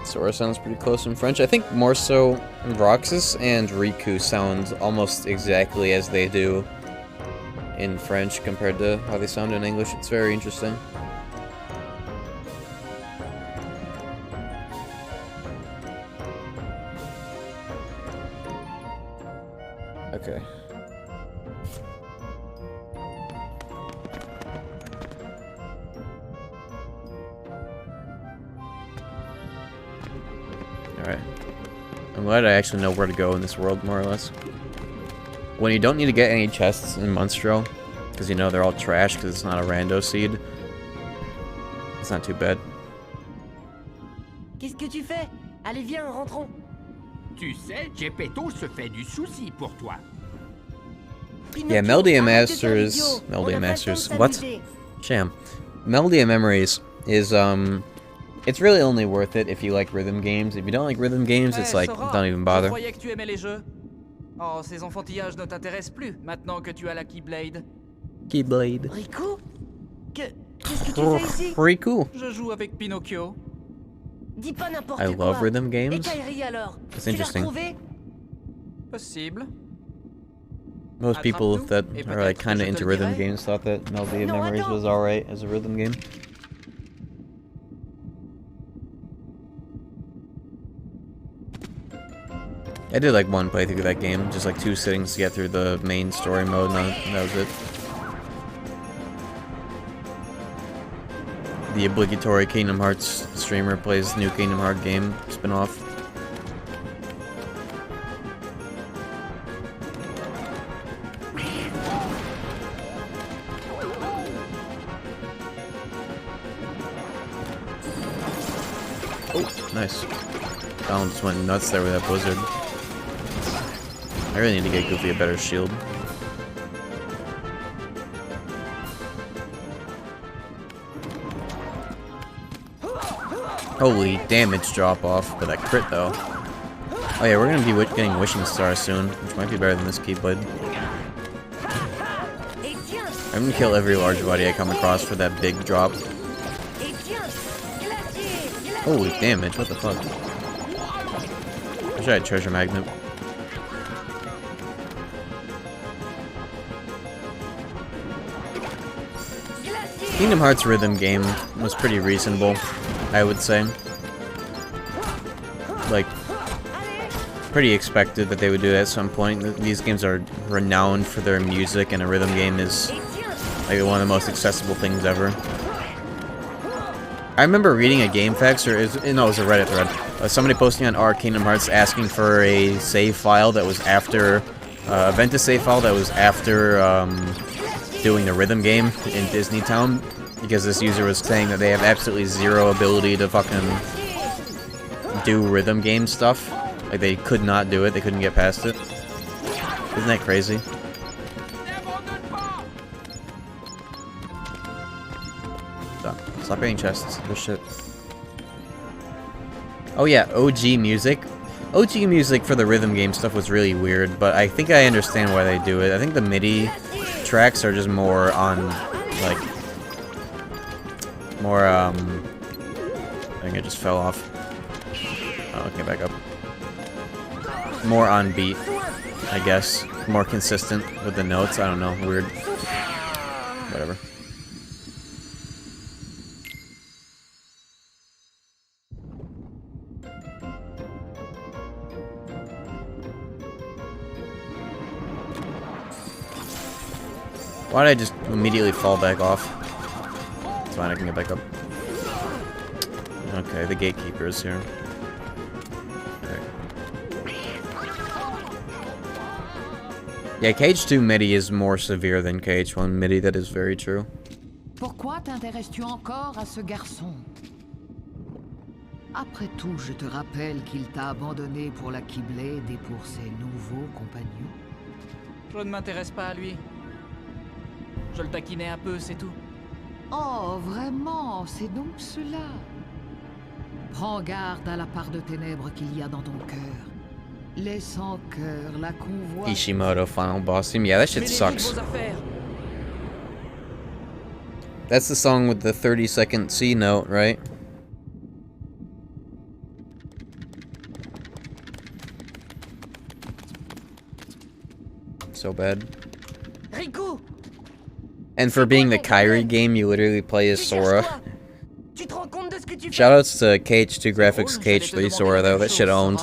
Sora sounds pretty close in French. I think more so Roxas and Riku sound almost exactly as they do in French compared to how they sound in English. It's very interesting. Okay. Alright. I'm glad I actually know where to go in this world, more or less. When you don't need to get any chests in Monstro, because you know they're all trash because it's not a rando seed, it's not too bad. Qu'est-ce que tu fais? Allez, viens, rentrons. Tu sais, Geppetto se fait du souci pour toi. Yeah, Meldia Masters... What? Sham. Meldia Memories is, it's really only worth it if you like rhythm games. If you don't like rhythm games, it's like, don't even bother. Je croyais que tu aimais les jeux. Oh, ces enfantillages ne t'intéressent plus, maintenant que tu as la Keyblade. Keyblade. Riku? Qu'est-ce que tu fais ici? Riku. Je joue avec Pinocchio. Dis pas n'importe I quoi. love rhythm games. Et Kairi alors? It's Tu l'as interesting. retrouvé? Possible. Most people that are like kind of into rhythm games thought that Meldia Memories was alright as a rhythm game. I did like one playthrough of that game, just like 2 sittings to get through the main story mode, and that was it. The obligatory Kingdom Hearts streamer plays new Kingdom Hearts game spin-off. Oh, nice. Donald just went nuts there with that blizzard. I really need to get Goofy a better shield. Holy damage drop off for that crit though. Oh yeah, we're gonna be getting Wishing Star soon, which might be better than this Keyblade. I'm gonna kill every large body I come across for that big drop. Holy damage, what the fuck? I wish I had Treasure Magnet. Kingdom Hearts rhythm game was pretty reasonable, I would say. Like, pretty expected that they would do it at some point. These games are renowned for their music, and a rhythm game is like one of the most accessible things ever. I remember reading a GameFAQs, or it was a Reddit thread. Somebody posting on our Kingdom Hearts asking for a save file that was after, Ventus save file that was after, doing the rhythm game in Disney Town, because this user was saying that they have absolutely zero ability to fucking do rhythm game stuff. Like, they could not do it, they couldn't get past it. Isn't that crazy? Stop getting chests. Good shit. Oh yeah, OG music. OG music for the rhythm game stuff was really weird, but I think I understand why they do it. I think the MIDI tracks are just more on, like, more, I think it just fell off. Oh, okay, back up. More on beat, I guess. More consistent with the notes. I don't know, weird. Whatever. Why did I just immediately fall back off? It's fine, I can get back up. Okay, the gatekeeper is here. Okay. Yeah, KH2 MIDI is more severe than KH1 MIDI, that is very true. Pourquoi t'intéresses-tu encore à ce garçon? Après tout, je te rappelle qu'il t'a abandonné pour la Keyblade et pour ses nouveaux compagnons. Je ne m'intéresse pas à lui. Je le taquinais un peu, c'est tout. Oh, vraiment, c'est donc cela. Prends garde à la part de ténèbres qu'il y a dans ton cœur. Laisse en cœur la convoite. Ishimoto final boss theme. Yeah, that shit sucks. That's the song with the 30-second C note, right? So bad. Riku, And for being the Kyrie game, you literally play as Sora. tu te rends compte de ce que tu fais? Shoutouts to KH2 Graphics, KH3 Sora though, that shit owned.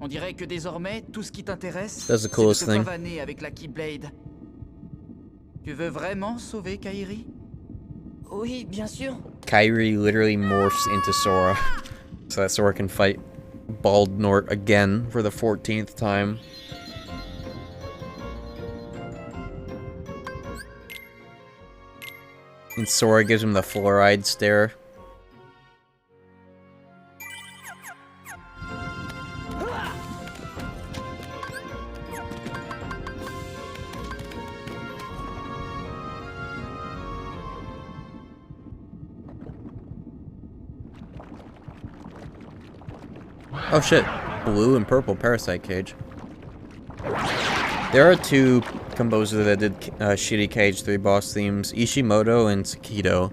On dirait que désormais, tout ce qui t'intéresse, That's the coolest c'est de thing. te pavaner avec la Keyblade. Tu veux vraiment sauver Kairi? Oui, bien sûr. Kyrie literally morphs into Sora. So that Sora can fight Bald Nort again for the 14th time. And Sora gives him the fluoride stare. Oh shit, blue and purple parasite cage. There are two composers that did shitty KH3 boss themes, Ishimoto and Sakido.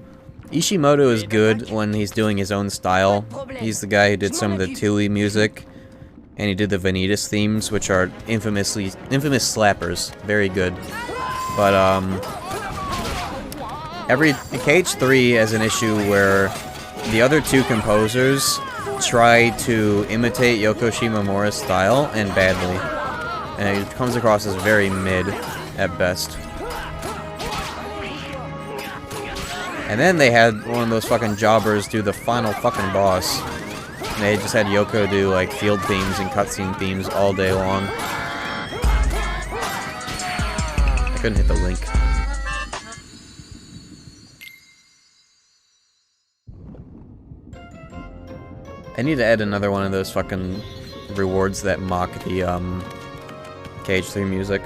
Ishimoto is good when he's doing his own style. He's the guy who did some of the Tui music, and he did the Vanitas themes, which are infamous slappers. Very good. But KH3 has an issue where the other two composers try to imitate Yoko Shimomura's style, and badly. And it comes across as very mid, at best. And then they had one of those fucking jobbers do the final fucking boss. And they just had Yoko do, like, field themes and cutscene themes all day long. I couldn't hit the link. I need to add another one of those fucking rewards that mock the, KH3 music.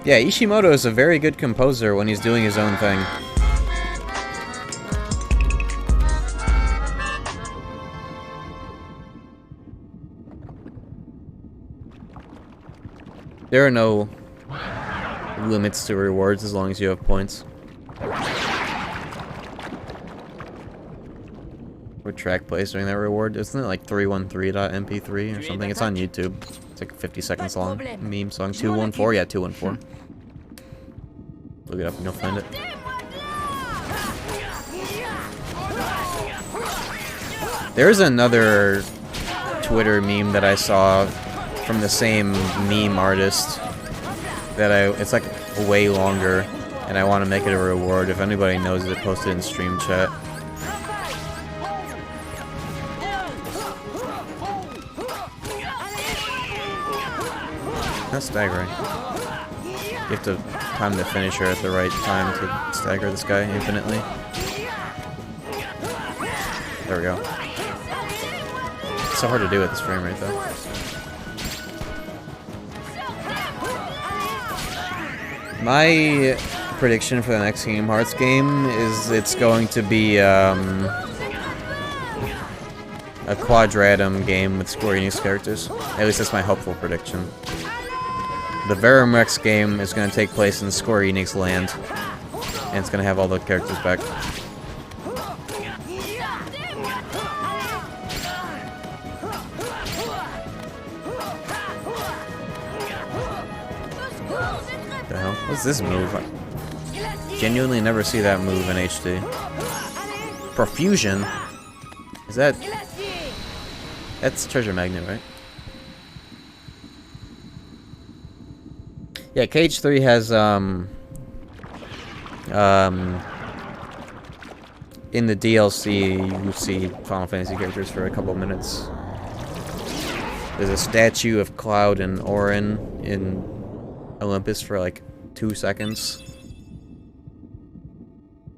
Yeah, Ishimoto is a very good composer when he's doing his own thing. There are no limits to rewards as long as you have points. What track plays during that reward? Isn't it like 313.mp3 or something? It's on YouTube. It's like 50 seconds long. Meme song 214? Yeah, 214. Look it up and you'll find it. There's another Twitter meme that I saw from the same meme artist that it's like way longer, and I want to make it a reward. If anybody knows it, post it in stream chat. That's staggering. You have to time the finisher at the right time to stagger this guy infinitely. There we go. It's so hard to do with this frame rate though. My prediction for the next Kingdom Hearts game is it's going to be a Quadratum game with Square Enix characters. At least that's my hopeful prediction. The Verum Rex game is going to take place in Square Enix land, and it's going to have all the characters back. The hell? What's this move? I genuinely never see that move in HD. Profusion? Is that... That's Treasure Magnet, right? Yeah, KH3 has, in the DLC, you see Final Fantasy characters for a couple minutes. There's a statue of Cloud and Auron in Olympus for like 2 seconds.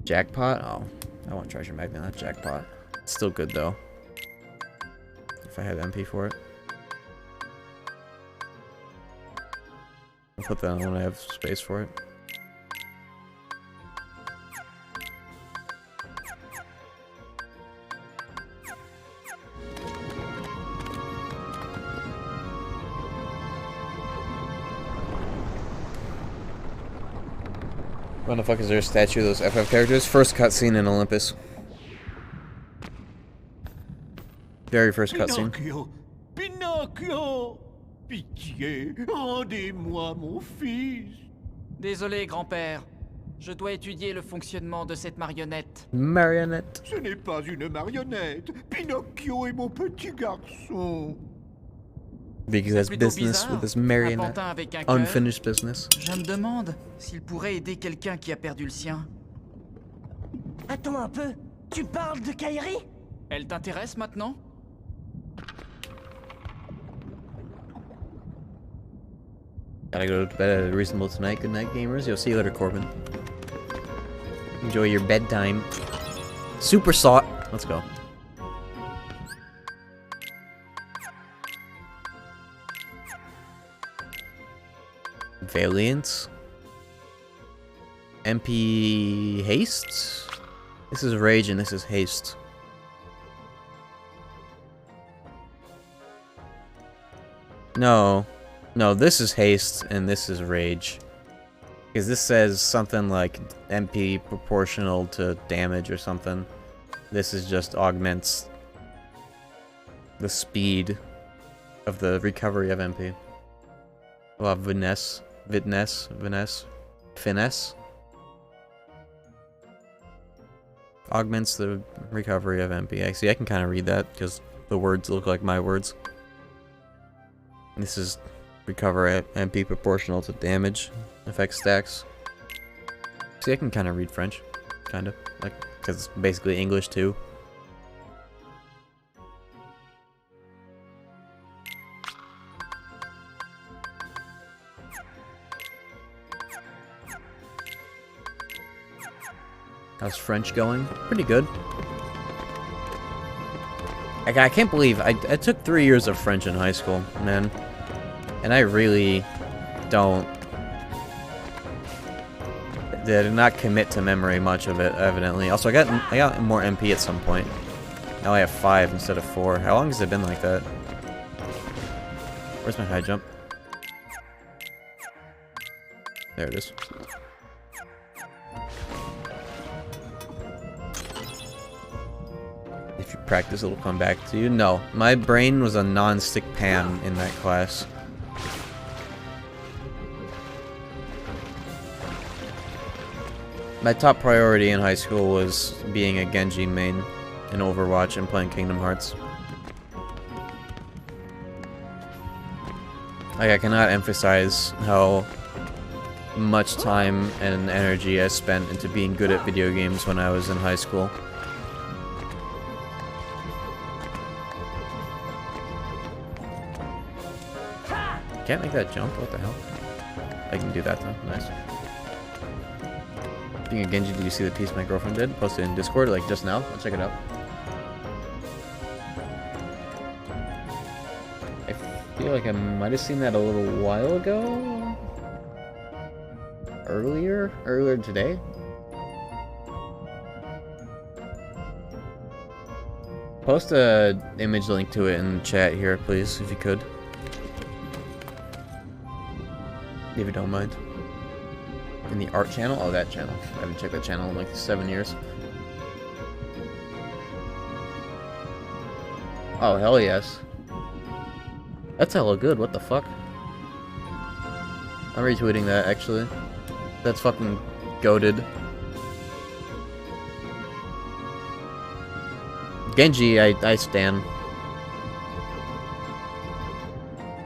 Jackpot? Oh, I want Treasure Magnet, not Jackpot. It's still good though. If I had MP for it. I'll put that on when I have space for it. When the fuck is there a statue of those FF characters? First cutscene in Olympus. Very first cutscene. Pinocchio! Pinocchio! Pitié, rendez-moi mon fils. Désolé, grand-père. Je dois étudier le fonctionnement de cette marionnette. Marionnette. Ce n'est pas une marionnette. Pinocchio est mon petit garçon. Because he has Plutôt business bizarre, with his un marionette. pantin avec un cœur. Unfinished business. Je me demande s'il pourrait aider quelqu'un qui a perdu le sien. Attends un peu, tu parles de Kairi? Elle t'intéresse maintenant? Gotta go to bed at a reasonable tonight. Good night, gamers. You'll see you later, Corbin. Enjoy your bedtime. Super Salt. Let's go. Valiant. MP Haste? This is Rage and this is Haste. No. No, this is Haste and this is Rage. Because this says something like MP proportional to damage or something. This is just augments the speed of the recovery of MP. Well, Finesse. Augments the recovery of MP. See, I can kind of read that because the words look like my words. This is recover MP proportional to damage. Effect stacks. See, I can kind of read French. Kind of. Like, because it's basically English too. How's French going? Pretty good. I can't believe I took 3 years of French in high school, man. And I really did not commit to memory much of it, evidently. Also, I got more MP at some point. Now I have 5 instead of 4. How long has it been like that? Where's my high jump? There it is. If you practice, it'll come back to you. No, my brain was a non-stick pan in that class. My top priority in high school was being a Genji main in Overwatch and playing Kingdom Hearts. Like, I cannot emphasize how much time and energy I spent into being good at video games when I was in high school. Can't make that jump? What the hell? I can do that though. Nice. Being a Genji, did you see the piece my girlfriend did? Posted in Discord, like just now. I'll check it out. I feel like I might have seen that a little while ago. Earlier today. Post a image link to it in the chat here, please, if you could. If you don't mind. In the art channel? Oh, that channel. I haven't checked that channel in like 7 years. Oh, hell yes. That's hella good, what the fuck? I'm retweeting that, actually. That's fucking goated. Genji, I stan.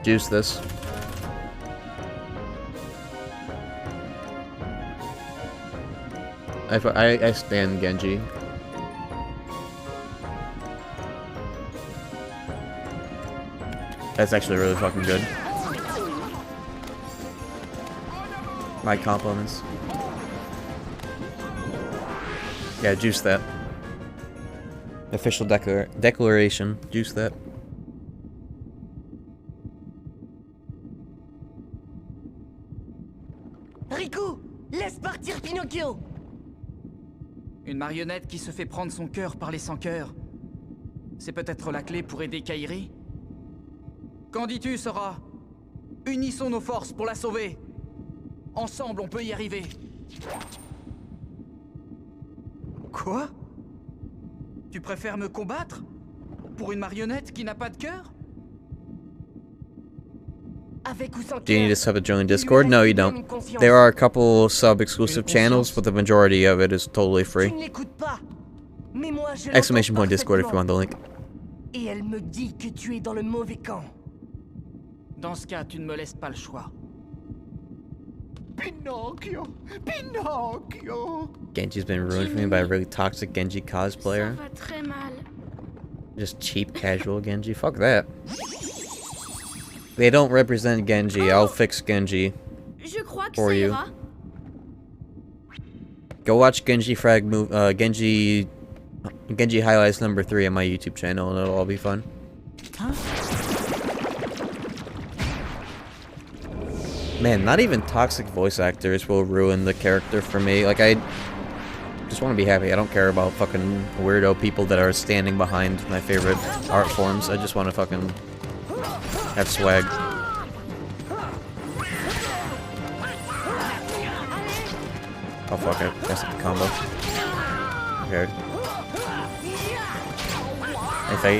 Juice this. I stan Genji. That's actually really fucking good. My compliments. Yeah, juice that. Official declaration. Juice that. Riku, laisse partir Pinocchio. Une marionnette qui se fait prendre son cœur par les sans-cœurs. C'est peut-être la clé pour aider Kairi? Qu'en dis-tu, Sora? Unissons nos forces pour la sauver. Ensemble, on peut y arriver. Quoi? Tu préfères me combattre? pour une marionnette qui n'a pas de cœur? Do you need to sub to join Discord? No, you don't. There are a couple sub-exclusive channels, but the majority of it is totally free. Exclamation point Discord if you want the link. Et elle me dit que tu es dans le mauvais camp. Dans ce cas, tu ne me laisses pas le choix. Pinocchio! Pinocchio! Genji's been ruined for me by a really toxic Genji cosplayer. Ça va très mal. Just cheap casual Genji. Fuck that. They don't represent Genji. I'll fix Genji Je crois que for ça you. ira. Go watch Genji Genji highlights number 3 on my YouTube channel, and it'll all be fun. Man, not even toxic voice actors will ruin the character for me. Like, I just want to be happy. I don't care about fucking weirdo people that are standing behind my favorite art forms. I just want to fucking have swag. Oh fuck it. That's the combo. Okay.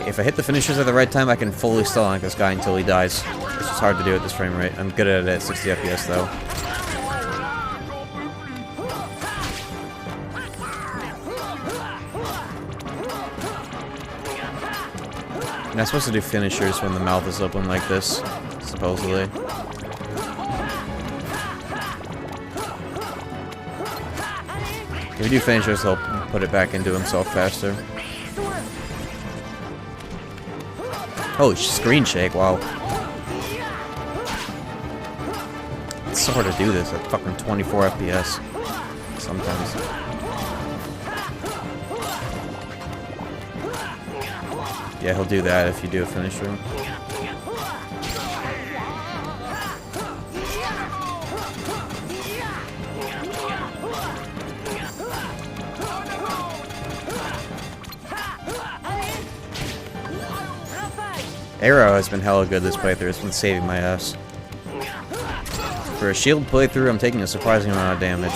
If I hit the finishers at the right time, I can fully stun like this guy until he dies. It's just hard to do at this frame rate. I'm good at it at 60 FPS though. And I'm supposed to do finishers when the mouth is open like this, supposedly. If you do finishers, he'll put it back into himself faster. Oh, screen shake, wow. It's so hard to do this at fucking 24 FPS. Sometimes. Yeah, he'll do that if you do a finisher. Arrow has been hella good this playthrough. It's been saving my ass. For a shield playthrough, I'm taking a surprising amount of damage.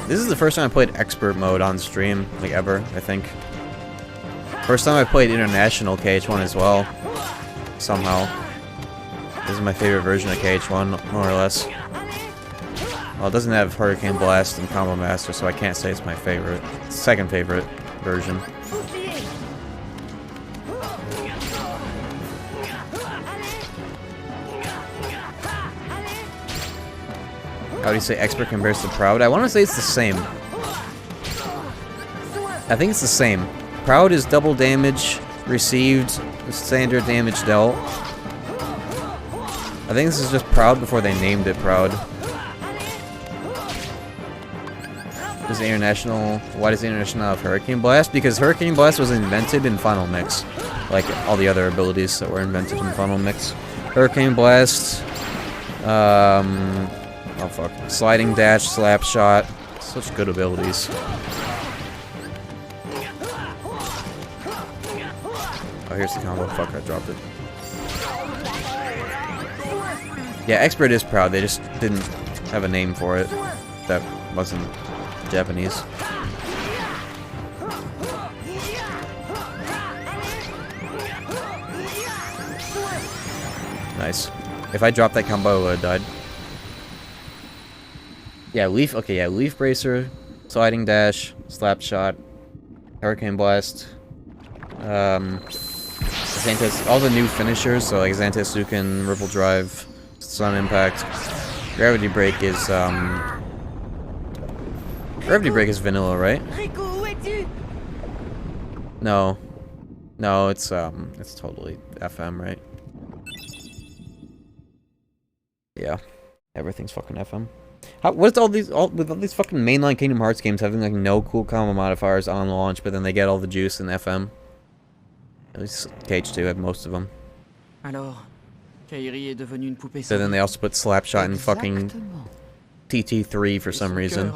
This is the first time I played expert mode on stream, like ever, I think. First time I played international KH1 as well. Somehow. This is my favorite version of KH1, more or less. Well, it doesn't have Hurricane Blast and Combo Master, so I can't say it's my favorite. It's the second favorite version. How do you say expert compares to proud? I want to say it's the same. I think it's the same. Proud is double damage received, standard damage dealt. I think this is just proud before they named it proud. Does international? Why does international have Hurricane Blast? Because Hurricane Blast was invented in Final Mix, like all the other abilities that were invented in Final Mix. Hurricane Blast, oh fuck, Sliding Dash, Slap Shot, such good abilities. Oh, here's the combo. Fuck, I dropped it. Yeah, expert is proud. They just didn't have a name for it that wasn't Japanese. Nice. If I dropped that combo, I would have died. Yeah, Leaf. Okay, yeah, Leaf Bracer, Sliding Dash, Slap Shot, Hurricane Blast, Xantes, all the new finishers, so like Xantasuken, Ripple Drive, Sun Impact. Gravity Break is Gravity Break is vanilla, right? No. No, it's totally FM, right? Yeah. Everything's fucking FM. What's with all these fucking mainline Kingdom Hearts games having like no cool combo modifiers on launch, but then they get all the juice in FM? At least KH2 had most of them. Alors, Kairi est devenue une poupée. So then they also put Slapshot in fucking TT3 for some reason.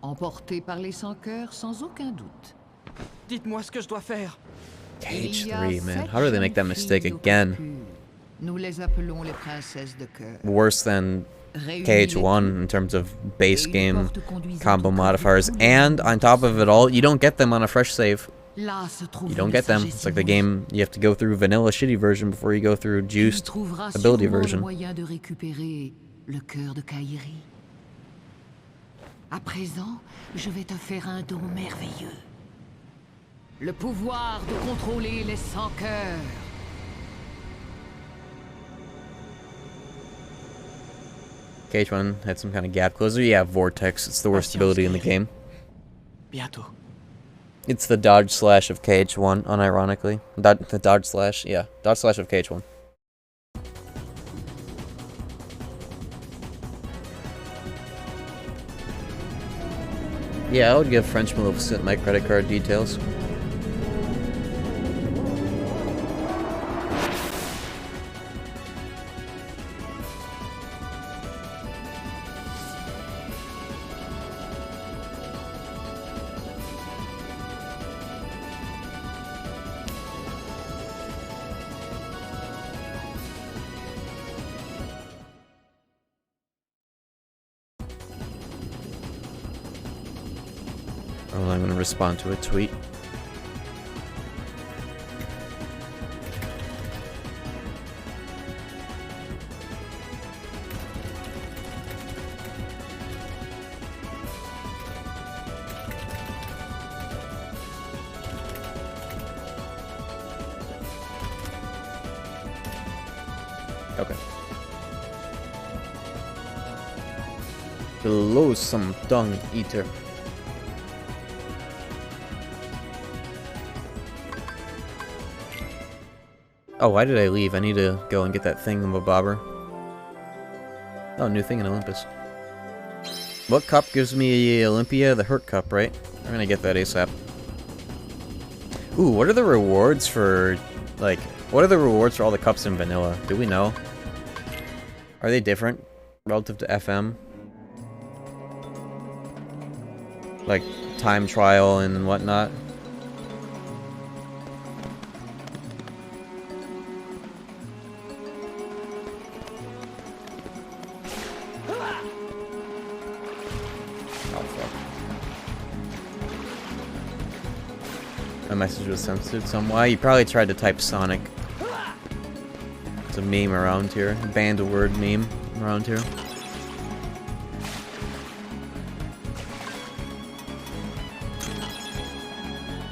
Emporté par les sans-cœurs sans aucun doute. Dites-moi ce que je dois faire. KH3, man. How do they make that mistake again? Nous les appelons les princesses de cœur. Worse than KH1 in terms of base game combo modifiers, and on top of it all, you don't get them on a fresh save. You don't get them. It's like the game, you have to go through vanilla shitty version before you go through juiced ability version. À présent, je vais te faire un don merveilleux. Le pouvoir de contrôler les sans-cœurs. KH1 had some kind of gap closer. Yeah, Vortex. It's the worst ability in the game. Bientôt. It's the dodge slash of KH1, unironically. The dodge slash, yeah. Dodge slash of KH1. Yeah, I would give French Maleficent my credit card details. Oh, I'm gonna respond to a tweet. Okay. Below some dung eater. Oh, why did I leave? I need to go and get that thingamabobber. Oh, new thing in Olympus. What cup gives me Olympia? The Hurt Cup, right? I'm gonna get that ASAP. Ooh, what are the rewards for, like, what are the rewards for all the cups in vanilla? Do we know? Are they different relative to FM? Like, time trial and whatnot? My message was censored somewhat. You probably tried to type Sonic. It's a meme around here. Banned a word meme around here.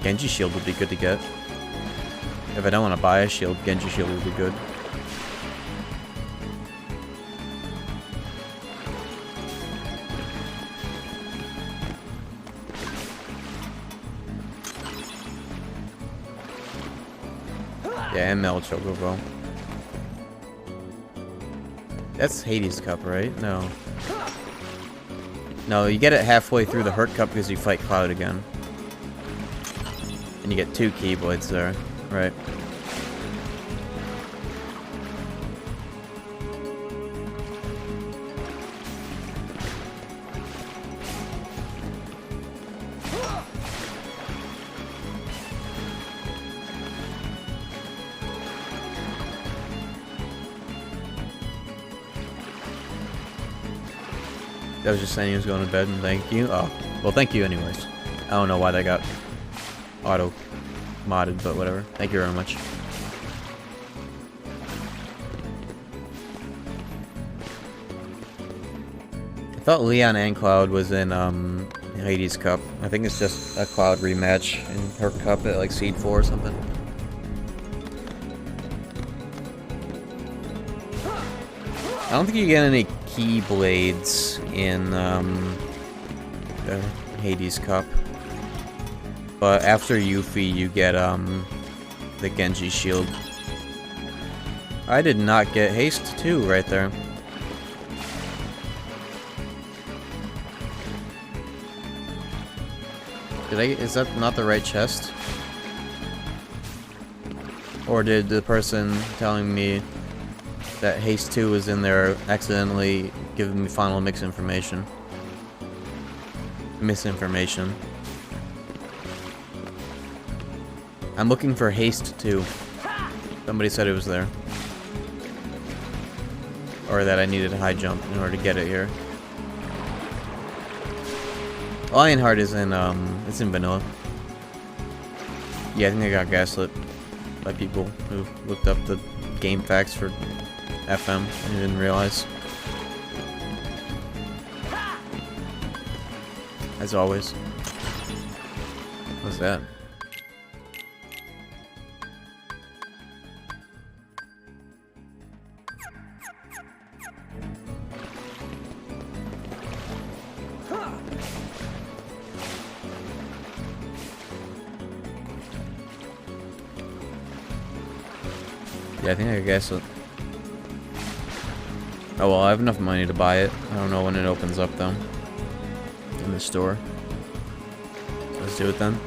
Genji Shield would be good to get. If I don't want to buy a shield, Genji Shield would be good. Yeah, ML Chocobo. That's Hades Cup, right? No. No, you get it halfway through the Hurt Cup because you fight Cloud again. And you get 2 Keyblades there. Right. I was just saying he was going to bed and thank you. Oh, well, thank you anyways. I don't know why that got auto-modded, but whatever. Thank you very much. I thought Leon and Cloud was in Hades Cup. I think it's just a Cloud rematch in her cup at like Seed 4 or something. I don't think you get any Keyblades in the Hades Cup. But after Yuffie, you get the Genji Shield. I did not get Haste 2 right there. Is that not the right chest? Or did the person telling me that Haste 2 was in there accidentally giving me final misinformation? Misinformation. I'm looking for Haste 2. Somebody said it was there. or that I needed a high jump in order to get it here. Lionheart is in it's in vanilla. Yeah, I think I got gaslit by people who looked up the game facts for FM and didn't realize. As always. What's that? Yeah, I think I guess it. Oh well, I have enough money to buy it. I don't know when it opens up though. In the store. Let's do it then.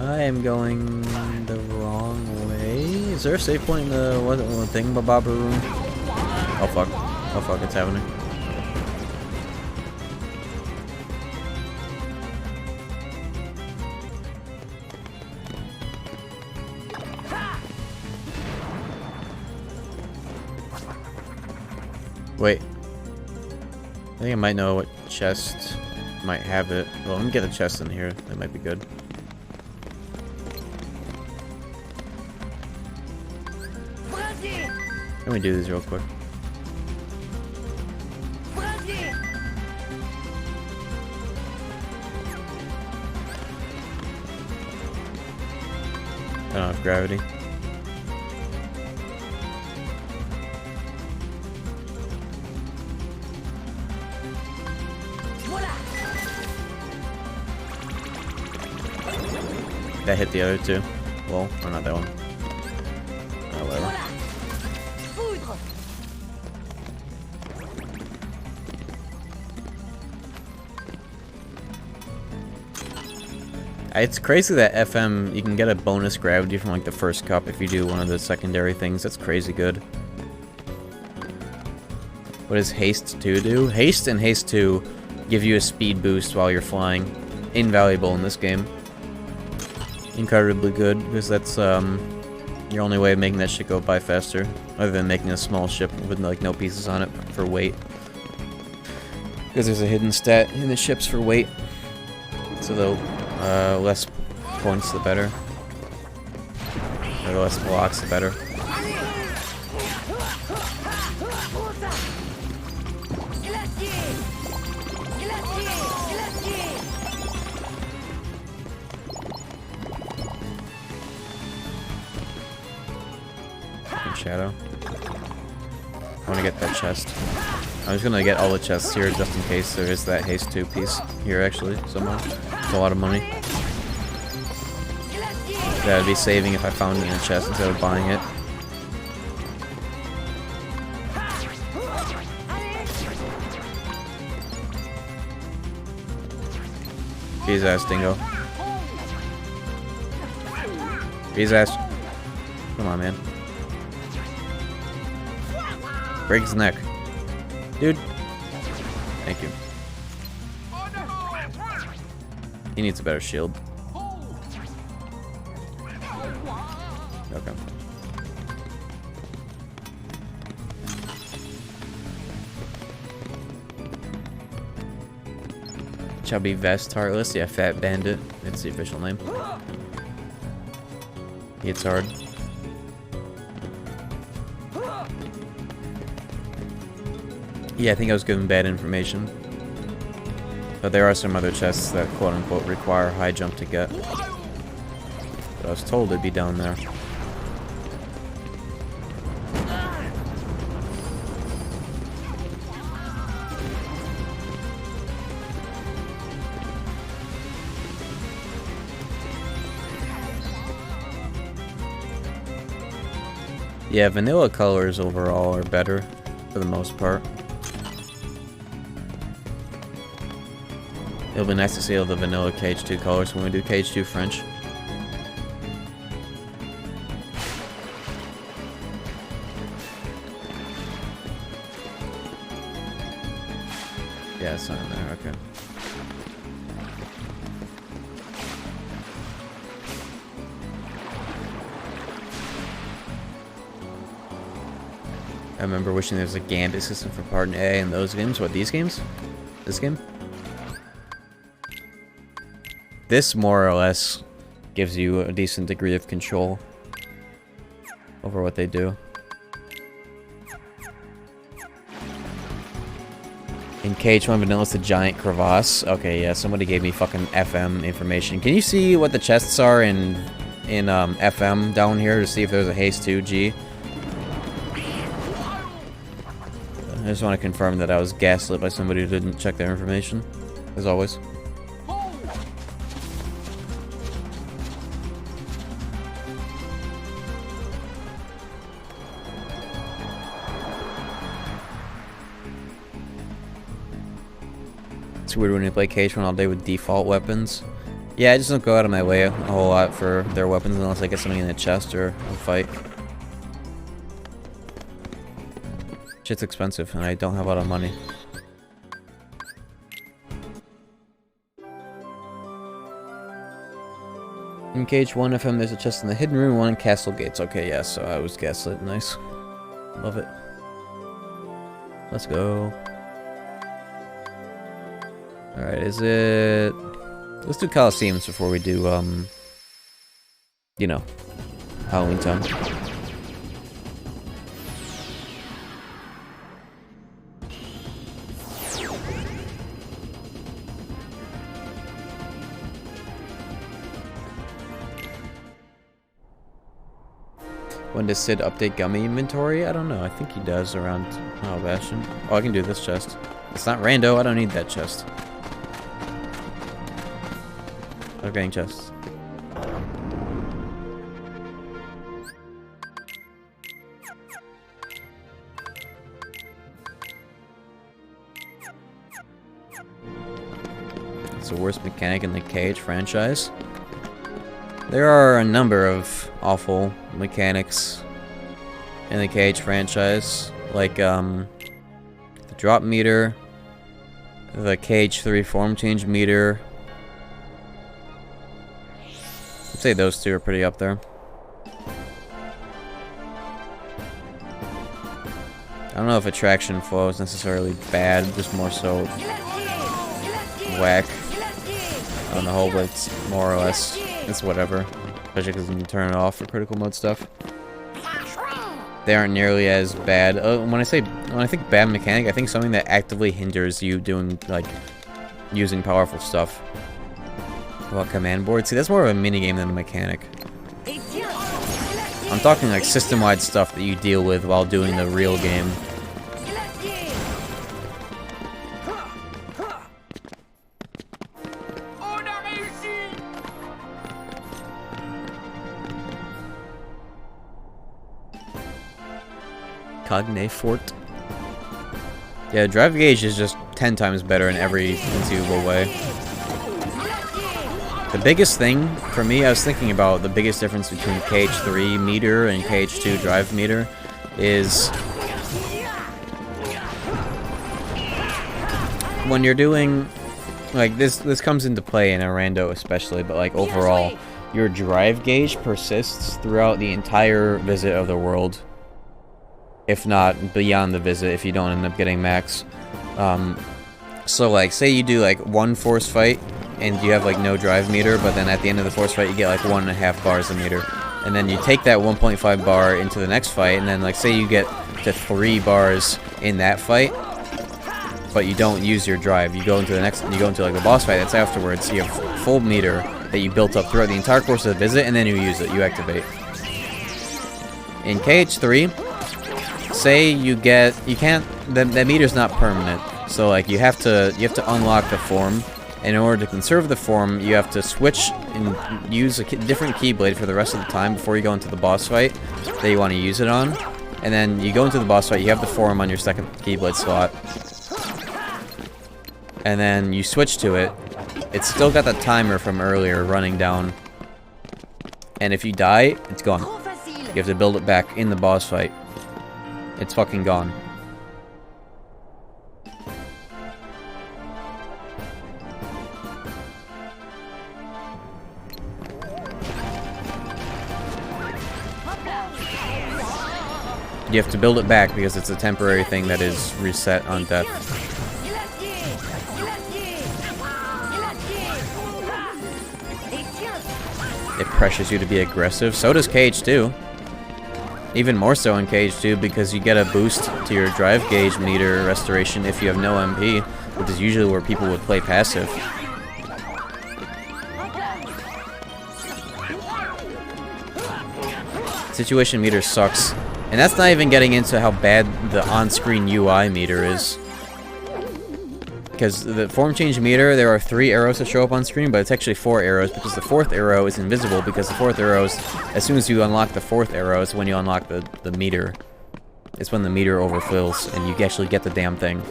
I am going the wrong way. Is there a save point in the what thing-bobber room? Oh fuck. Oh fuck, it's happening. Wait. I think I might know what chest might have it. Well, let me get a chest in here. That might be good. Let me do this real quick. I don't have gravity. That hit the other two. Well, or not that one. Oh, whatever. It's crazy that FM, you can get a bonus gravity from like the first cup if you do one of the secondary things. That's crazy good. What does Haste 2 do? Haste and Haste 2 give you a speed boost while you're flying. Invaluable in this game. Incredibly good, because that's your only way of making that shit go by faster. Other than making a small ship with like no pieces on it for weight. Because there's a hidden stat in the ships for weight. So the less points the better. Or the less blocks the better. Shadow. I want to get that chest. I'm just gonna get all the chests here just in case there is that Haste 2 piece here actually somewhere. It's a lot of money. That I'd be saving if I found it in a chest instead of buying it. Beat his ass, Dingo. Beat his ass. Come on, man. Break his neck. Dude. Thank you. He needs a better shield. Okay. Chubby Vest Heartless. Yeah, Fat Bandit. That's the official name. He hits hard. Yeah, I think I was given bad information. But there are some other chests that quote-unquote require high jump to get. But I was told it'd be down there. Yeah, vanilla colors overall are better for the most part. It'll be nice to see all the vanilla KH2 colors when we do KH2 French. Yeah, it's not in there, okay. I remember wishing there was a gambit system for Part A in those games. What, these games? This game? This, more or less, gives you a decent degree of control over what they do. In KH1 Vanilla, it's a giant crevasse. Okay, yeah, somebody gave me fucking FM information. Can you see what the chests are in FM down here to see if there's a Haste 2G? I just want to confirm that I was gaslit by somebody who didn't check their information, as always. It's weird when you play KH1 all day with default weapons. Yeah, I just don't go out of my way a whole lot for their weapons unless I get something in the chest or a fight. Shit's expensive, and I don't have a lot of money. In KH1 FM, there's a chest in the hidden room, one in Castle Gates. Okay, yeah, so I was gaslit. Nice. Love it. Let's go. Alright, is it... Let's do Coliseums before we do, you know, Halloween Town. When does Sid update Gummy inventory? I don't know. I think he does around Bastion. Oh, I can do this chest. It's not rando. I don't need that chest. I'm getting chests. It's the worst mechanic in the KH franchise. There are a number of awful mechanics in the KH franchise, like the drop meter, the KH3 form change meter. I'd say those two are pretty up there. I don't know if attraction flow is necessarily bad, just more so whack on the whole, but it's more or less, it's whatever. Especially because you can turn it off for critical mode stuff. They aren't nearly as bad. When I think bad mechanic, I think something that actively hinders you doing, like, using powerful stuff. About command board? See, that's more of a minigame than a mechanic. I'm talking like system-wide stuff that you deal with while doing the real game. Cogne Fort. Yeah, drive gauge is just 10 times better in every conceivable way. The biggest thing for me, I was thinking about the biggest difference between KH3 meter and KH2 drive meter is when you're doing, like, this comes into play in a rando especially, but like overall, your drive gauge persists throughout the entire visit of the world. If not beyond the visit, if you don't end up getting max. So like, say you do like one force fight and you have like no drive meter, but then at the end of the force fight you get like 1.5 bars of meter, and then you take that 1.5 bar into the next fight, and then like say you get to 3 bars in that fight, but you don't use your drive. You go into the next, you go into like the boss fight that's afterwards. You have full meter that you built up throughout the entire course of the visit, and then you use it, you activate. In KH3, say you get, you can't, the meter's not permanent, so like you have to unlock the form. In order to conserve the form, you have to switch and use a different keyblade for the rest of the time before you go into the boss fight that you want to use it on. And then you go into the boss fight, you have the form on your second keyblade slot. And then you switch to it. It's still got the timer from earlier running down. And if you die, it's gone. You have to build it back in the boss fight. It's fucking gone. You have to build it back because it's a temporary thing that is reset on death. It pressures you to be aggressive. So does KH2. Even more so in KH2 because you get a boost to your drive gauge meter restoration if you have no MP, which is usually where people would play passive. Situation meter sucks. And that's not even getting into how bad the on-screen UI meter is. Because the form change meter, there are 3 arrows that show up on screen, but it's actually 4 arrows because the 4th arrow is invisible because the 4th arrow is, as soon as you unlock the 4th arrow, is when you unlock the meter. It's when the meter overfills and you actually get the damn thing.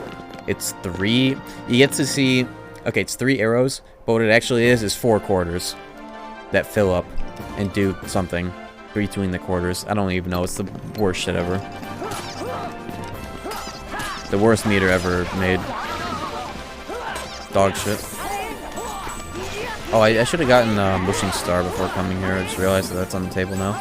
It's 3, you get to see, okay, it's 3 arrows, but what it actually is 4 quarters that fill up and do something between the quarters. I don't even know, it's the worst shit ever. The worst meter ever made. Dog shit. Oh, I should have gotten Mushing Star before coming here. I just realized that that's on the table now.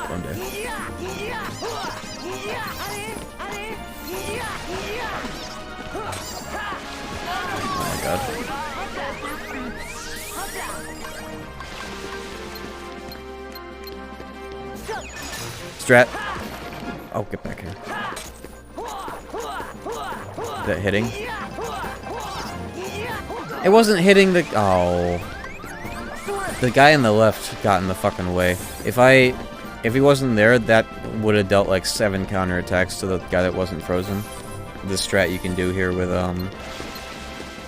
One day. Oh my god. Strat. Oh, get back here. Is that hitting? It wasn't hitting the... Oh. The guy on the left got in the fucking way. If he wasn't there, that would have dealt like 7 counterattacks to the guy that wasn't frozen. The strat you can do here with,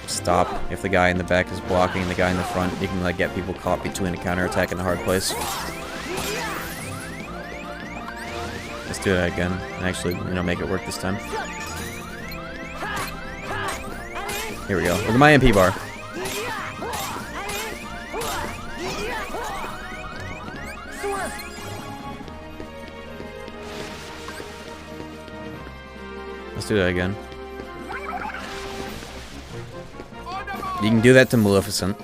stop. If the guy in the back is blocking the guy in the front, you can, like, get people caught between a counterattack and a hard place. Let's do that again and actually, you know, make it work this time. Here we go. Look at my MP bar. Let's do that again. You can do that to Maleficent.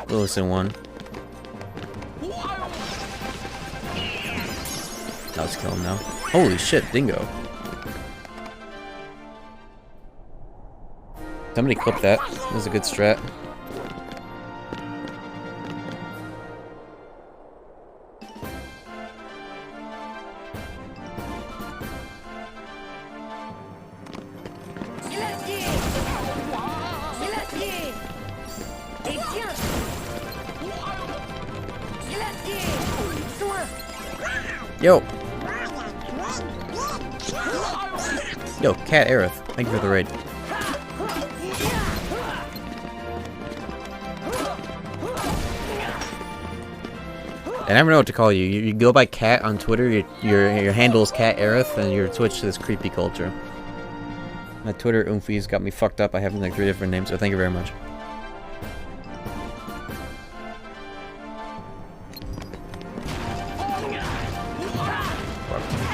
Maleficent 1. Let's kill him now. Holy shit, Dingo. Somebody clip that. That was a good strat. Yo! Yo, Cat Aerith, thank you for the raid. I never know what to call you. You go by Cat on Twitter, your handle is Cat Aerith, and your Twitch is Creepy Culture. My Twitter oomfies got me fucked up. I have like 3 different names, so thank you very much.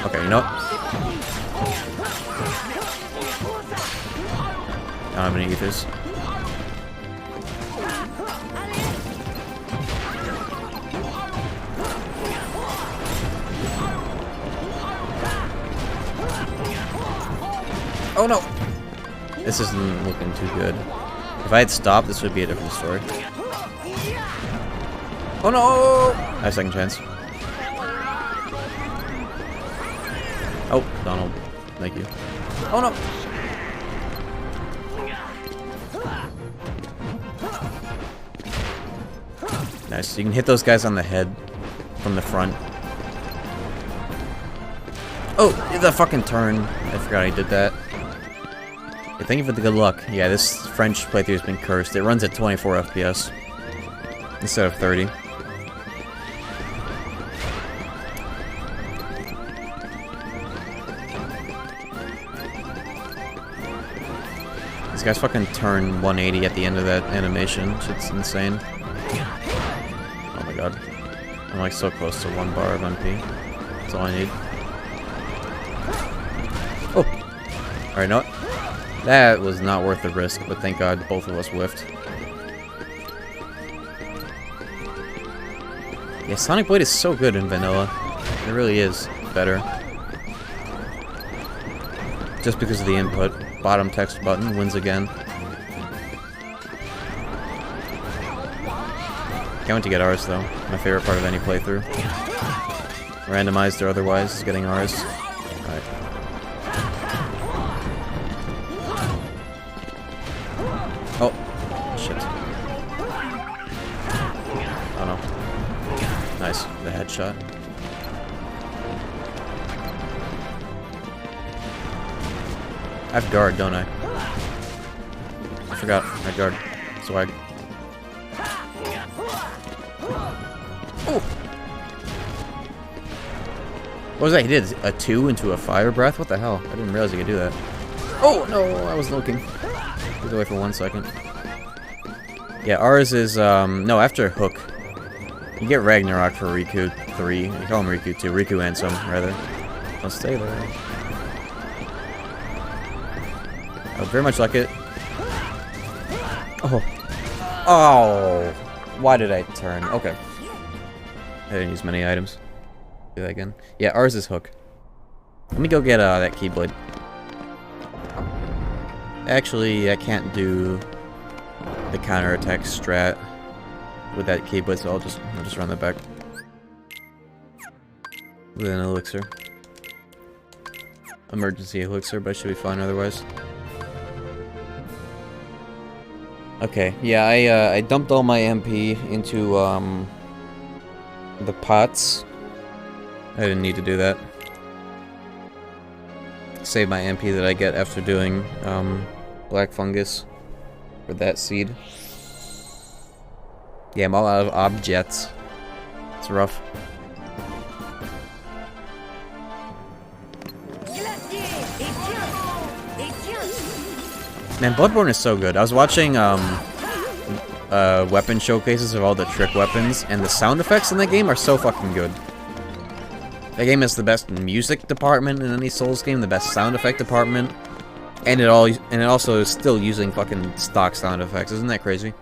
Okay, you know what? I don't have any ethers. Oh no! This isn't looking too good. If I had stopped, this would be a different story. Oh no! I have a second chance. Oh, Donald. Thank you. Oh no! Nice. You can hit those guys on the head from the front. Oh, the fucking turn. I forgot I did that. Yeah, thank you for the good luck. Yeah, this French playthrough has been cursed. It runs at 24 FPS instead of 30. These guys fucking turn 180 at the end of that animation. It's insane. Oh my god. I'm like so close to 1 bar of MP. That's all I need. Oh! Alright, know what? That was not worth the risk, but thank God both of us whiffed. Yeah, Sonic Blade is so good in vanilla. It really is better. Just because of the input. Bottom text button wins again. Can't wait to get ours though. My favorite part of any playthrough. Randomized or otherwise is getting ours. Alright. Oh. Shit. Oh no. Nice. The headshot. I have guard, don't I? I forgot. I had guard. Swag. Oh! What was that? He did a 2 into a fire breath? What the hell? I didn't realize he could do that. Oh, no! I was looking. Get away for 1 second. Yeah, ours is, no, after Hook. You get Ragnarok for Riku 3. You call him Riku 2. Riku Ansem, rather. I'll stay there. I would very much like it. Oh. Oh! Why did I turn? Okay. I didn't use many items. Do that again. Yeah, ours is Hook. Let me go get that Keyblade. Actually, I can't do the counterattack strat with that Keyblade, so I'll just run that back. With an elixir. Emergency elixir, but I should be fine otherwise. Okay, yeah, I dumped all my MP into the pots. I didn't need to do that. Save my MP that I get after doing black fungus for that seed. Yeah, I'm all out of objects. It's rough. Man, Bloodborne is so good. I was watching weapon showcases of all the trick weapons, and the sound effects in that game are so fucking good. That game has the best music department in any Souls game, the best sound effect department, and it also is still using fucking stock sound effects. Isn't that crazy?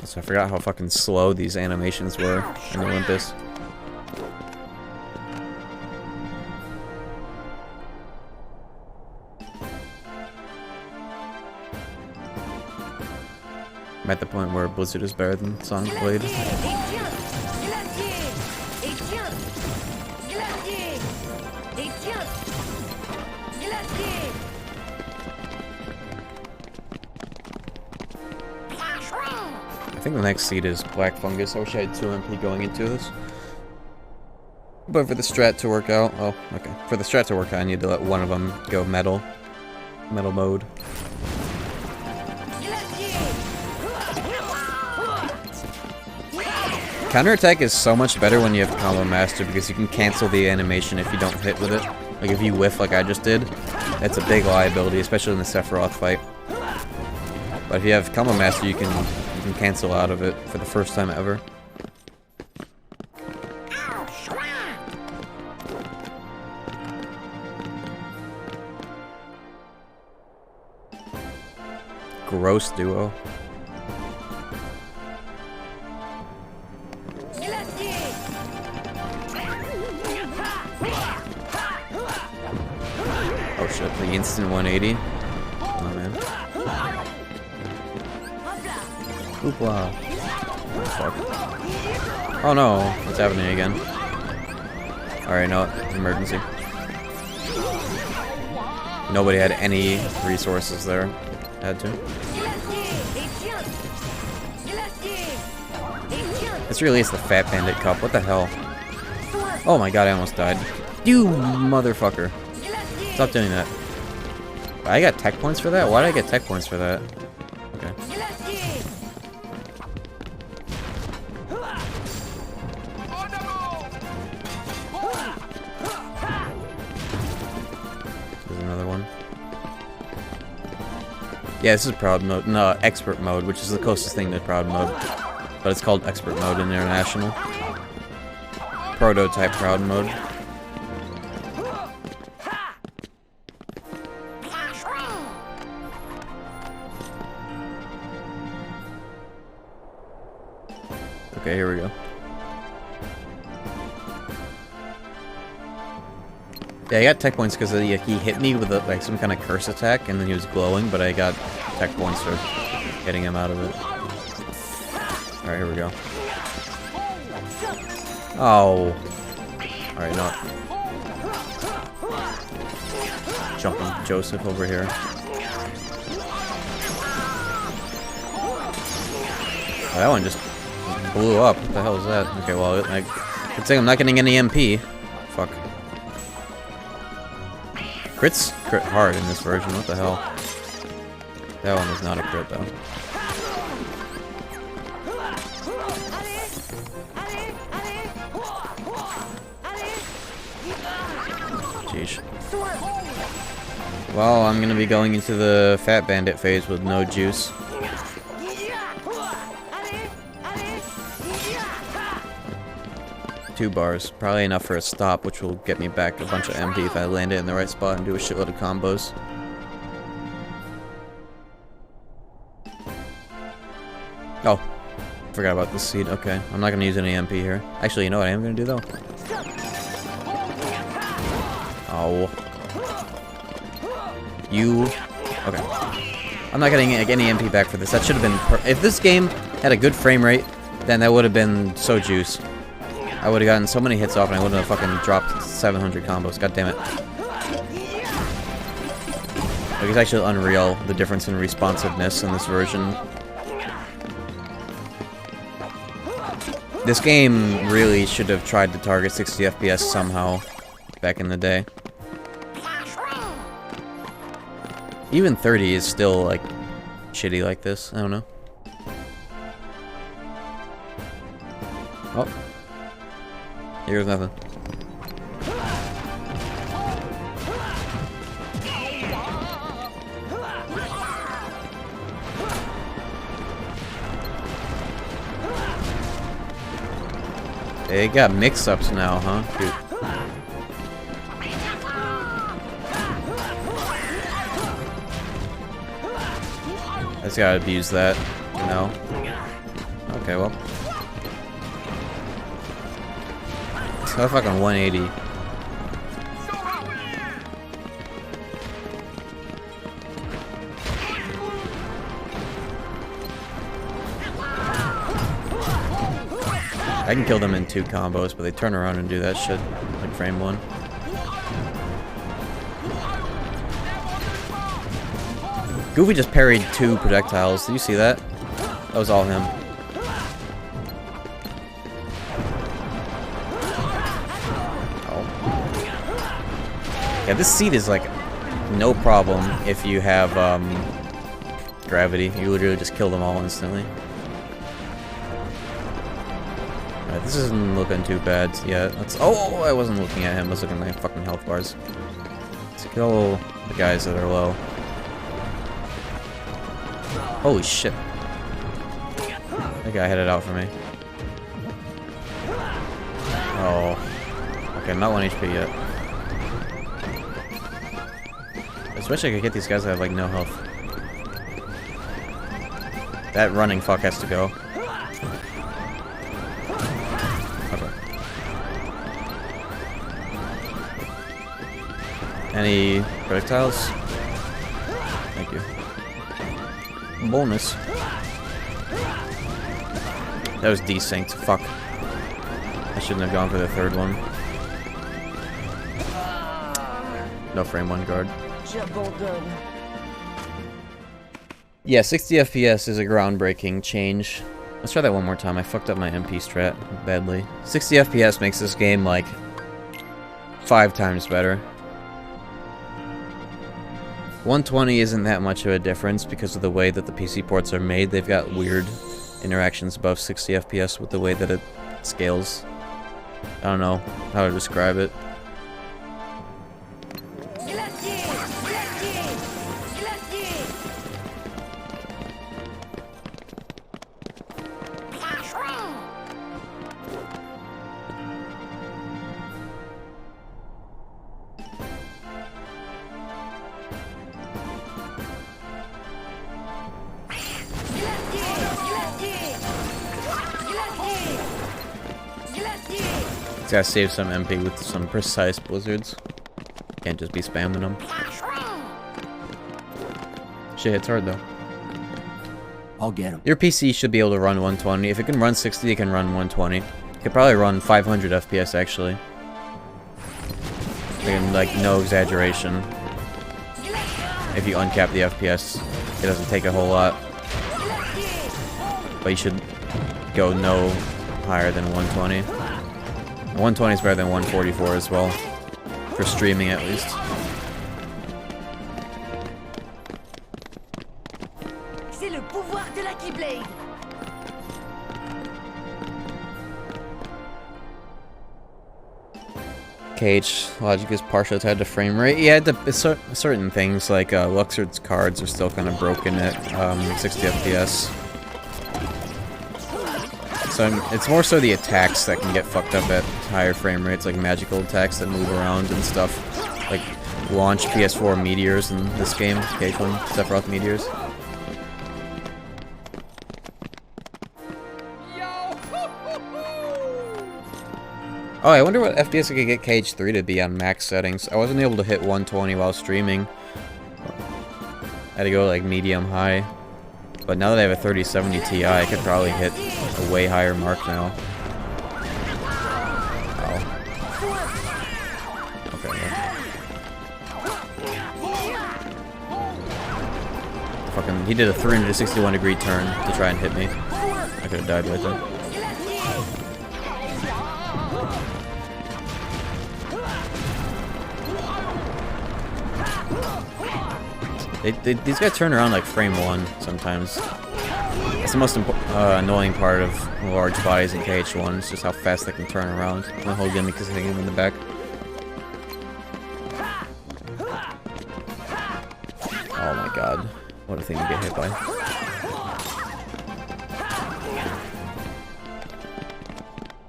So I forgot how fucking slow these animations were in Olympus. I'm at the point where Blizzard is better than Sonic Blade. I think the next seed is Black Fungus. I wish I had 2 MP going into this. But for the strat to work out, oh, okay. For the strat to work out, I need to let one of them go metal. Metal mode. Counterattack is so much better when you have Combo Master because you can cancel the animation if you don't hit with it. Like if you whiff like I just did, that's a big liability, especially in the Sephiroth fight. But if you have Combo Master, you can cancel out of it for the first time ever. Gross duo. Oh shit, the instant 180. Oh man. Hoopla. Oh, fuck. Oh no, what's happening again? Alright, no, emergency. Nobody had any resources there. Had to. Let's release the Fat Bandit Cup. What the hell? Oh my god, I almost died. You motherfucker. Stop doing that. I got tech points for that? Why did I get tech points for that? Okay. There's another one. Yeah, this is proud mode. No, expert mode, which is the closest thing to proud mode. But it's called expert mode in international. Prototype proud mode. Okay, here we go. Yeah, I got tech points because he hit me with like some kind of curse attack, and then he was glowing, but I got tech points for getting him out of it. Alright, here we go. Oh. Alright, no. Jumping Joseph over here. Oh, that one just blew up. What the hell is that? Okay, well, good thing I'm not getting any MP. Fuck. Crits crit hard in this version. What the hell? That one is not a crit, though. Jeez. Well, I'm gonna be going into the Fat Bandit phase with no juice. Two bars. Probably enough for a stop, which will get me back a bunch of MP if I land it in the right spot and do a shitload of combos. Oh. Forgot about this seed. Okay. I'm not gonna use any MP here. Actually, you know what I am gonna do, though? Oh. You. Okay. I'm not getting any MP back for this. That should have been... If this game had a good frame rate, then that would have been so juice. I would have gotten so many hits off and I wouldn't have fucking dropped 700 combos. God damn it. Like, it's actually unreal, the difference in responsiveness in this version. This game really should have tried to target 60 FPS somehow back in the day. Even 30 is still, like, shitty like this. I don't know. Oh. Here's nothing. They got mix-ups now, huh? Dude. I just gotta abuse that, you know? Okay, well. So fucking 180. I can kill them in 2 combos, but they turn around and do that shit like frame 1. Goofy just parried 2 projectiles. Did you see that? That was all him. Yeah, this seed is like no problem if you have gravity. You literally just kill them all instantly. Alright, this isn't looking too bad yet. Oh, I wasn't looking at him. I was looking at my fucking health bars. Let's kill the guys that are low. Holy shit. That guy had it out for me. Oh. Okay, I'm not 1 HP yet. I wish I could get these guys that have like no health. That running fuck has to go. Okay. Any projectiles? Thank you. Bonus. That was desynced. Fuck. I shouldn't have gone for the 3rd one. No frame 1 guard. Yeah, 60 FPS is a groundbreaking change. Let's try that one more time. I fucked up my MP strat badly. 60 FPS makes this game like 5 times better. 120 isn't that much of a difference because of the way that the PC ports are made. They've got weird interactions above 60 FPS with the way that it scales. I don't know how to describe it. Just gotta save some MP with some precise blizzards. Can't just be spamming them. Shit hits hard though. I'll get him. Your PC should be able to run 120. If it can run 60, it can run 120. It could probably run 500 FPS actually. Again, like, no exaggeration. If you uncap the FPS, it doesn't take a whole lot. But you should go no higher than 120. 120 is better than 144 as well. For streaming at least. C'est le pouvoir de la Keyblade. KH logic is partial tied to frame rate. Yeah, certain things like Luxord's cards are still kind of broken at 60 FPS. So it's more so the attacks that can get fucked up at higher frame rates, like magical attacks that move around and stuff. Like launch PS4 meteors in this game, KH1 Sephiroth meteors. Oh, I wonder what FPS I could get KH3 to be on max settings. I wasn't able to hit 120 while streaming. I had to go like medium high. But now that I have a 3070 Ti, I could probably hit a way higher mark now. Oh. Okay. Yeah. Fucking, he did a 361-degree turn to try and hit me. I could have died right there. These guys turn around like frame 1 sometimes. It's the most annoying part of large bodies in KH1. It's just how fast they can turn around. The whole gimmick is hitting them in the back. Oh my god. What a thing to get hit by.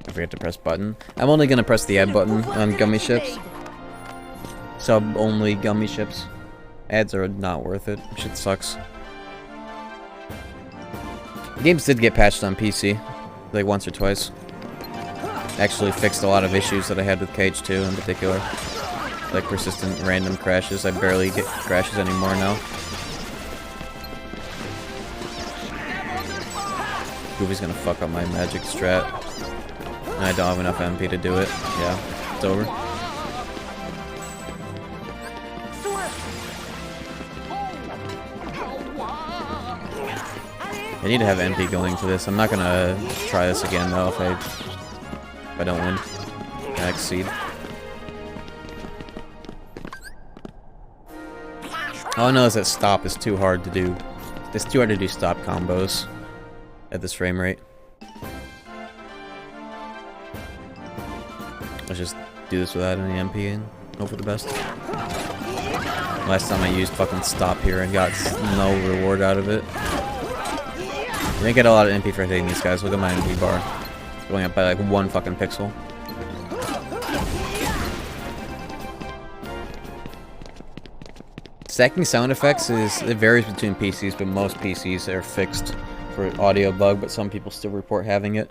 I forget to press button. I'm only gonna press the add button on Gummy ships. Sub-only Gummy ships. Ads are not worth it. Shit sucks. The games did get patched on PC, like once or twice. Actually fixed a lot of issues that I had with KH2 in particular. Like persistent random crashes. I barely get crashes anymore now. Goofy's gonna fuck up my magic strat. And I don't have enough MP to do it. Yeah, it's over. I need to have MP going to this. I'm not gonna try this again though if I don't win. I exceed. All I know is that stop is too hard to do. It's too hard to do stop combos at this frame rate. Let's just do this without any MP and hope for the best. Last time I used fucking stop here and got no reward out of it. You didn't get a lot of MP for hitting these guys. Look at my MP bar. Going up by like 1 fucking pixel. Stacking sound effects it varies between PCs, but most PCs are fixed for audio bug, but some people still report having it.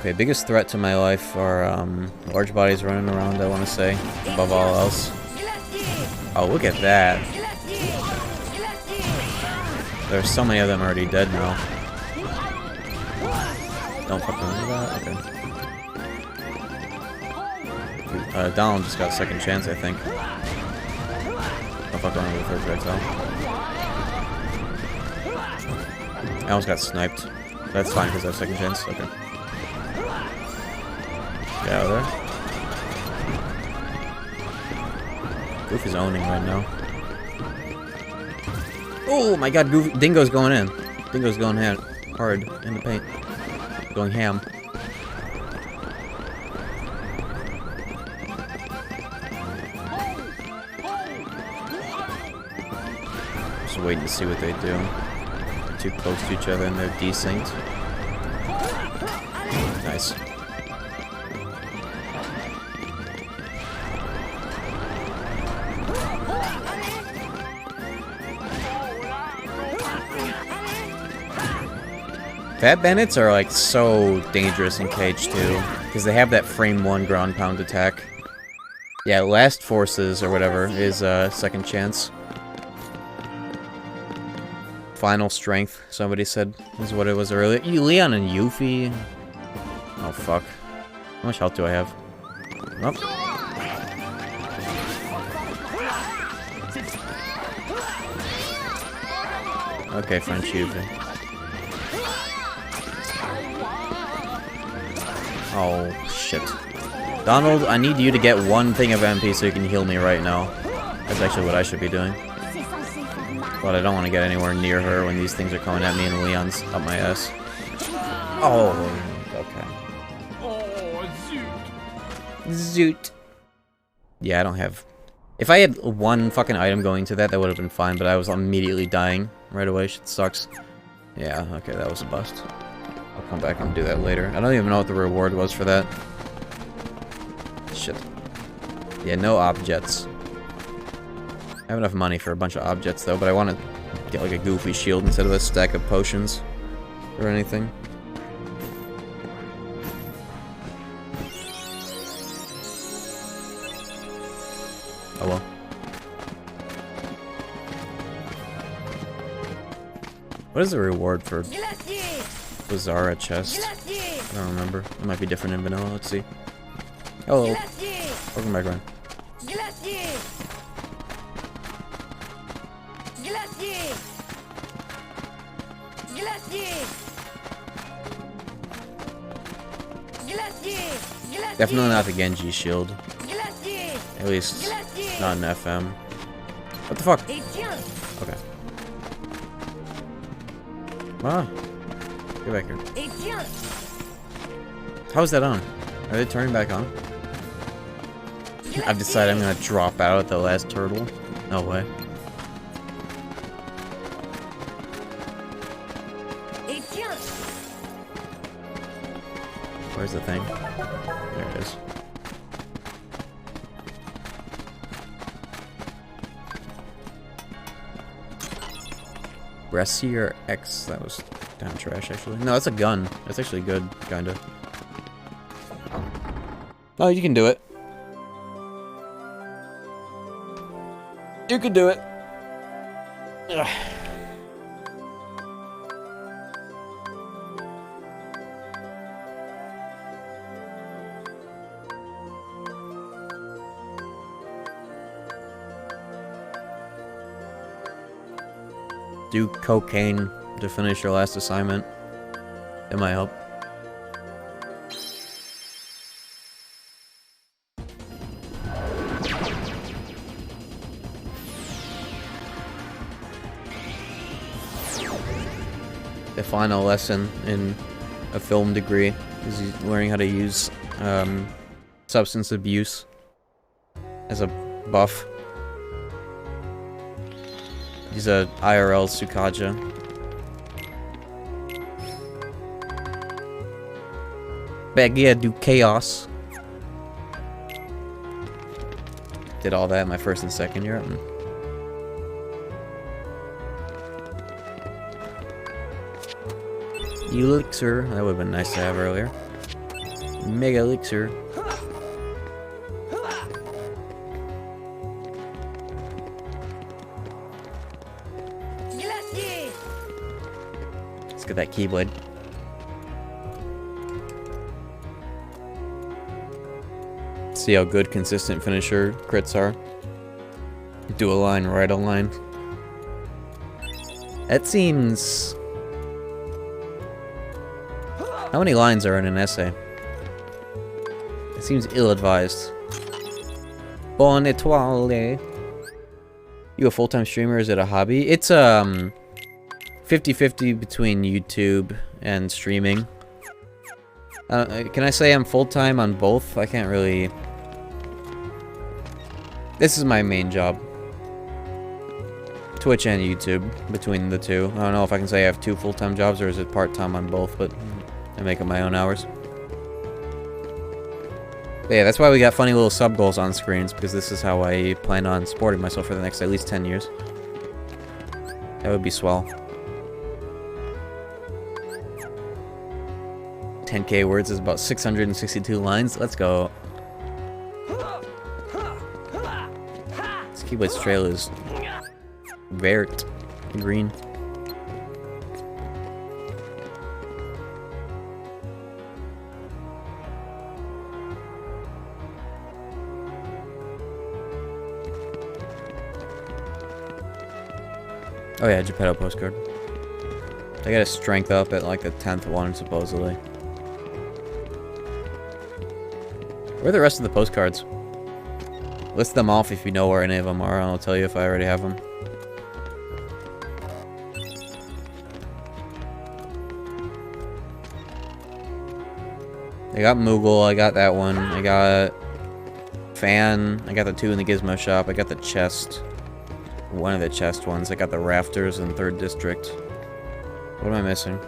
Okay, biggest threat to my life are large bodies running around, I want to say, above all else. Oh, look at that. There's so many of them already dead now. Don't fucking do that? Okay. Donald just got second chance, I think. Don't fuck around with the third projectile. I almost got sniped. That's fine because I have second chance. Okay. Get out of there. Goofy's owning right now. Oh my god, Goofy, Dingo's going in. Dingo's going hard in the paint. Going ham. Just waiting to see what they do. They're too close to each other and they're desynced. Nice. Fat bandits are like so dangerous in KH2 because they have that frame 1 ground pound attack. Yeah, last forces or whatever is second chance. Final strength, somebody said, is what it was earlier. Leon and Yuffie. Oh fuck. How much health do I have? Oh. Okay, French Yuffie. Oh shit. Donald, I need you to get one thing of MP so you can heal me right now. That's actually what I should be doing. But I don't want to get anywhere near her when these things are coming at me and Leon's up my ass. Oh, okay. Oh, Zoot. Yeah, I don't have... If I had one fucking item going to that, that would have been fine, but I was immediately dying right away. Shit sucks. Yeah, okay, that was a bust. I'll come back and do that later. I don't even know what the reward was for that. Shit. Yeah, no objects. I have enough money for a bunch of objects though, but I want to get like a goofy shield instead of a stack of potions or anything. Oh well. What is the reward for Bizarra chest? I don't remember. It might be different in vanilla. Let's see. Oh, welcome back, Ryan. Definitely not the Genji shield. At least not an FM. What the fuck? Okay. Ah. Get back here. How is that on? Are they turning back on? I've decided I'm gonna drop out at the last turtle. No way. Where's the thing? There it is. Bressier X. That was damn trash, actually. No, that's a gun. That's actually good, kinda. Oh, you can do it. You can do it. Ugh. Do cocaine to finish your last assignment. It might help. The final lesson in a film degree is learning how to use substance abuse as a buff. He's a IRL Sukaja. Bagia do chaos. Did all that in my first and second year. Elixir, that would have been nice to have earlier. Mega Elixir. Let's get that Keyblade. See how good consistent finisher crits are. Do a line, right a line. That seems... How many lines are in an essay? It seems ill-advised. Bon étoile. You a full-time streamer or is it a hobby? It's 50-50 between YouTube and streaming. Can I say I'm full-time on both? I can't really... This is my main job. Twitch and YouTube, between the two. I don't know if I can say I have 2 full-time jobs or is it part-time on both, but I make up my own hours. But yeah, that's why we got funny little sub-goals on screens, because this is how I plan on supporting myself for the next at least 10 years. That would be swell. 10k words is about 662 lines. Let's go. This Keyblade trail is vert green. Oh yeah, Geppetto postcard. I got a strength up at like the 10th one, supposedly. Where are the rest of the postcards? List them off if you know where any of them are, and I'll tell you if I already have them. I got Moogle, I got that one, I got Fan, I got the 2 in the Gizmo shop, I got the chest. One of the chest ones. I got the rafters in 3rd district. What am I missing?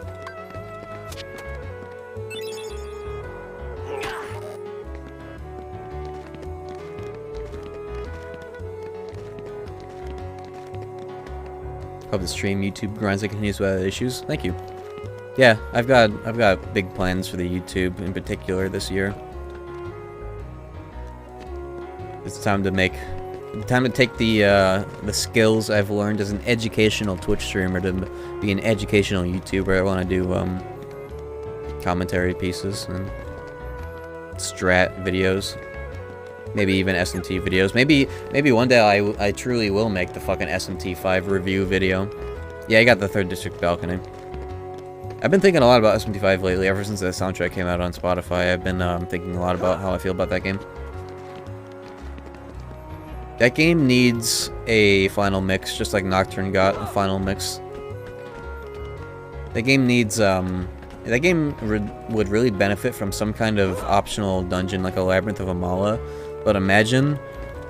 Hope the stream YouTube grinds and continues without issues. Thank you. Yeah, I've got big plans for the YouTube in particular this year. It's time to take the skills I've learned as an educational Twitch streamer to be an educational YouTuber. I want to do commentary pieces and strat videos, maybe even SMT videos. Maybe one day I truly will make the fucking SMT5 review video. Yeah, I got the 3rd district balcony. I've been thinking a lot about SMT5 lately. Ever since the soundtrack came out on Spotify, I've been thinking a lot about how I feel about that game. That game needs a final mix, just like Nocturne got a final mix. That game needs, that game would really benefit from some kind of optional dungeon, like a Labyrinth of Amala. But imagine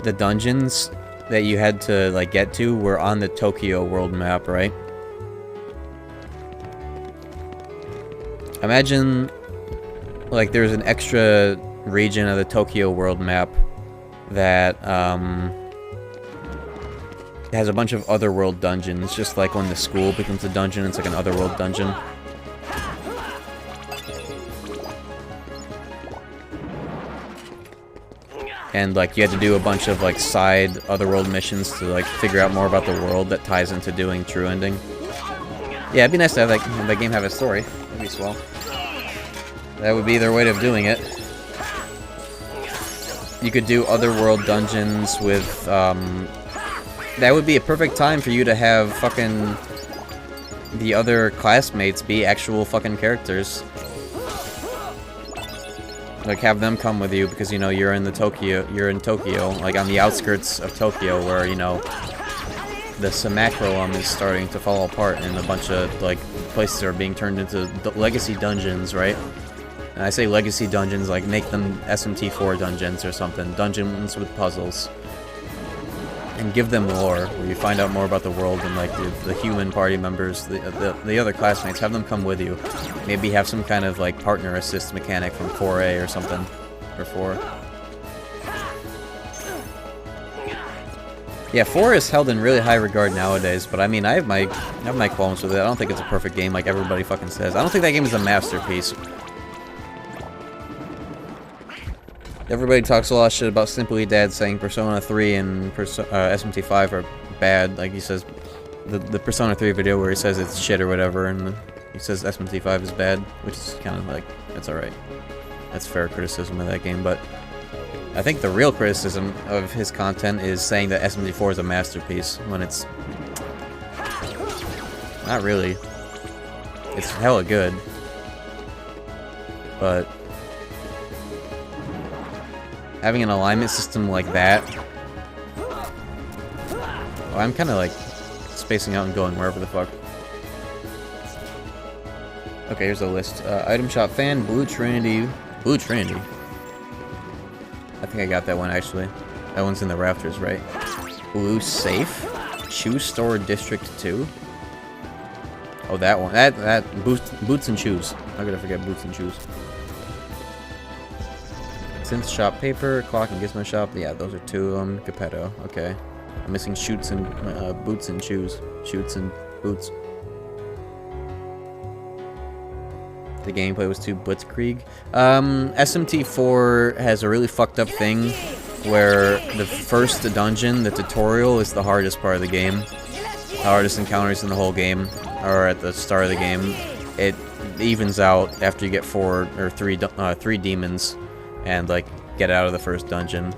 the dungeons that you had to, like, get to were on the Tokyo world map, right? Imagine, like, there's an extra region of the Tokyo world map that has a bunch of otherworld dungeons, just like when the school becomes a dungeon, it's like an otherworld dungeon. And like you had to do a bunch of like side otherworld missions to like figure out more about the world that ties into doing True Ending. Yeah, it'd be nice to have that game have a story. That'd be swell. That would be their way of doing it. You could do otherworld dungeons with, that would be a perfect time for you to have fucking the other classmates be actual fucking characters. Like, have them come with you because, you know, you're in Tokyo, like on the outskirts of Tokyo where, you know, the Simacroum is starting to fall apart and a bunch of, like, places are being turned into legacy dungeons, right? And I say legacy dungeons, like, make them SMT4 dungeons or something. Dungeons with puzzles. And give them lore, where you find out more about the world and, like, the human party members, the other classmates. Have them come with you. Maybe have some kind of, like, partner assist mechanic from 4A or something. Or 4. Yeah, 4 is held in really high regard nowadays, but I mean, I have my qualms with it. I don't think it's a perfect game like everybody fucking says. I don't think that game is a masterpiece. Everybody talks a lot of shit about Simply Dad saying Persona 3 and SMT5 are bad. Like, he says, the Persona 3 video where he says it's shit or whatever, and he says SMT5 is bad, which is kind of like, that's alright. That's fair criticism of that game, but I think the real criticism of his content is saying that SMT4 is a masterpiece, when it's not really. It's hella good. But having an alignment system like that... Oh, I'm kind of like spacing out and going wherever the fuck. Okay, here's a list. Item shop fan, Blue Trinity. Blue Trinity? I think I got that one actually. That one's in the rafters, right? Blue Safe? Shoe Store District 2? Oh, that one. That Boots and Shoes. How could I forget Boots and Shoes? Synth Shop Paper, Clock and Gizmo Shop. Yeah, those are two of them. Geppetto. Okay. I'm missing Shoots and Boots and Shoes. Shoots and Boots. The gameplay was too blitzkrieg. SMT4 has a really fucked up thing where the first dungeon, the tutorial, is the hardest part of the game. The hardest encounters in the whole game are at the start of the game. It evens out after you get three demons and like get out of the first dungeon.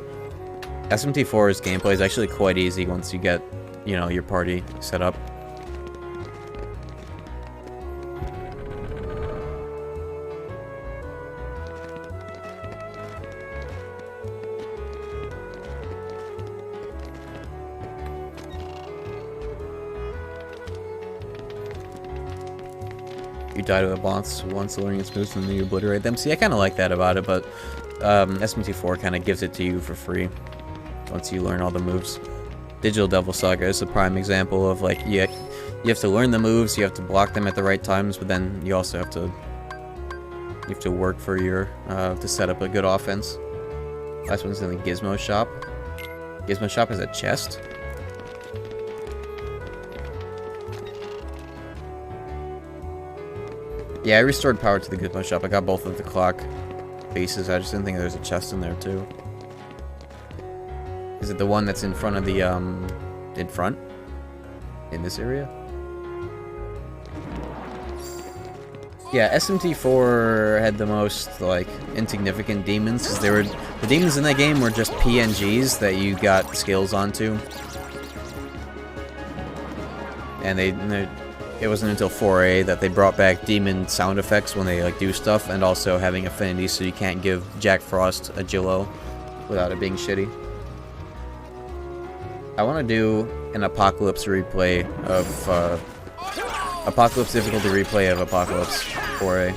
SMT4's gameplay is actually quite easy once you get, you know, your party set up. You die to a boss once learning its moves and then you obliterate them. See, I kind of like that about it, but SMT4 kind of gives it to you for free once you learn all the moves. Digital Devil Saga is a prime example of like you have to learn the moves, you have to block them at the right times, but then you also have to work for your to set up a good offense. Last one's in the Gizmo Shop. Gizmo Shop has a chest. Yeah, I restored power to the Gizmo Shop. I got both of the clock faces. I just didn't think there was a chest in there too. Is it the one that's in front of the in front? In this area? Yeah, SMT4 had the most like insignificant demons because the demons in that game were just PNGs that you got skills onto. And it wasn't until 4A that they brought back demon sound effects when they like do stuff, and also having affinity so you can't give Jack Frost a Jillo without it being shitty. I want to do an Apocalypse replay of Apocalypse difficulty replay of Apocalypse 4A,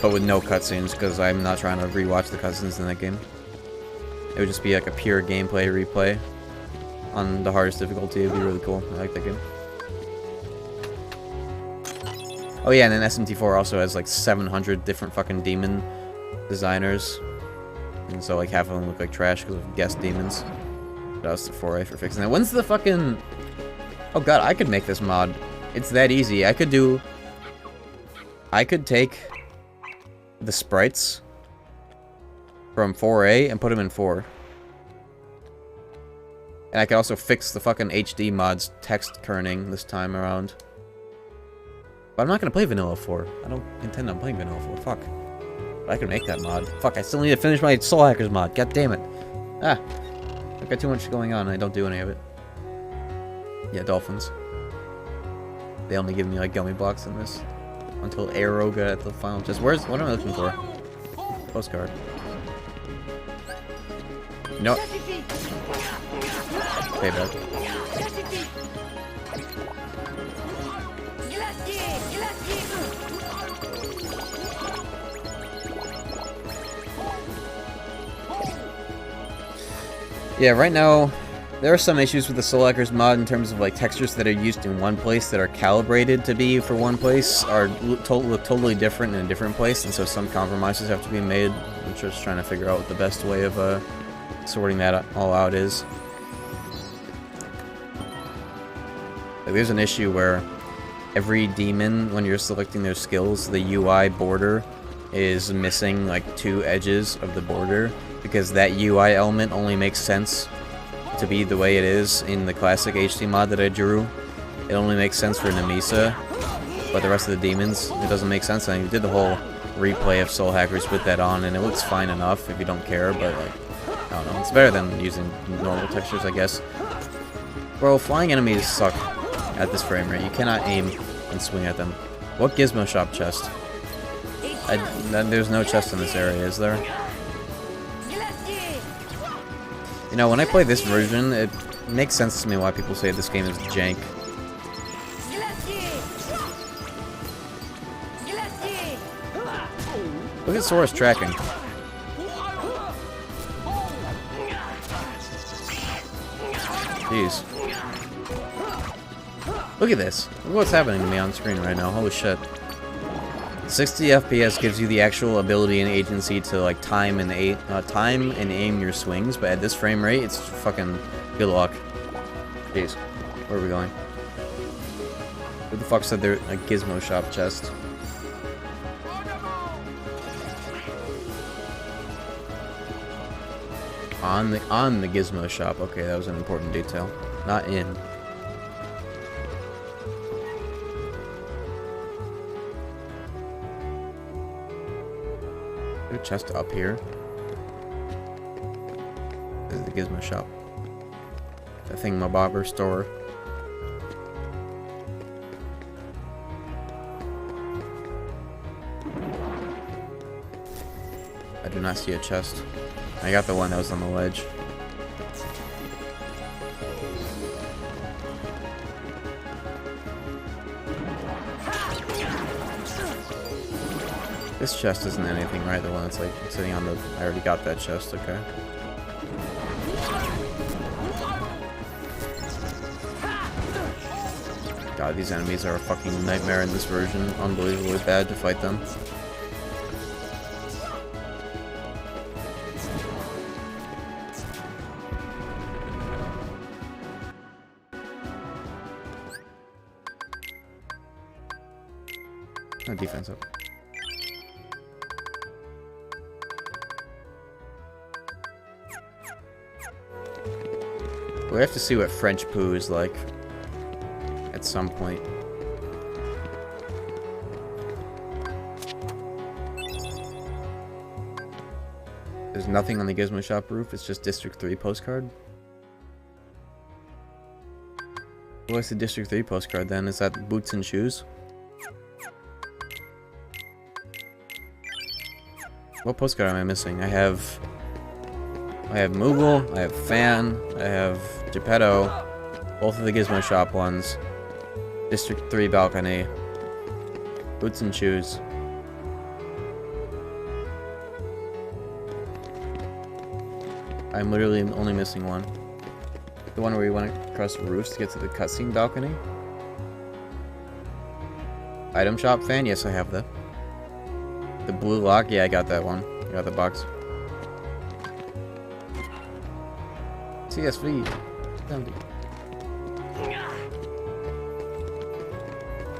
but with no cutscenes because I'm not trying to rewatch the cutscenes in that game. It would just be like a pure gameplay replay on the hardest difficulty. It'd be really cool. I like that game. Oh yeah, and then SMT4 also has like 700 different fucking demon designers. And so like half of them look like trash because of guest demons. That was the 4A for fixing that. When's the fucking... Oh god, I could make this mod. It's that easy. I could take the sprites from 4A and put them in 4. And I could also fix the fucking HD mod's text kerning this time around. But I'm not gonna play Vanilla 4. I don't intend on playing Vanilla 4. Fuck. But I can make that mod. Fuck, I still need to finish my Soul Hackers mod. God damn it. Ah. I've got too much going on and I don't do any of it. Yeah, dolphins. They only give me like gummy blocks in this. Until Arrow got at the final chest. What am I looking for? Postcard. No. Payback. Yeah, right now, there are some issues with the Soul Hackers mod in terms of like textures that are used in one place that are calibrated to be for one place look totally different in a different place, and so some compromises have to be made. I'm just trying to figure out what the best way of sorting that all out is. Like, there's an issue where every demon, when you're selecting their skills, the UI border is missing like 2 edges of the border, because that UI element only makes sense to be the way it is in the classic HD mod that I drew. It only makes sense for Nemisa, but the rest of the demons, it doesn't make sense. And I did the whole replay of Soul Hackers with that on, and it looks fine enough if you don't care, but like, I don't know, it's better than using normal textures, I guess. Bro, flying enemies suck at this frame rate. You cannot aim and swing at them. What Gizmo Shop chest? There's no chest in this area, is there? You know, when I play this version, it makes sense to me why people say this game is jank. Look at Sora's tracking. Jeez. Look at this. Look what's happening to me on screen right now. Holy shit. 60 FPS gives you the actual ability and agency to like time and aim your swings, but at this frame rate, it's fucking good luck. Jeez, where are we going? Who the fuck said they're a Gizmo Shop chest? On the Gizmo shop. Okay, that was an important detail. Not in. There's a chest up here. This is the Gizmo shop. The thingamabobber store. I do not see a chest. I got the one that was on the ledge. This chest isn't anything, right? The one that's like sitting on the... I already got that chest, okay. God, these enemies are a fucking nightmare in this version. Unbelievably bad to fight them. No defense up. We have to see what French poo is like at some point. There's nothing on the Gizmo shop roof, it's just District 3 postcard. What's the District 3 postcard then? Is that boots and shoes? What postcard am I missing? I have Moogle, I have Fan, I have Geppetto, both of the Gizmo shop ones, District 3 balcony, boots and shoes. I'm literally only missing one. The one where you went across the roofs to get to the cutscene balcony. Item shop Fan? Yes, I have that. The blue lock? Yeah, I got that one. I got the box. CSV.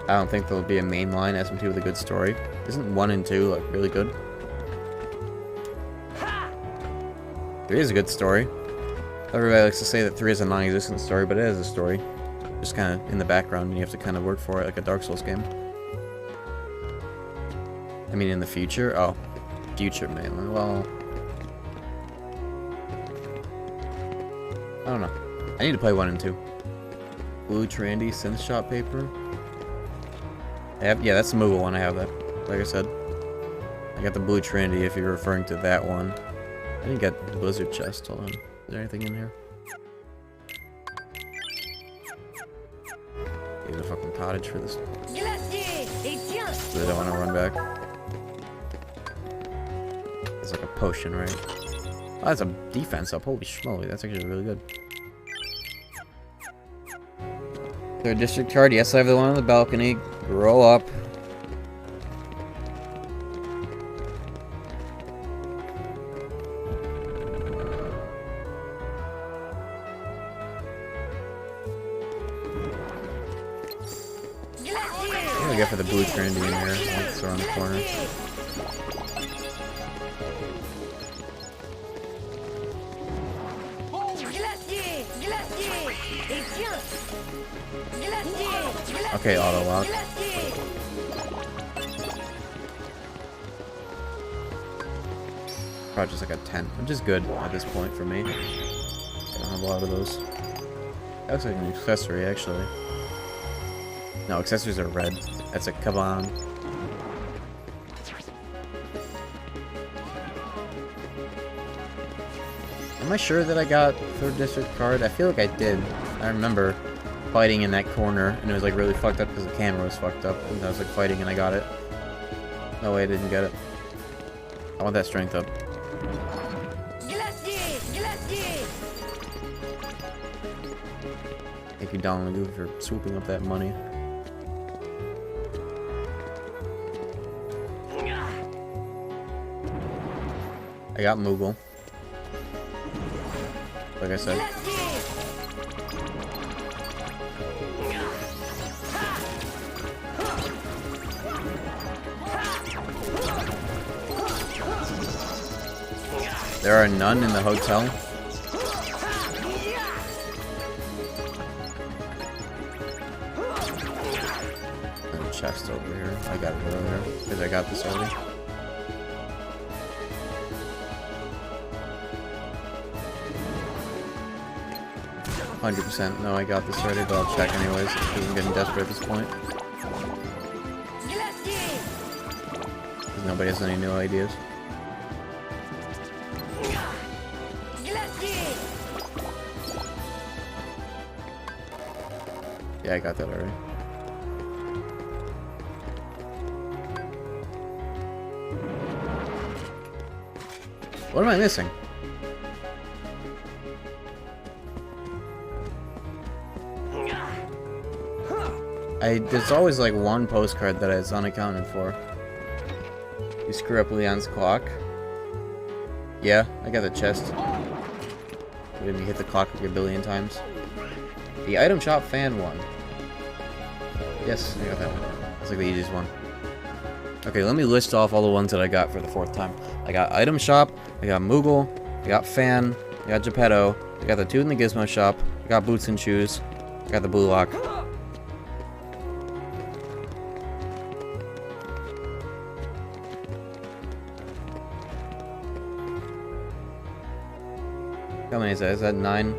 I don't think there'll be a mainline SMT with a good story. Isn't 1 and 2 like really good? 3 is a good story. Everybody likes to say that 3 is a non-existent story, but it is a story. Just kind of in the background, and you have to kind of work for it like a Dark Souls game. I mean, in the future? Oh. Future mainline. Well... I don't know. I need to play 1 and 2. Blue Trendy synth shop paper. I have, yeah, that's the Moogle one. I have that. Like I said. I got the Blue Trendy if you're referring to that one. I didn't get the Blizzard chest. Hold on. Is there anything in here? Get a fucking cottage for this. So I don't want to run back. It's like a potion, right? Oh, that's a defense up. Holy schmoly, that's actually really good. Third district card. Yes, I have the one on the balcony. Roll up. What do I get for the blue trendy in here? It's around the corner. Okay, auto lock. Probably just like a 10, which is good at this point for me. I don't have a lot of those. That looks like an accessory, actually. No, accessories are red. That's a Kaban. Am I sure that I got 3rd district card? I feel like I did. I remember fighting in that corner, and it was like really fucked up because the camera was fucked up, and I was like fighting and I got it. No way I didn't get it. I want that strength up. Thank you, Don Lagoon, for swooping up that money. I got Moogle. Like I said. There are none in the hotel. chest over here. I got it earlier because I got this already. %. No, I got this already, but I'll check anyways because I'm getting desperate at this point. Nobody has any new ideas. Yeah, I got that already. What am I missing? There's always like one postcard that is unaccounted for. You screw up Leon's clock. Yeah, I got the chest. Maybe hit the clock like a billion times. The item shop fan one. Yes, I got that one. That's like the easiest one. Okay, let me list off all the ones that I got for the 4th time. I got item shop, I got Moogle, I got fan, I got Geppetto, I got the Toad in the Gizmo shop, I got boots and shoes, I got the blue lock. How many is that? Is that 9?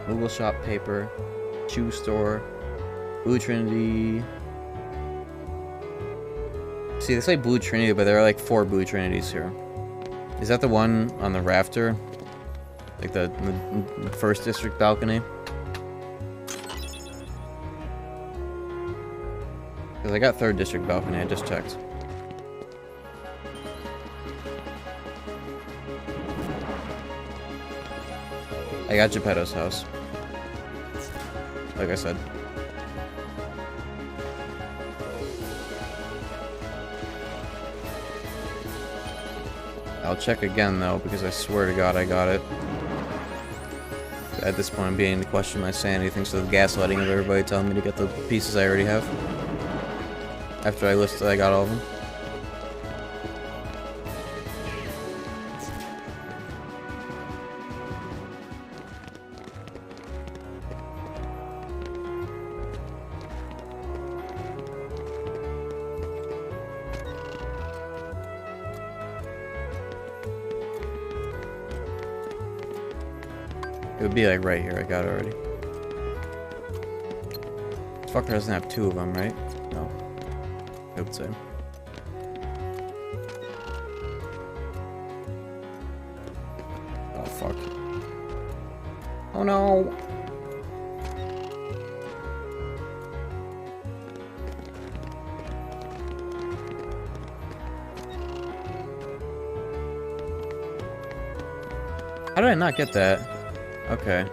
Moogle shop paper, shoe store, Blue Trinity. See, they say Blue Trinity, but there are like 4 Blue Trinities here. Is that the one on the rafter? Like the 1st district balcony? Because I got 3rd district balcony, I just checked. I got Geppetto's house. Like I said. I'll check again though, because I swear to God I got it. At this point I'm beginning to question my sanity thanks to the gaslighting of everybody telling me to get the pieces I already have. After I listed I got all of them. It would be like right here, I got it already. This fucker doesn't have 2 of them, right? No. I would say. Oh fuck. Oh no! How did I not get that? Okay.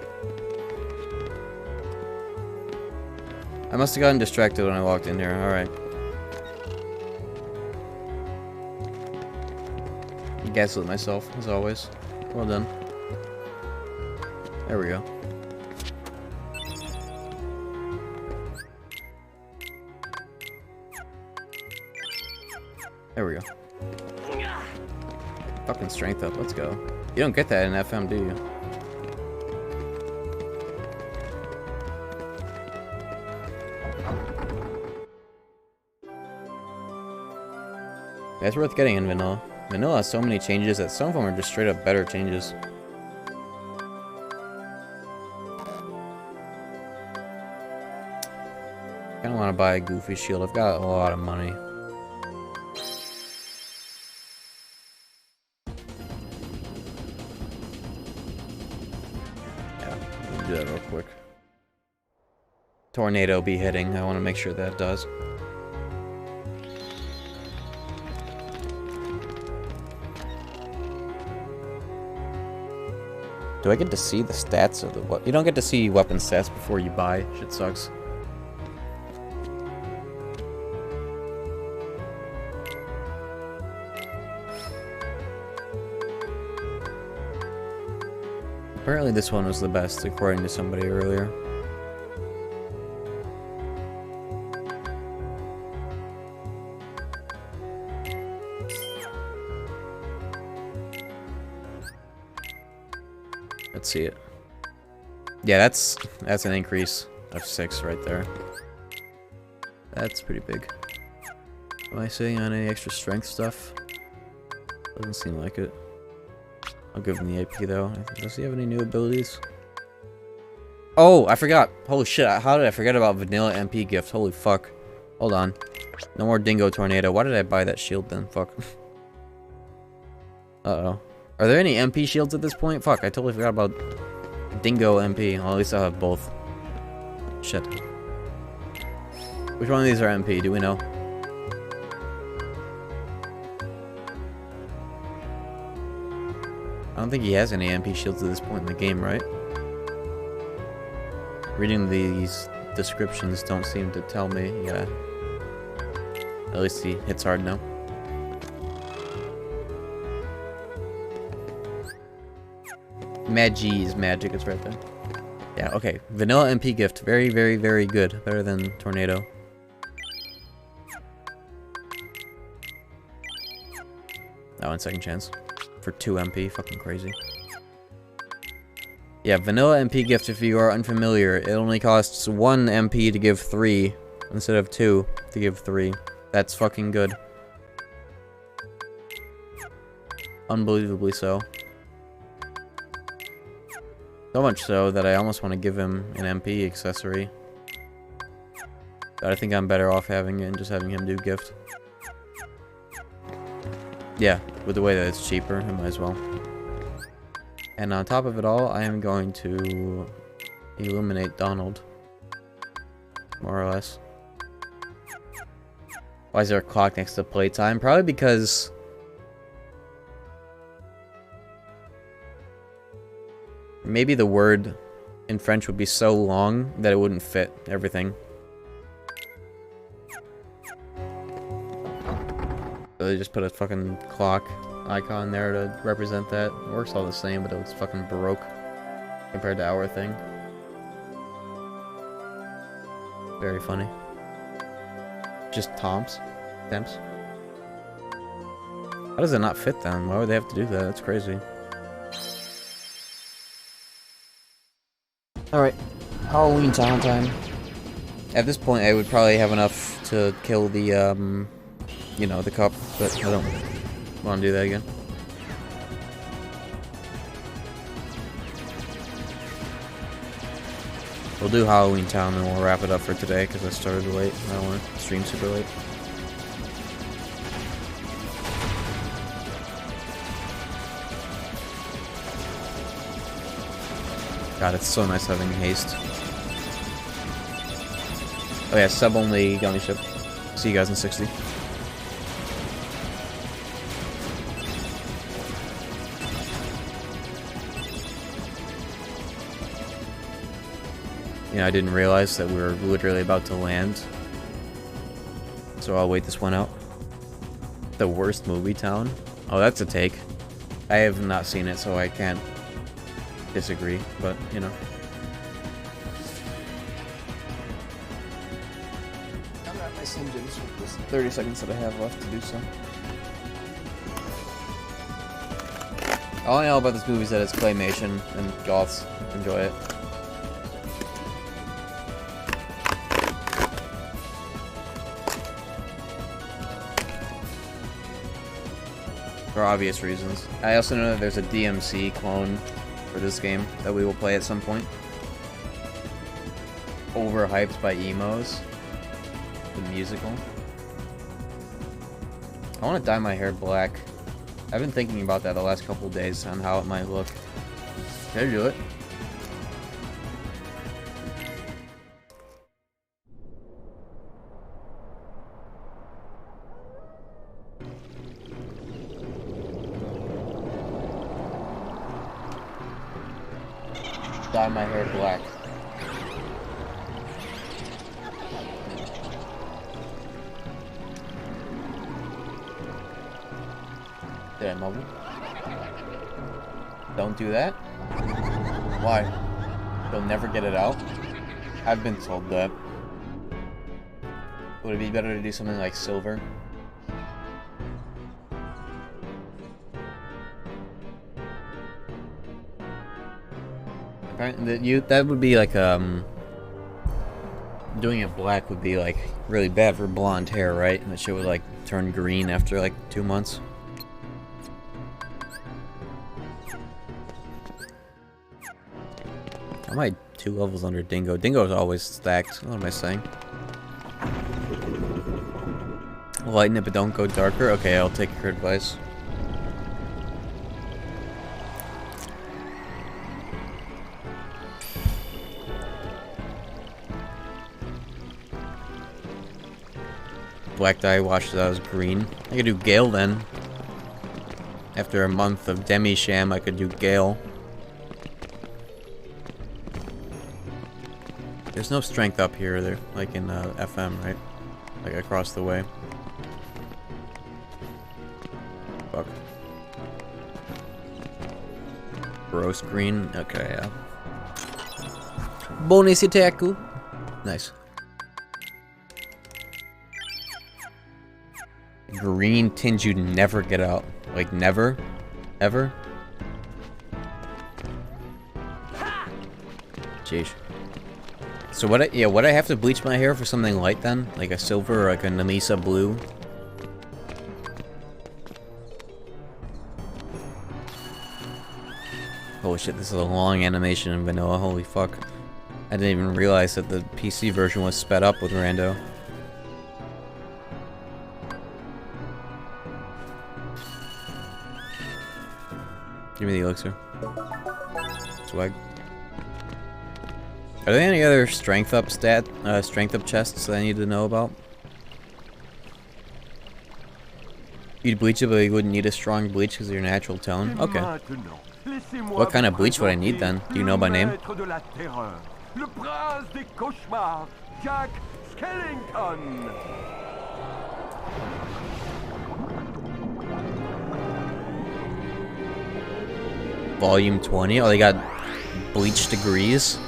I must have gotten distracted when I walked in here. Alright. Gaslit myself, as always. Well done. There we go. There we go. Fucking strength up, let's go. You don't get that in FM, do you? That's worth getting in Vanilla. Vanilla has so many changes that some of them are just straight up better changes. I kinda wanna buy a Goofy shield. I've got a lot of money. Yeah, let me do that real quick. Tornado be hitting. I wanna make sure that does. Do I get to see the stats of the weapon? You don't get to see weapon stats before you buy. Shit sucks. Apparently this one was the best, according to somebody earlier. Let's see it. Yeah, that's an increase F6 right there. That's pretty big. Am I sitting on any extra strength stuff? Doesn't seem like it. I'll give him the AP though. Does he have any new abilities? Oh, I forgot. Holy shit, how did I forget about Vanilla MP gift? Holy fuck. Hold on. No more Dingo Tornado. Why did I buy that shield then? Fuck. Uh-oh. Are there any MP shields at this point? Fuck, I totally forgot about Dingo MP. Well, at least I'll have both. Shit. Which one of these are MP? Do we know? I don't think he has any MP shields at this point in the game, right? Reading these descriptions don't seem to tell me, yeah. At least he hits hard now. Magi is magic, it's right there. Yeah, okay. Vanilla MP gift. Very, very, very good. Better than Tornado. That one second chance. For 2 MP. Fucking crazy. Yeah, Vanilla MP gift, if you are unfamiliar, it only costs 1 MP to give 3, instead of 2 to give 3. That's fucking good. Unbelievably so. So much so that I almost want to give him an MP accessory. But I think I'm better off having it and just having him do gift. Yeah, with the way that it's cheaper, I might as well. And on top of it all, I am going to illuminate Donald. More or less. Why is there a clock next to playtime? Probably because... maybe the word in French would be so long that it wouldn't fit everything. So they just put a fucking clock icon there to represent that. It works all the same, but it looks fucking baroque compared to our thing. Very funny. Just temps. How does it not fit then? Why would they have to do that? That's crazy. Alright. Halloween time. At this point, I would probably have enough to kill the, you know, the cup, but I don't want to do that again. We'll do Halloween Town and we'll wrap it up for today because I started late. I don't want to stream super late. God, it's so nice having haste. Oh yeah, sub-only Gummy ship. See you guys in 60. Yeah, I didn't realize that we were literally about to land. So I'll wait this one out. The worst movie town? Oh, that's a take. I have not seen it, so I can't disagree, but, you know. I'll wrap my Sim Jims with this 30 seconds that I have left to do so. All I know about this movie is that it's claymation, and goths enjoy it. For obvious reasons. I also know that there's a DMC clone for this game that we will play at some point. Overhyped by emos. The musical. I want to dye my hair black. I've been thinking about that the last couple of days on how it might look. Should I do it? Dye my hair black. Did I mumble? Don't do that? Why? You'll never get it out? I've been told that. Would it be better to do something like silver? That would be like Doing it black would be like really bad for blonde hair, right? And that shit would like turn green after like 2 months. How am I 2 levels under Dingo? Dingo's always stacked. What am I saying? Lighten it but don't go darker? Okay, I'll take your advice. Black dye washes out as green. I could do Gale then. After a month of Demi-Sham, I could do Gale. There's no strength up here, there, like in FM, right? Like across the way. Fuck. Gross green. Okay, yeah. Bonus Itaku. Nice. Green tinge you'd never get out. Like never? Ever? Jeez. So would I have to bleach my hair for something light then? Like a silver or like a Namisa blue? Holy shit, this is a long animation in vanilla, holy fuck. I didn't even realize that the PC version was sped up with Rando. Give me the elixir. Swag. Are there any other strength up chests that I need to know about? You'd bleach it, but you wouldn't need a strong bleach because of your natural tone? Okay. What kind of bleach would I need then? Do you know by name? Volume 20? Oh, they got bleach degrees?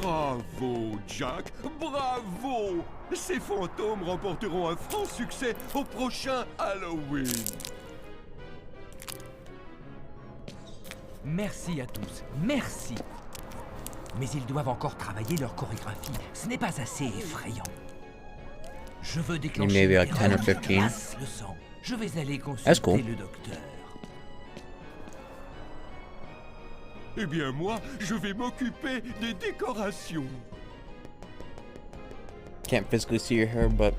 Bravo, Jack, bravo! Ces fantômes remporteront un franc succès au prochain Halloween. Merci à tous, merci. Mais ils doivent encore travailler leur chorégraphie. Ce n'est pas assez effrayant. Je veux déclencher maybe like 10 or 15. le sang. Je vais aller consulter That's cool. le docteur. Eh bien moi, je vais m'occuper des décorations. Can't physically see your hair, but...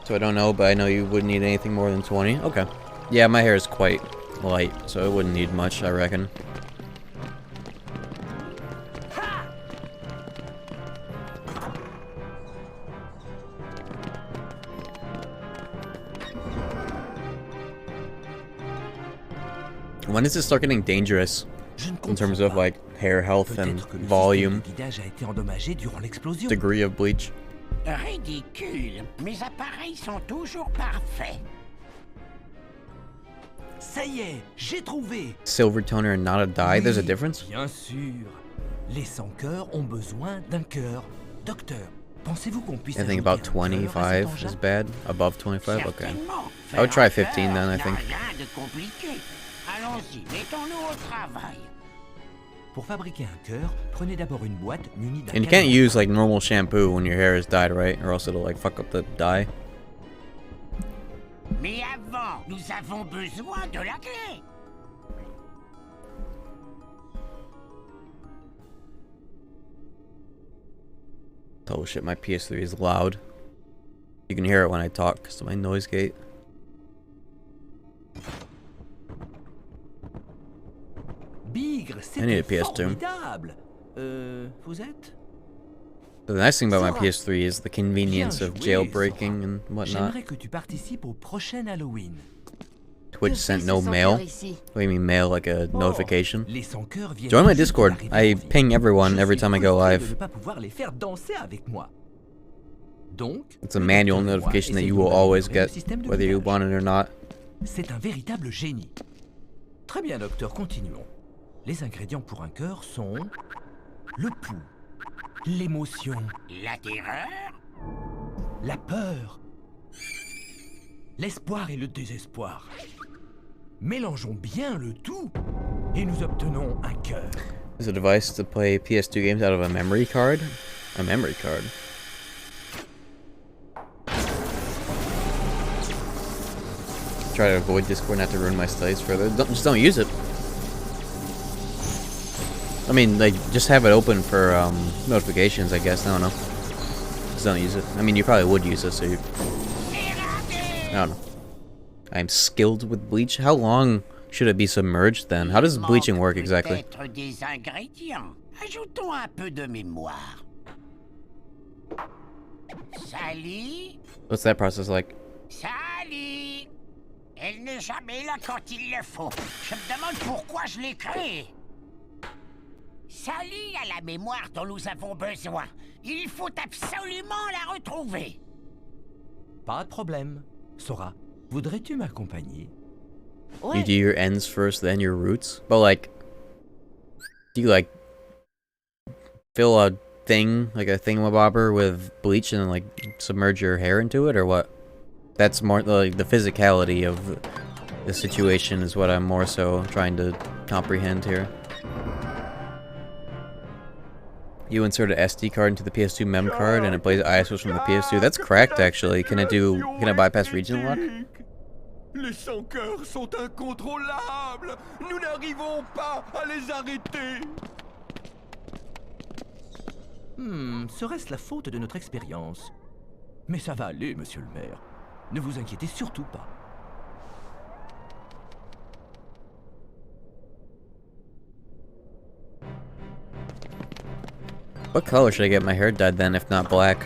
So I don't know, but I know you wouldn't need anything more than 20. Okay. Yeah, my hair is quite light, so it wouldn't need much, I reckon. When does this start getting dangerous? In terms of like hair health and volume, degree of bleach. Ridicule. Mes appareils sont toujours parfaits. Ça y est, j'ai trouvé. Silver toner and not a dye. There's a difference. Bien sûr. Les sans-cœurs ont besoin d'un cœur. Docteur, pensez-vous qu'on puisse... I think about 25 is bad. Above 25, okay. I would try 15 then, I think. Allons-y, mettons-nous au travail. Pour fabriquer un cœur, prenez d'abord une boîte munie d'un... And you can't use like normal shampoo when your hair is dyed, right? Or else it'll like fuck up the dye. Mais avant, nous avons besoin de la clé. Oh shit, my PS3 is loud. You can hear it when I talk because of my noise gate. Bigre, I need a c'était PS2. formidable. Vous êtes? The nice thing about my PS3 is the convenience of jailbreaking and whatnot. J'aimerais que tu participes au prochain Halloween. Twitch sent no mail. What do you mean mail, like a notification? Join my Discord. I ping everyone every time I go live. It's a manual notification that you will always get, whether you want it or not. C'est un véritable génie. Très bien, docteur, continuons. Les ingrédients pour un cœur sont le pouls, l'émotion, la terreur, la peur, l'espoir et le désespoir. Mélangeons bien le tout et nous obtenons un cœur. Is a device to play PS2 games out of a memory card? A memory card. try to avoid Discord, not to ruin my studies further. Just don't use it. I mean, like, just have it open for notifications, I guess. I don't know. Just don't use it. I mean, you probably would use it, so you... I don't know. I'm skilled with bleach. How long should it be submerged then? How does bleaching work exactly? Des ingrédients. Ajoutons un peu de mémoire. Sally? What's that process like? Sally? Elle n'est jamais là quand il le faut. Je me demande pourquoi je l'ai créée. Sally a la mémoire dont nous avons besoin. Il faut absolument la retrouver. Pas de problème. Sora, voudrais-tu m'accompagner? You do your ends first, then your roots? But like, do you like fill a thing, like a thingamabobber with bleach and then like submerge your hair into it, or what? That's more like the physicality of the situation is what I'm more so trying to comprehend here. You insert an SD card into the PS2 mem card and it plays ISOs from the PS2. That's cracked actually. Can it bypass regional lock? Les sans-cœurs sont incontrôlables. Nous n'arrivons pas à les arrêter. Serait-ce la faute de notre expérience? Mais ça va aller, monsieur le maire. Ne vous inquiétez surtout pas. What color should I get my hair dyed then, if not black?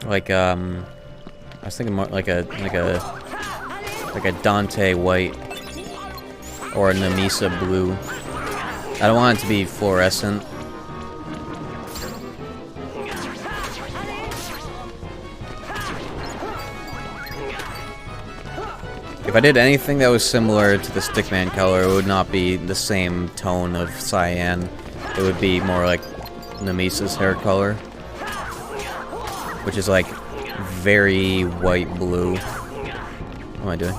Like, I was thinking more like a Dante white or a Namisa blue. I don't want it to be fluorescent. If I did anything that was similar to the Stickman color, it would not be the same tone of cyan. It would be more like Namisa's hair color, which is like very white blue. What am I doing?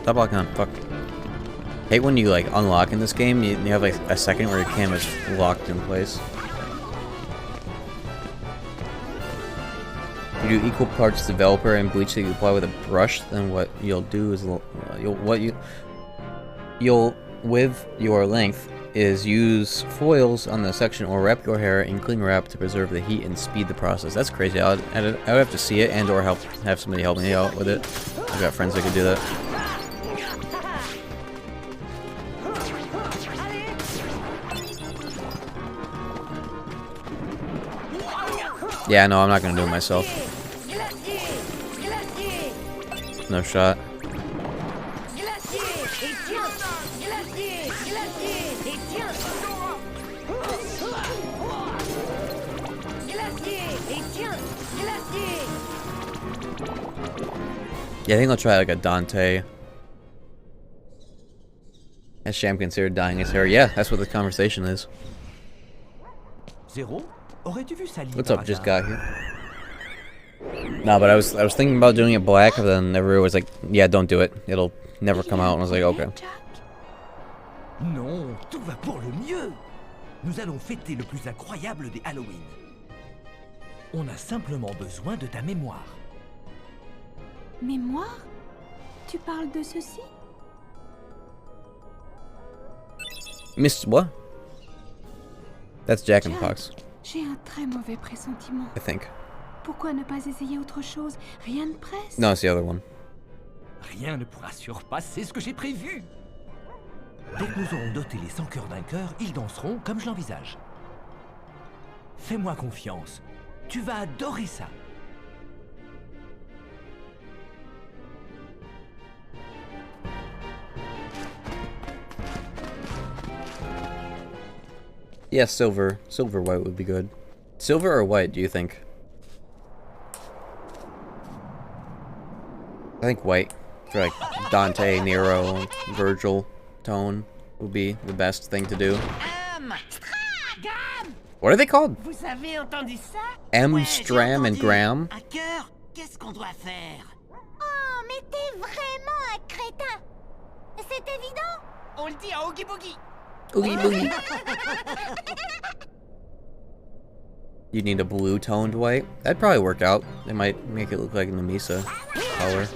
Stop locking on. Fuck. Hate when you like unlock in this game, you have like a second where your camera's locked in place. You do equal parts developer and bleach that you apply with a brush, then what you'll do is you'll with your length is use foils on the section or wrap your hair in cling wrap to preserve the heat and speed the process. That's crazy. I would have to see it and or have somebody help me out with it. I've got friends that could do that. Yeah, no, I'm not gonna do it myself. No shot. Yeah, I think I'll try like a Dante. Has Sham considered dyeing his hair? Yeah, that's what the conversation is. Zero? Aurais-tu vu Sally? What's up? Just got here. No, but I was thinking about doing it black, but then everyone was like, "Yeah, don't do it. It'll never come out." And I was like, "Okay." Non, tout va pour le mieux. Nous allons fêter le plus incroyable des Halloween. On a simplement besoin de ta mémoire. Mémoire? Tu parles de ceci? Miss what? That's Jack in the Box. J'ai un très mauvais pressentiment. I think. Pourquoi ne pas essayer autre chose? Rien ne presse. No, it's the other one. Rien ne pourra surpasser ce que j'ai prévu. Dès que nous aurons doté les sans-cœurs d'un cœur, ils danseront comme je l'envisage. Fais-moi confiance. Tu vas adorer ça. Yeah, silver. Silver white would be good. Silver or white, do you think? I think white. For like Dante, Nero, Virgil tone would be the best thing to do. What are they called? Vous avez entendu ça? Stram and Graham? Un cœur, qu'est-ce qu'on doit faire? Oh, mais t'es vraiment un crétin. C'est évident. On le dit à Oogie Boogie. Oogie Boogie. You need a blue toned white. That'd probably work out. They might make it look like an Namisa color.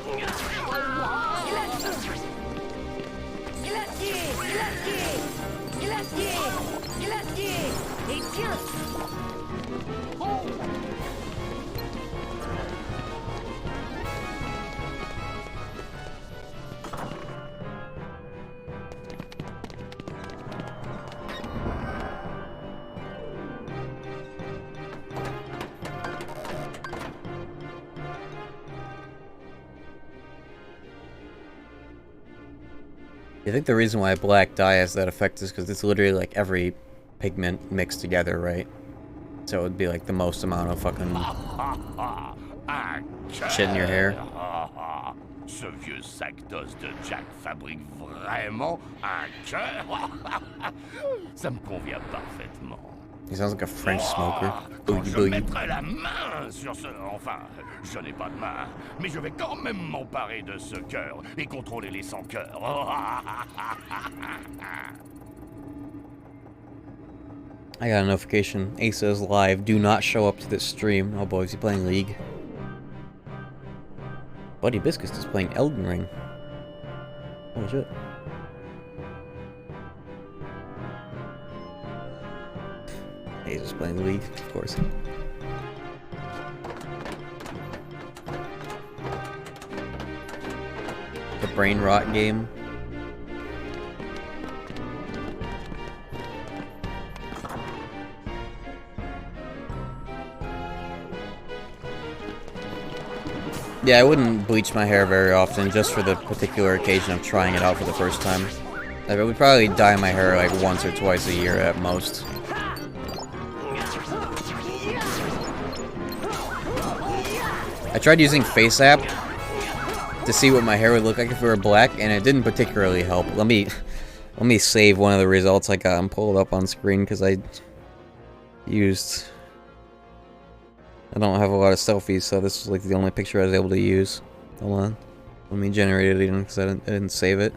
I think the reason why black dye has that effect is because it's literally like every pigment mixed together, right? So it would be like the most amount of fucking shit in your hair. Ce vieux sac d'os de Jack fabrique vraiment un cœur. Ça me convient parfaitement. He sounds like a French smoker. Oogie Boogie. Je mettrai la main sur ce... Enfin, je n'ai pas de main, mais je vais quand même m'emparer de ce cœur et contrôler les sans-cœurs. I got a notification. Ace says live. Do not show up to this stream. Oh boy, is he playing League? Buddy Biscuits is playing Elden Ring. Holy shit. Ace is playing League, of course. The brain rot game. Yeah, I wouldn't bleach my hair very often, just for the particular occasion of trying it out for the first time. I would probably dye my hair like once or twice a year at most. I tried using Face App to see what my hair would look like if it were black, and it didn't particularly help. Let me save one of the results I got and pull it up on screen, because I don't have a lot of selfies, so this is like the only picture I was able to use. Hold on. Let me generate it again, because I didn't save it.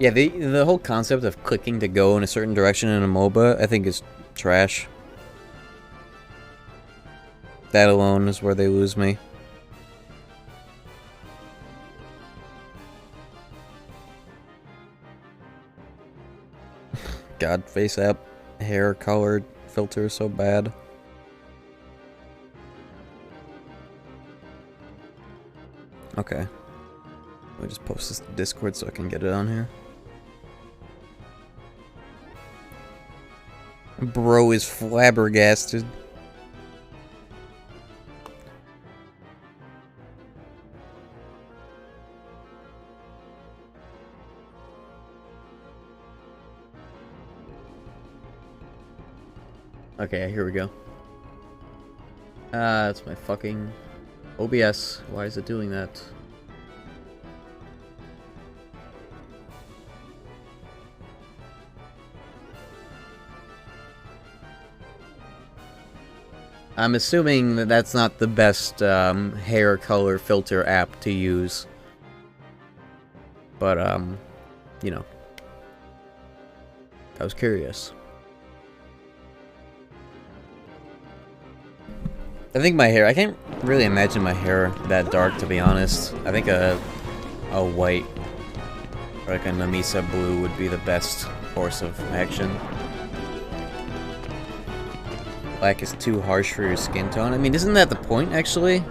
Yeah, the whole concept of clicking to go in a certain direction in a MOBA, I think is trash. That alone is where they lose me. God, Face App, hair color filter is so bad. Okay. Let me just post this to Discord so I can get it on here. Bro is flabbergasted. Okay, here we go. That's my fucking OBS. Why is it doing that? I'm assuming that that's not the best hair color filter app to use. But, you know. I was curious. I think my hair, I can't really imagine my hair that dark, to be honest. I think a white, or like a Namisa blue would be the best course of action. Black is too harsh for your skin tone. I mean, isn't that the point, actually?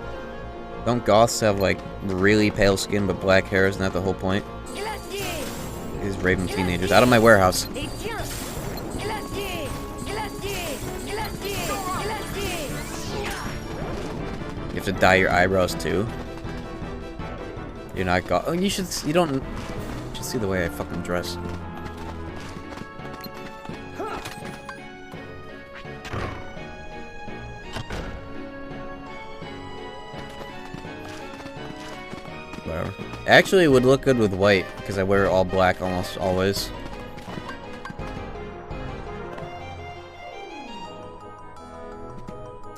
Don't goths have, like, really pale skin but black hair? Isn't that the whole point? These raving teenagers. Out of my warehouse. You have to dye your eyebrows, too? You're not goth. Oh, you should see the way I fucking dress. Whatever. Actually, it would look good with white, because I wear all black almost always.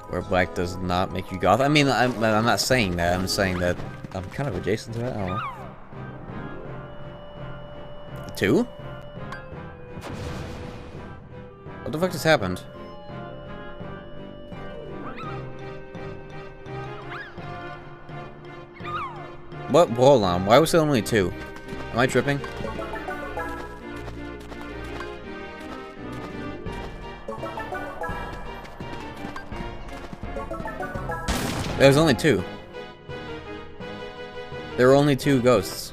Where black does not make you goth. I mean, I'm not saying that. I'm saying that I'm kind of adjacent to that. I don't know. 2? What the fuck just happened? What? Hold on. Why was it only 2? Am I tripping? There was only 2. There were only 2 ghosts.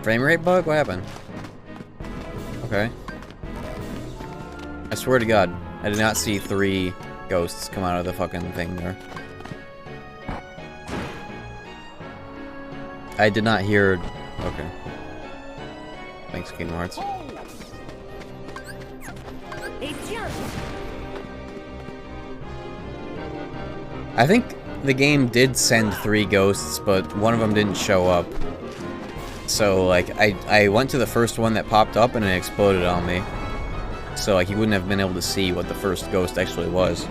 Frame rate bug? What happened? Okay. I swear to God, I did not see 3 ghosts come out of the fucking thing there. I did not hear... Okay. Thanks, Kingdom Hearts. I think the game did send 3 ghosts, but one of them didn't show up. So, like, I went to the first one that popped up and it exploded on me. So, like, you wouldn't have been able to see what the first ghost actually was.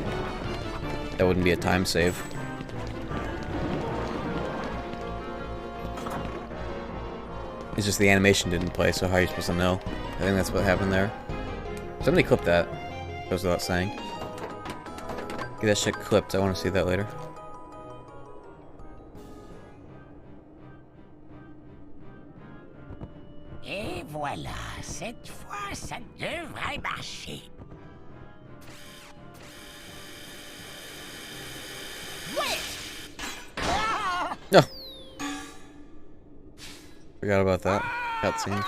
That wouldn't be a time save. It's just the animation didn't play, so how are you supposed to know? I think that's what happened there. Somebody clip that. Goes without saying. Get that shit clipped, I want to see that later. Et voilà, cette fois, ça devrait marcher. No. Forgot about that cutscene.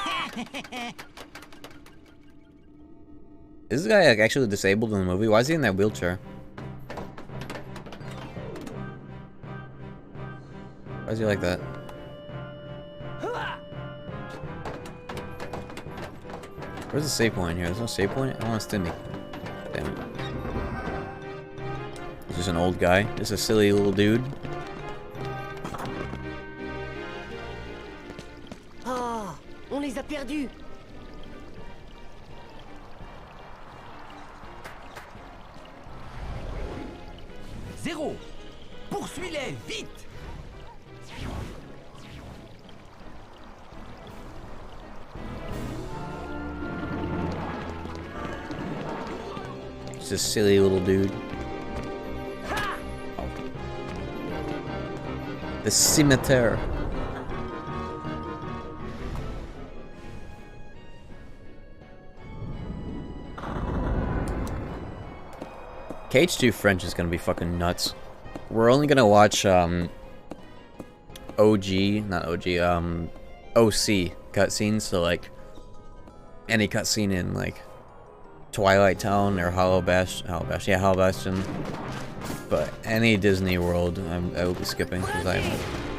Is this guy like actually disabled in the movie? Why is he in that wheelchair? Why is he like that? Where's the save point here? There's no save point? I want a stimmy. Damn it. He's just an old guy. Just a silly little dude. Oh, on les a perdus. Zéro. Poursuis-les, vite. Just a silly little dude. Oh. The scimitar. KH2 French is gonna be fucking nuts. We're only gonna watch OC cutscenes, so like any cutscene in like Twilight Town or Hollow Bastion. But any Disney World, I will be skipping because I'm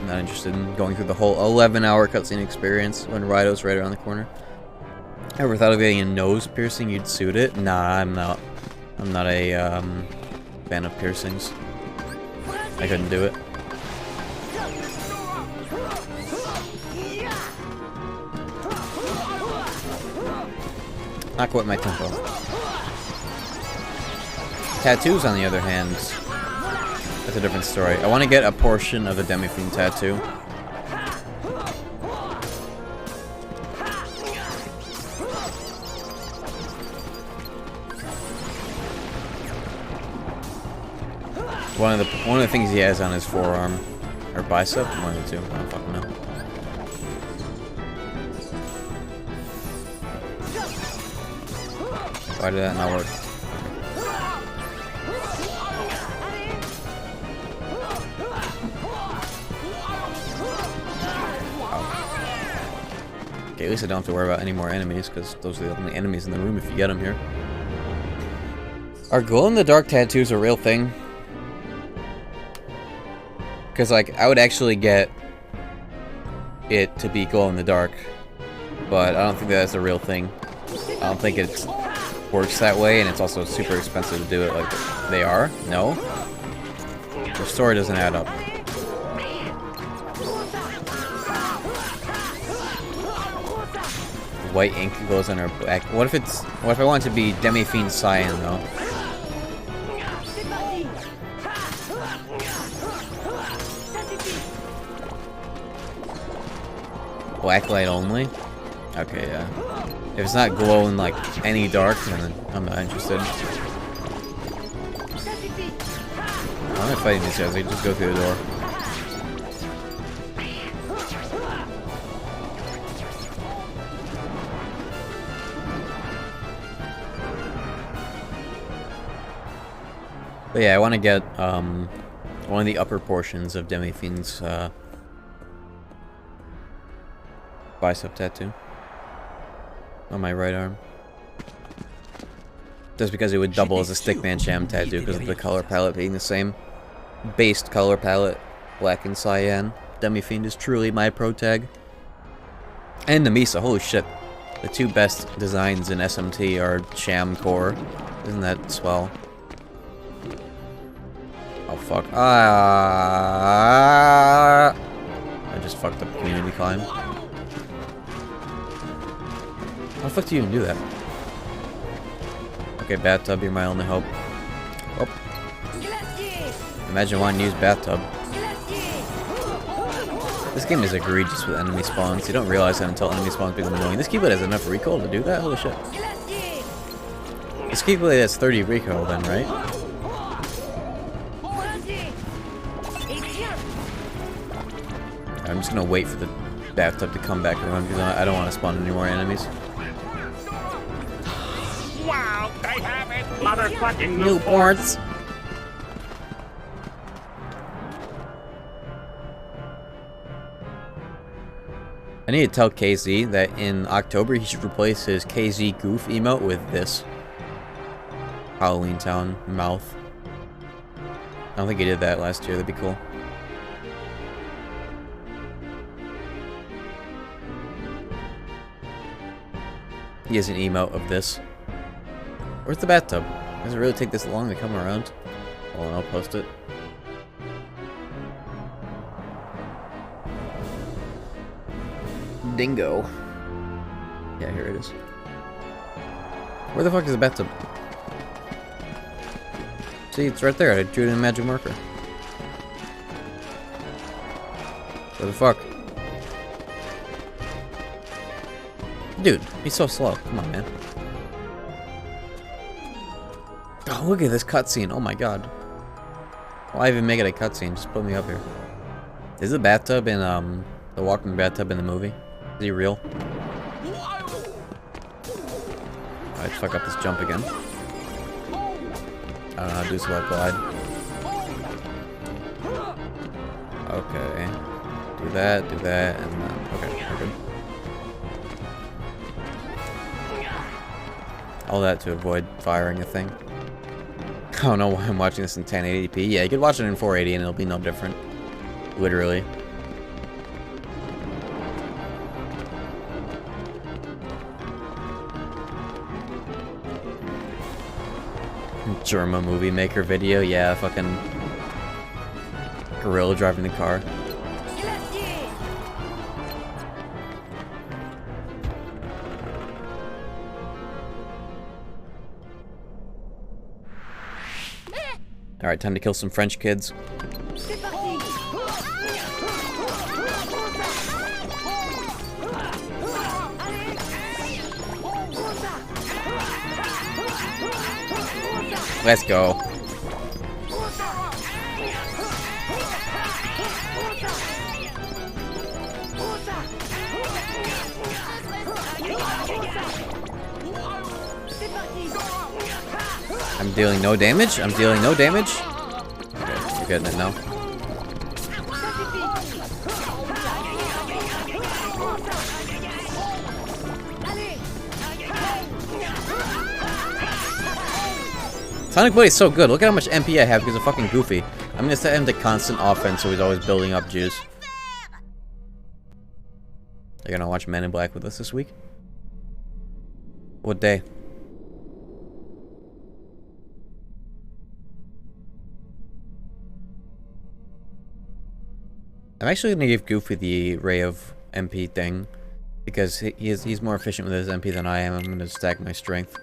not interested in going through the whole 11-hour cutscene experience when Rido's right around the corner. Ever thought of getting a nose piercing? You'd suit it? Nah, I'm not. I'm not a fan of piercings. I couldn't do it. Not quite my tempo. Tattoos, on the other hand, that's a different story. I want to get a portion of the Demi-Fiend tattoo. One of the things he has on his forearm or bicep, one of the two. I don't fucking know. Why did that not work? Okay, at least I don't have to worry about any more enemies, because those are the only enemies in the room if you get them here. Are glow-in-the-dark tattoos a real thing? Because, like, I would actually get it to be glow-in-the-dark, but I don't think that's a real thing. I don't think it works that way, and it's also super expensive to do it like they are. No? The story doesn't add up. White ink goes on her back. What if I want it to be Demi-Fiend Cyan, though? Black light only? Okay, yeah. If it's not glowing like any dark, then I'm not interested. I'm not fighting these guys, they just go through the door. But yeah, I want to get one of the upper portions of Demi-Fiend's bicep tattoo on my right arm. Just because it would double as a Stickman Sham tattoo because of the color palette being the same. Based color palette, black and cyan. Demi-Fiend is truly my pro tag. And the Misa, holy shit. The two best designs in SMT are Sham Core. Isn't that swell? Oh fuck. I just fucked up community climb. How the fuck do you even do that? Okay, bathtub, you're my only hope. Oh. Imagine wanting to use bathtub. This game is egregious with enemy spawns. You don't realize that until enemy spawns become annoying. This keyblade has enough recoil to do that? Holy shit. This keyblade has 30 recoil then, right? I'm just gonna wait for the bathtub to come back around because I don't want to spawn any more enemies. Wow, they have it! Motherfucking Newports! I need to tell KZ that in October he should replace his KZ Goof emote with this. Halloween Town mouth. I don't think he did that last year, that'd be cool. He has an emote of this. Where's the bathtub? Does it really take this long to come around? Hold on, I'll post it. Dingo. Yeah, here it is. Where the fuck is the bathtub? See, it's right there. I drew it in a magic marker. Where the fuck? Dude, he's so slow. Come on, man. Oh, look at this cutscene. Oh my god. Why even make it a cutscene? Just put me up here. Is the bathtub in, the walking bathtub in the movie? Is he real? Alright, fuck up this jump again. I don't know how to do so I glide. Okay. Do that, and then... Okay, we're good. All that to avoid firing a thing. I don't know why I'm watching this in 1080p. Yeah, you could watch it in 480 and it'll be no different. Literally. Germa movie maker video, yeah, fucking gorilla driving the car. Alright, time to kill some French kids. Let's go. I'm dealing no damage? I'm dealing no damage? Okay, you're getting it now. Sonic Boy is so good. Look at how much MP I have because of fucking Goofy. I'm gonna set him to constant offense so he's always building up juice. You're gonna watch Men in Black with us this week? What day? I'm actually gonna give Goofy the Ray of MP thing because he's more efficient with his MP than I am. I'm gonna stack my strength.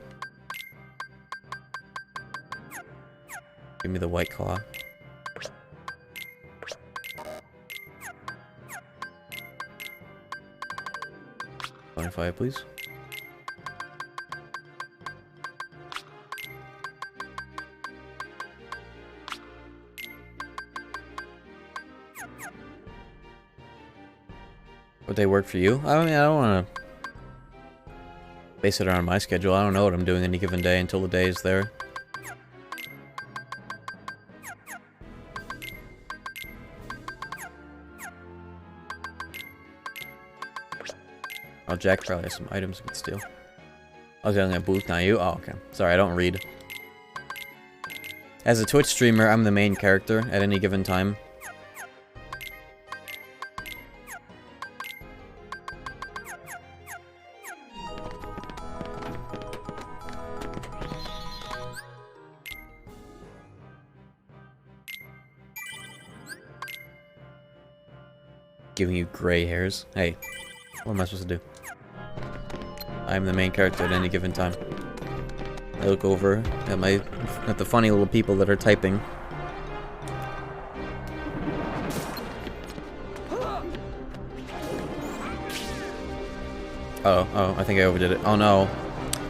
Give me the White Claw. 25, please. Would they work for you? I mean, I don't want to base it around my schedule. I don't know what I'm doing any given day until the day is there. Oh, Jack probably has some items we can steal. I was getting a booth, not you? Oh, okay. Sorry, I don't read. As a Twitch streamer, I'm the main character at any given time. Giving you gray hairs. Hey, what am I supposed to do? I'm the main character at any given time. I look over at the funny little people that are typing. Oh, I think I overdid it. Oh no.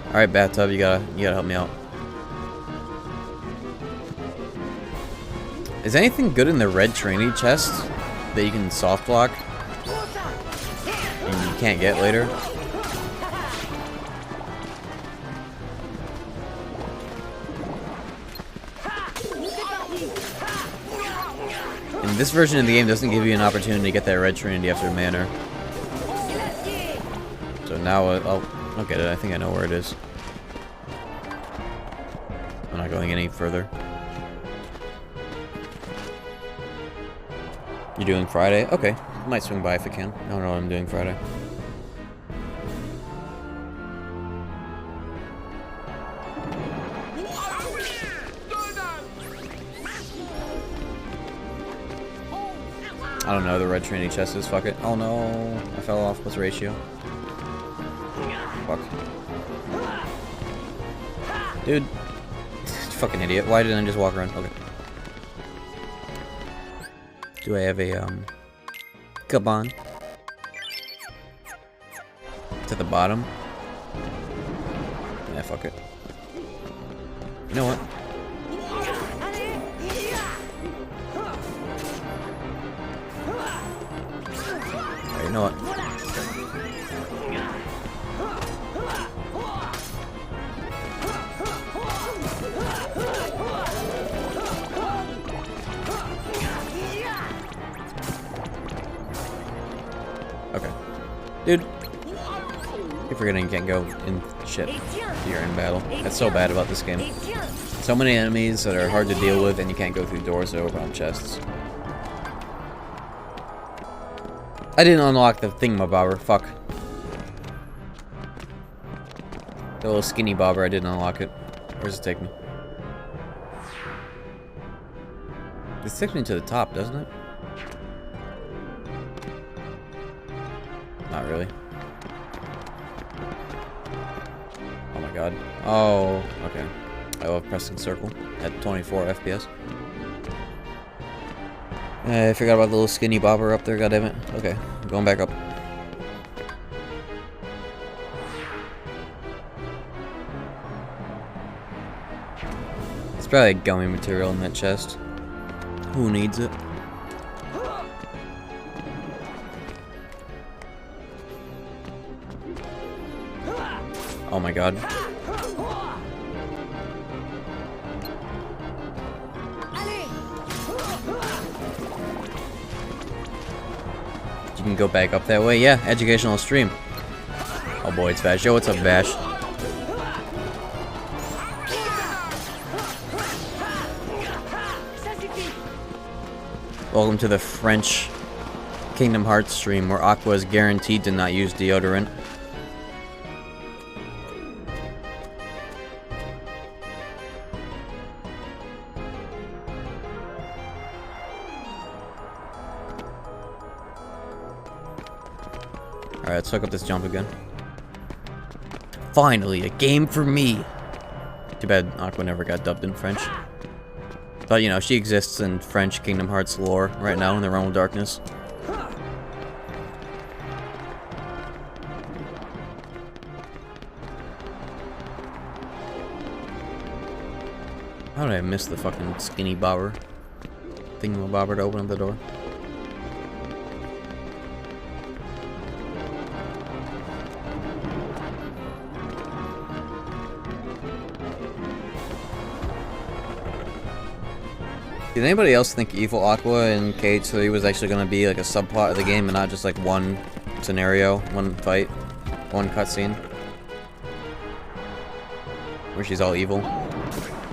Alright, Bathtub, you gotta help me out. Is anything good in the red trainee chest that you can soft block and you can't get later? And this version of the game doesn't give you an opportunity to get that red trinity after manor. So now I'll get it. I think I know where it is. I'm not going any further. You're doing Friday? Okay. Might swing by if I can. I don't know what I'm doing Friday. I don't know, the red trinity chest is, fuck it. Oh no, I fell off. What's the ratio? Fuck. Dude. Fucking idiot. Why didn't I just walk around? Okay. Do I have a, Gabon? To the bottom? Yeah, fuck it. You know what? Alright, you know what? Okay. Dude. You're forgetting you can't go in shit. You're in battle. That's so bad about this game. So many enemies that are hard to deal with and you can't go through doors that open on chests. I didn't unlock the thingamabobber. Fuck. The little skinny bobber, I didn't unlock it. Where does it take me? This takes me to the top, doesn't it? Not really. Oh my god. Oh, okay. I love pressing circle at 24 FPS. I forgot about the little skinny bobber up there, goddammit. Okay, I'm going back up. It's probably gummy material in that chest. Who needs it? Oh my god. You can go back up that way? Yeah, educational stream. Oh boy, it's Vash. Yo, what's up, Vash? Welcome to the French Kingdom Hearts stream where Aqua is guaranteed to not use deodorant. Alright, let's hook up this jump again. Finally, a game for me! Too bad Aqua never got dubbed in French. But, you know, she exists in French Kingdom Hearts lore right now in the Realm of Darkness. How did I miss the fucking skinny bobber? Thingamabobber to open up the door. Did anybody else think Evil Aqua in KH3 was actually going to be like a subplot of the game and not just like one scenario, one fight, one cutscene? Where she's all evil?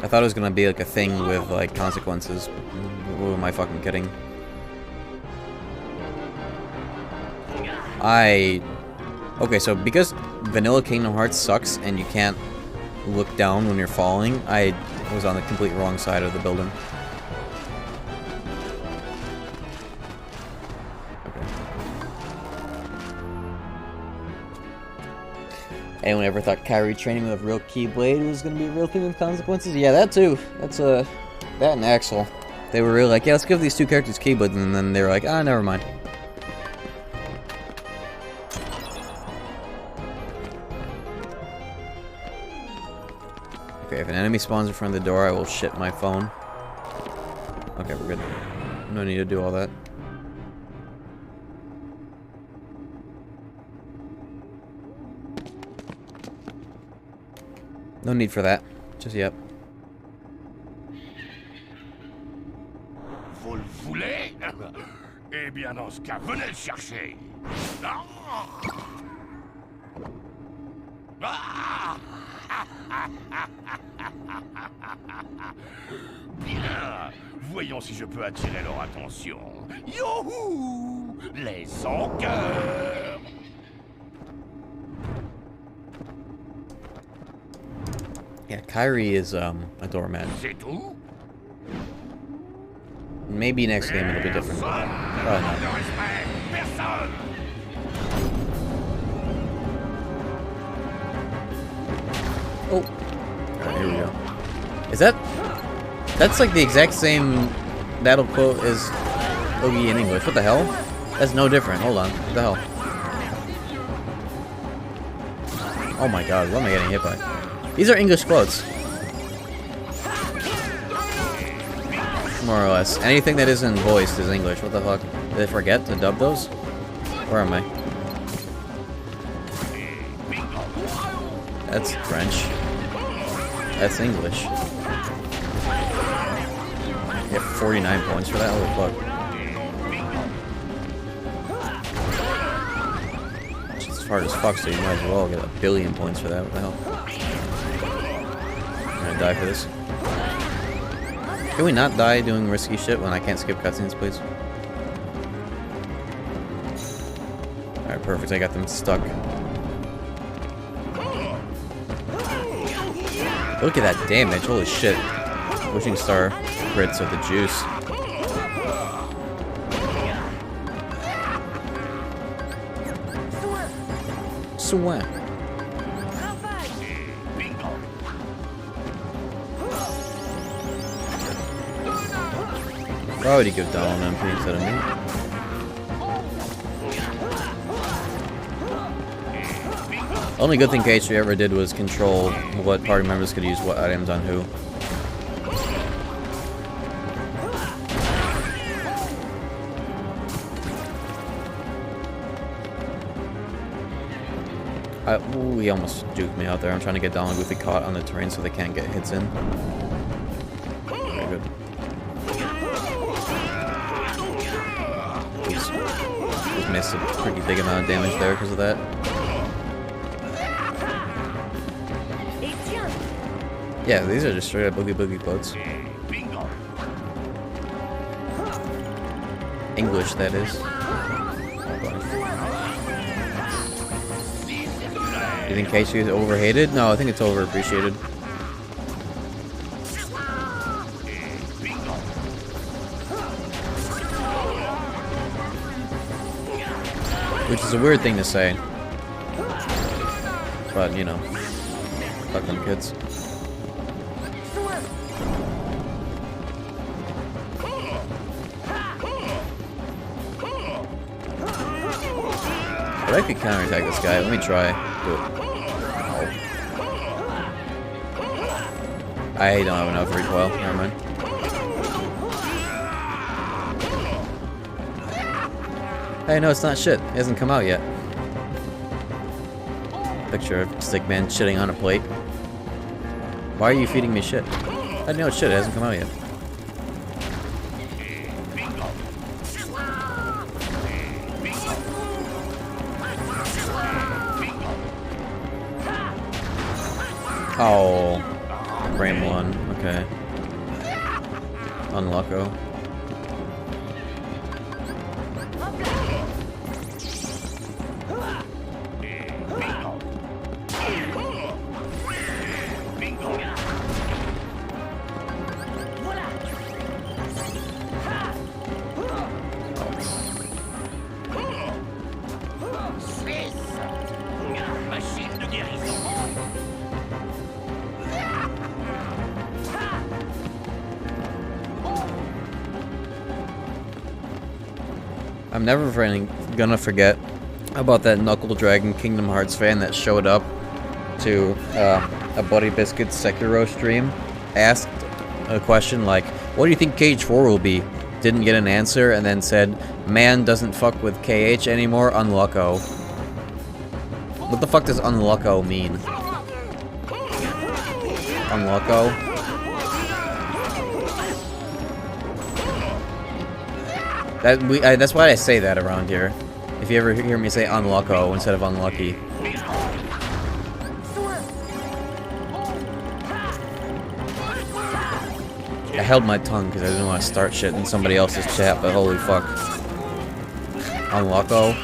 I thought it was going to be like a thing with like consequences. Who am I fucking kidding? Okay, so because Vanilla Kingdom Hearts sucks and you can't look down when you're falling, I was on the complete wrong side of the building. Anyone ever thought Kyrie training with a real Keyblade was gonna be a real thing with consequences? Yeah, that too. That's that and Axel. They were really like, yeah, let's give these two characters Keyblades, and then they were like, ah, never mind. Okay, if an enemy spawns in front of the door, I will shit my phone. Okay, we're good. No need to do all that. No need for that. Just yet. Vous le voulez? Eh bien, dans ce cas, venez le chercher. Bien. Voyons si je peux attirer leur attention. Youhou! Les sans-cœurs! Yeah, Kyrie is a doormat. Maybe next game it'll be different. Probably not. Oh. Alright, here we go. Is that's like the exact same battle quote as Oogie in English. What the hell? That's no different. Hold on. What the hell? Oh my god, what am I getting hit by? These are English quotes. More or less. Anything that isn't voiced is English. What the fuck? Did I forget to dub those? Where am I? That's French. That's English. You have 49 points for that? Holy fuck. It's hard as fuck, so you might as well get 1 billion points for that. What the hell? I'm gonna die for this. Can we not die doing risky shit when I can't skip cutscenes, please? Alright, perfect. I got them stuck. Look at that damage. Holy shit. Wishing Star crits of the juice. Swing. Why would he give Donald an MP instead of me? The only good thing KH3 ever did was control what party members could use what items on who. Ooh, he almost juked me out there. I'm trying to get Donald Goofy caught on the terrain so they can't get hits in. Very good. He's missed a pretty big amount of damage there because of that. Yeah, these are just straight up Oogie Boogie quotes. English, that is. You think KH2 is overhated? No, I think it's overappreciated. Which is a weird thing to say. But, you know. Fuck them kids. But I could counterattack this guy. Let me try. Do it. I don't have enough recoil. Never mind. Hey, no, it's not shit. It hasn't come out yet. Picture of Stickman shitting on a plate. Why are you feeding me shit? I know it's shit. It hasn't come out yet. Oh, frame 1. Okay. Unlucko. I'm never gonna forget about that Knuckle Dragon Kingdom Hearts fan that showed up to a Buddy Biscuit Sekiro stream, asked a question like, what do you think KH4 will be? Didn't get an answer, and then said, man doesn't fuck with KH anymore, unlucko. What the fuck does unlucko mean? Unlucko? That's why I say that around here. If you ever hear me say unlucko instead of unlucky. I held my tongue because I didn't want to start shit in somebody else's chat, but holy fuck. Unlucko.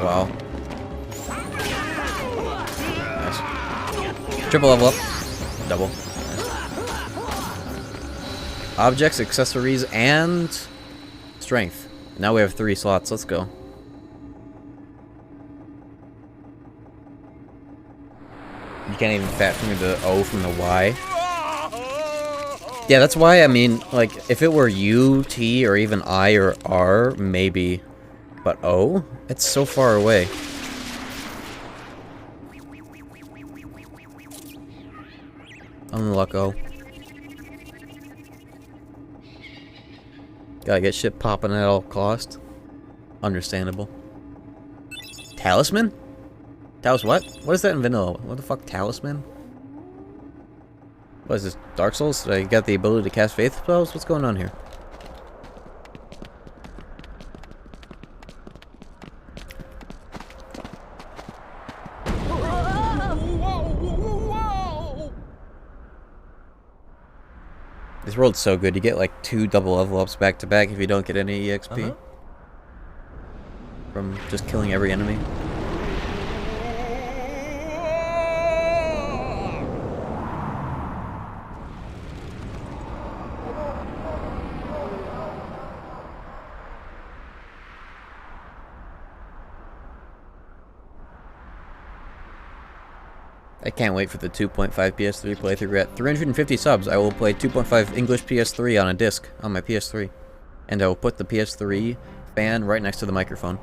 Wow. Nice. Triple level up. Double. Nice. Objects, accessories, and strength. Now we have 3 slots. Let's go. You can't even fat finger the O from the Y. Yeah, that's why, I mean, like, if it were U, T, or even I or R, maybe. But O? It's so far away. Unlucko. Gotta get shit popping at all cost. Understandable. Talisman? Talis what? What is that in vanilla? What the fuck, talisman? What is this, Dark Souls? I got the ability to cast faith spells? What's going on here? This world's so good, you get like 2 double level ups back to back if you don't get any EXP. From just killing every enemy. I can't wait for the 2.5 PS3 playthrough. At 350 subs, I will play 2.5 English PS3 on a disc on my PS3. And I will put the PS3 fan right next to the microphone.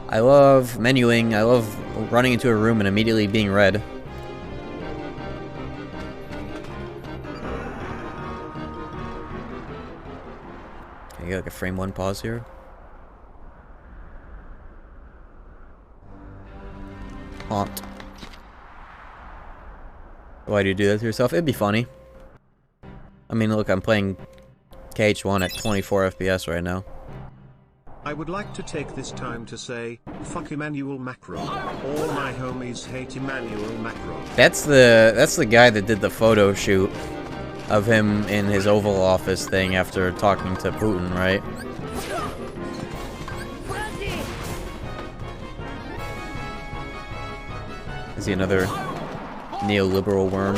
I love menuing, I love running into a room and immediately being read. Can you get like a frame 1 pause here? Haunt. Why do you do that to yourself? It'd be funny. I mean, look, I'm playing KH1 at 24 FPS right now. I would like to take this time to say, fuck Emmanuel Macron. All my homies hate Emmanuel Macron. That's the guy that did the photo shoot of him in his Oval Office thing after talking to Putin, right? Is he another neoliberal worm?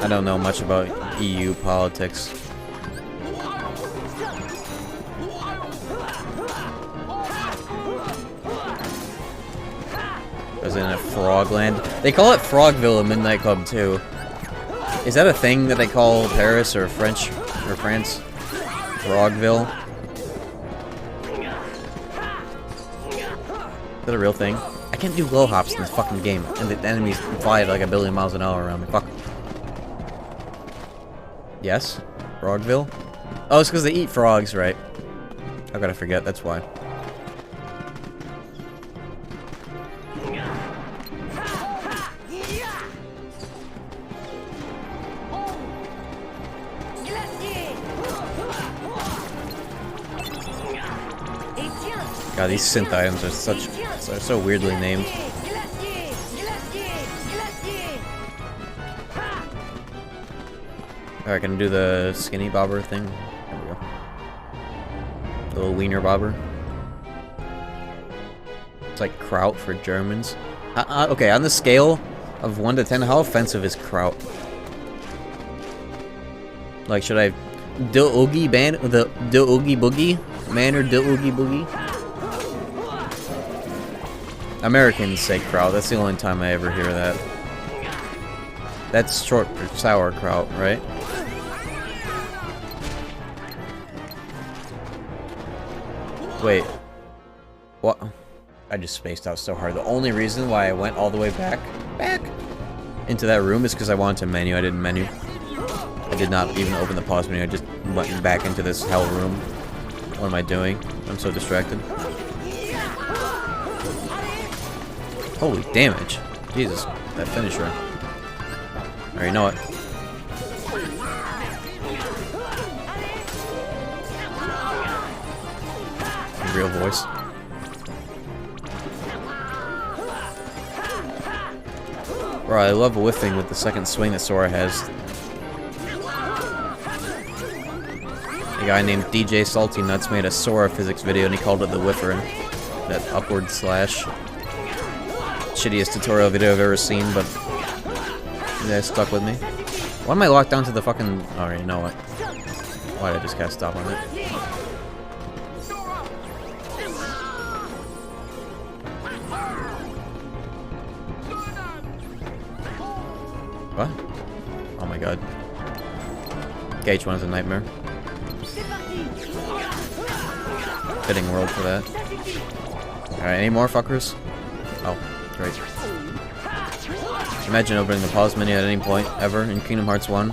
I don't know much about EU politics. I was in a Frogland. They call it Frogville at Midnight Club too. Is that a thing that they call Paris or French or France? Frogville? Is that a real thing? I can't do glow hops in this fucking game, and the enemies fly at like 1,000,000,000 miles an hour around me. Fuck. Yes? Frogville? Oh, it's because they eat frogs, right? I gotta forget, that's why. God, these synth items are so weirdly named. Alright, can I do the skinny bobber thing? There we go. The little wiener bobber. It's like kraut for Germans. Okay, on the scale of 1 to 10, how offensive is kraut? Like, should I do Oogie band the Oogie Boogie man or do Oogie Boogie? Americans say kraut. That's the only time I ever hear that. That's short for sauerkraut, right? Wait. What? I just spaced out so hard. The only reason why I went all the way back into that room is because I wanted to menu. I didn't menu. I did not even open the pause menu. I just went back into this hell room. What am I doing? I'm so distracted. Holy damage. Jesus. That finisher. I already know it. Real voice. Bro, I love whiffing with the second swing that Sora has. A guy named DJ Salty Nuts made a Sora physics video and he called it the whiffer. That upward slash. Shittiest tutorial video I've ever seen, but that stuck with me. Why am I locked down to the fucking... Alright, you know what? Why did I just cast stop on it? What? Oh my god. KH1 is a nightmare. Fitting world for that. Alright, any more fuckers? Oh, great. Imagine opening the pause menu at any point, ever, in Kingdom Hearts 1.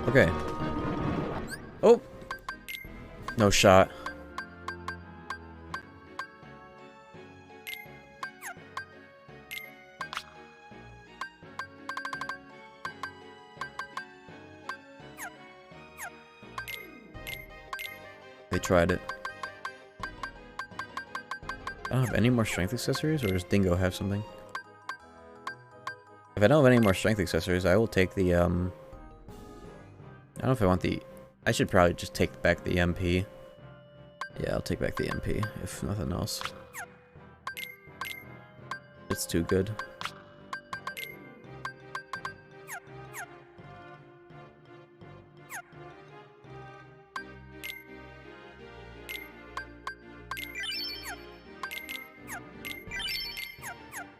Okay. Oh! No shot. They tried it. I don't have any more strength accessories, or does Dingo have something? If I don't have any more strength accessories, I will take the, I don't know if I want the... I should probably just take back the MP. Yeah, I'll take back the MP, if nothing else. It's too good.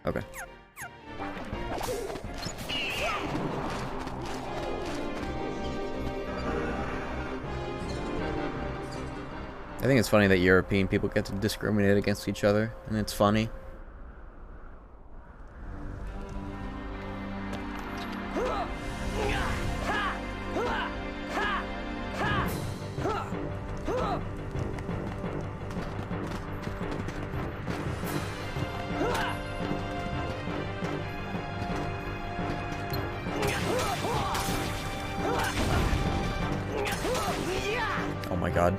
Okay. I think it's funny that European people get to discriminate against each other, and it's funny. Oh my god.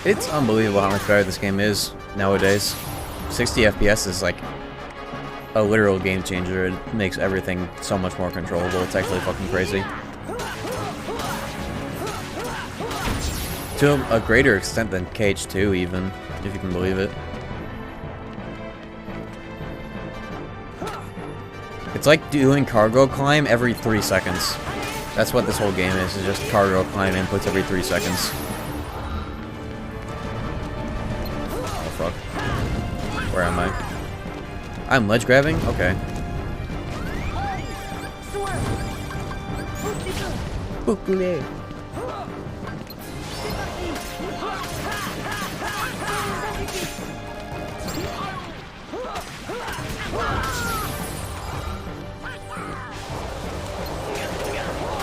It's unbelievable how much better this game is nowadays. 60 FPS is like a literal game changer. It makes everything so much more controllable. It's actually fucking crazy. To a greater extent than KH2 even, if you can believe it. It's like doing cargo climb every 3 seconds. That's what this whole game is just cargo climb inputs every 3 seconds. Oh fuck. Where am I? I'm ledge grabbing? Okay. Bouclier.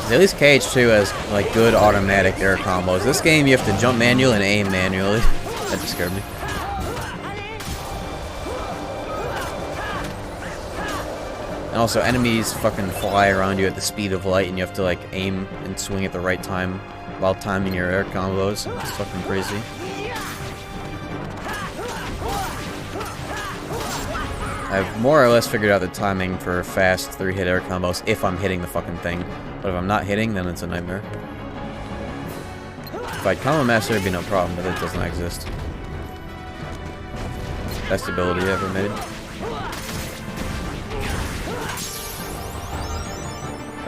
At least KH2 has like good automatic air combos. This game you have to jump manually and aim manually. That just scared me. And also enemies fucking fly around you at the speed of light and you have to like aim and swing at the right time while timing your air combos. It's fucking crazy. I've more or less figured out the timing for fast 3-hit air combos if I'm hitting the fucking thing. But if I'm not hitting, then it's a nightmare. If I'd Combo Master, it'd be no problem, but it does not exist. Best ability ever made.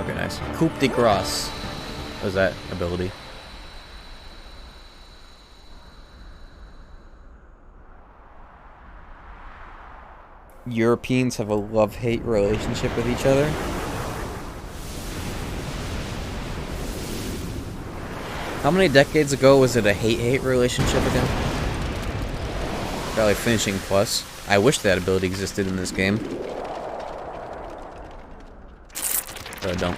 Okay, nice. Coup de Grace. What is that ability? Europeans have a love-hate relationship with each other. How many decades ago was it a hate-hate relationship again? Probably finishing plus. I wish that ability existed in this game. But I don't.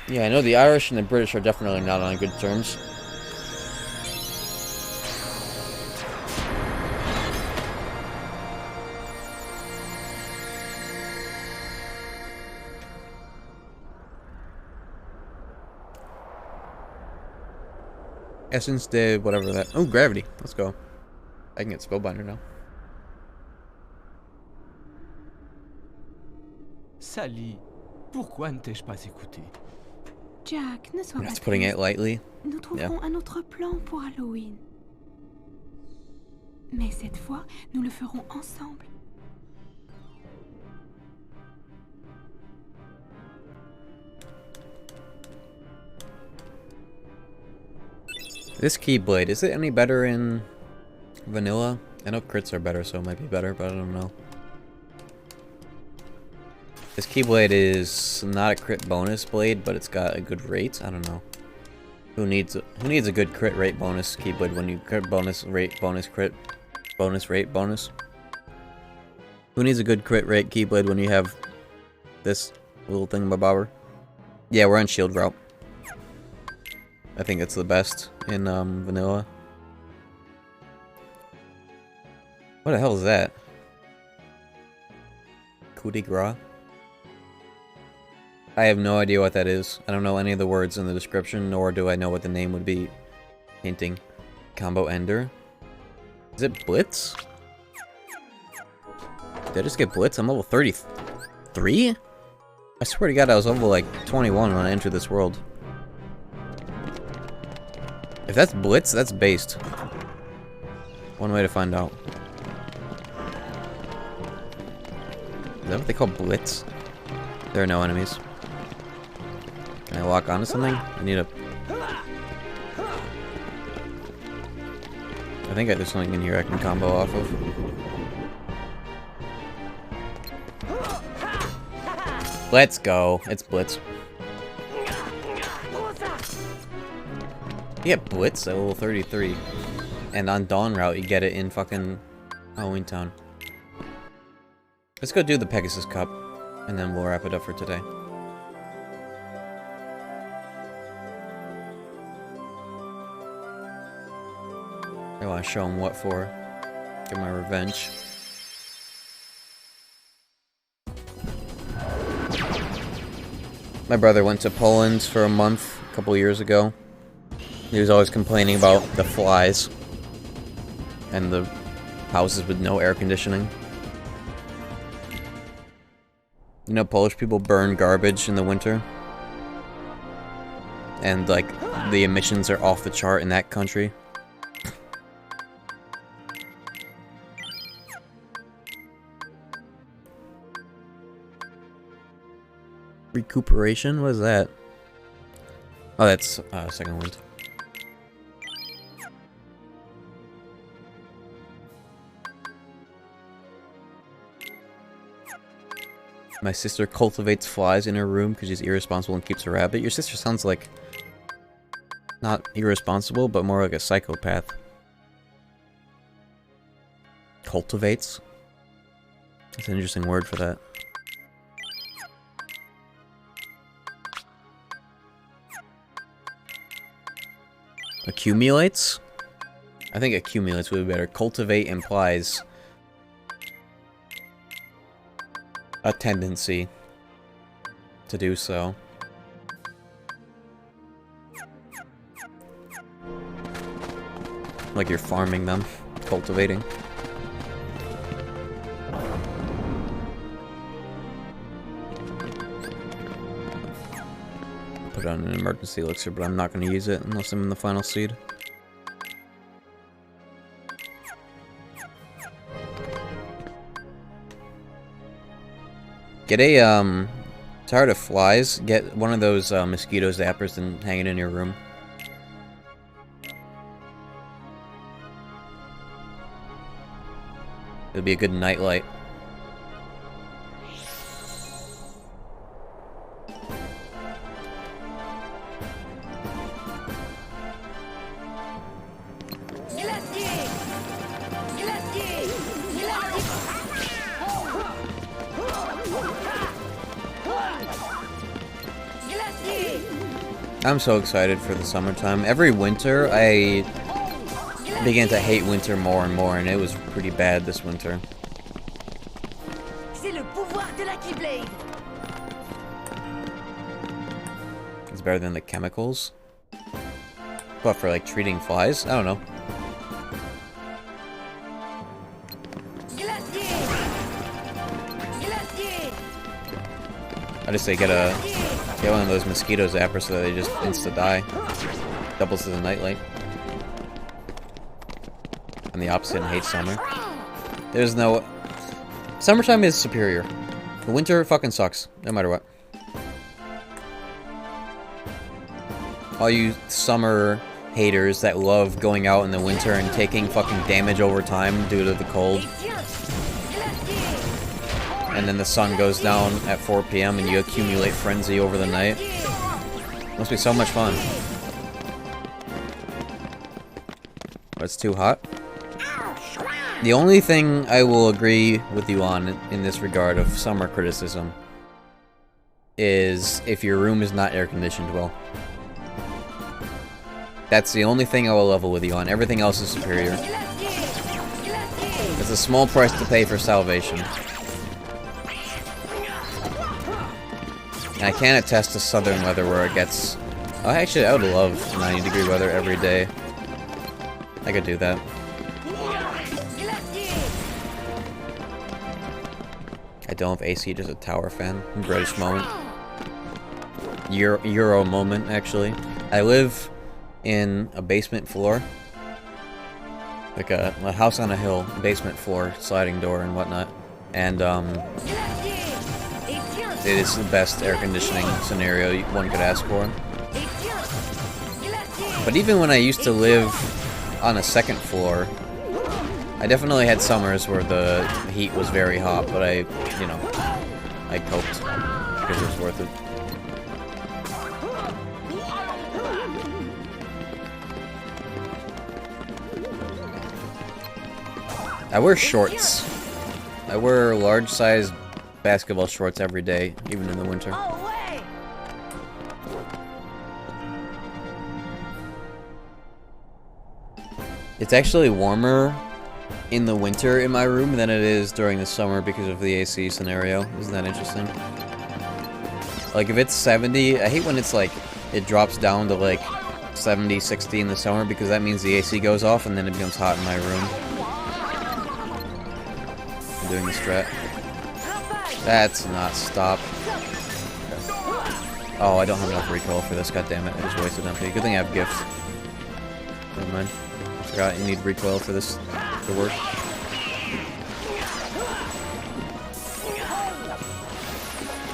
Yeah, I know the Irish and the British are definitely not on good terms. Essence de whatever that. Oh, gravity. Let's go. I can get Spellbinder now. Sally, pourquoi ne t'ai-je pas écouté? Jack, ne sois pas That's putting it lightly. Nous trouverons un autre plan pour Halloween. Mais cette fois, nous le ferons ensemble. This Keyblade, is it any better in vanilla? I know crits are better, so it might be better, but I don't know. This Keyblade is not a crit bonus blade, but it's got a good rate. I don't know. Who needs a good crit rate bonus Keyblade when you crit bonus rate bonus crit bonus rate bonus? Who needs a good crit rate Keyblade when you have this little thingamabobber? Yeah, we're on shield route. I think it's the best in vanilla. What the hell is that? Coup de grace? I have no idea what that is. I don't know any of the words in the description, nor do I know what the name would be hinting. Combo Ender? Is it Blitz? Did I just get Blitz? I'm level 33? I swear to God I was level like 21 when I entered this world. If that's Blitz, that's based. One way to find out. Is that what they call Blitz? There are no enemies. Can I lock onto something? I need a... I think there's something in here I can combo off of. Let's go. It's Blitz. You get Blitz at level 33. And on Dawn Route, you get it in fucking Halloween Town. Let's go do the Pegasus Cup. And then we'll wrap it up for today. I want to show him what for. Get my revenge. My brother went to Poland for a month a couple years ago. He was always complaining about the flies and the houses with no air conditioning. You know, Polish people burn garbage in the winter. and like the emissions are off the chart in that country. Recuperation? What is that? Oh, that's second wind. My sister cultivates flies in her room because she's irresponsible and keeps a rabbit. Your sister sounds like... not irresponsible, but more like a psychopath. Cultivates? That's an interesting word for that. Accumulates? I think accumulates would be better. Cultivate implies a tendency to do so. Like you're farming them, cultivating. Put on an emergency elixir, but I'm not going to use it unless I'm in the final seed. Get a, tired of flies, get one of those mosquito zappers and hang it in your room. It'll be a good nightlight. I'm so excited for the summertime. Every winter, I begin to hate winter more and more, and it was pretty bad this winter. It's better than the chemicals. But for like treating flies? I don't know. I just say get one of those mosquito zappers so that they just insta-die. Doubles as a nightlight. I'm the opposite and hate summer. There's no... Summertime is superior. The winter fucking sucks, no matter what. All you summer haters that love going out in the winter and taking fucking damage over time due to the cold. And then the sun goes down at 4 PM and you accumulate frenzy over the night. Must be so much fun. But it's too hot. The only thing I will agree with you on in this regard of summer criticism is if your room is not air conditioned well. That's the only thing I will level with you on. Everything else is superior. It's a small price to pay for salvation. And I can attest to southern weather where it gets... Oh, actually, I would love 90-degree weather every day. I could do that. I don't have AC, just a tower fan. British moment. Euro moment, actually. I live in a basement floor. Like a house on a hill, basement floor, sliding door and whatnot. And, it is the best air conditioning scenario one could ask for. But even when I used to live on a second floor, I definitely had summers where the heat was very hot, but I coped because it was worth it. I wear shorts. I wear large-sized basketball shorts every day, even in the winter. It's actually warmer in the winter in my room than it is during the summer because of the AC scenario. Isn't that interesting? Like, if it's 70, I hate when it's like, it drops down to like 70, 60 in the summer because that means the AC goes off and then it becomes hot in my room. I'm doing the strat. That's not stop. Oh, I don't have enough recoil for this, goddammit. I just wasted MP. Good thing I have gifts. Never mind. Forgot you need recoil for this to work.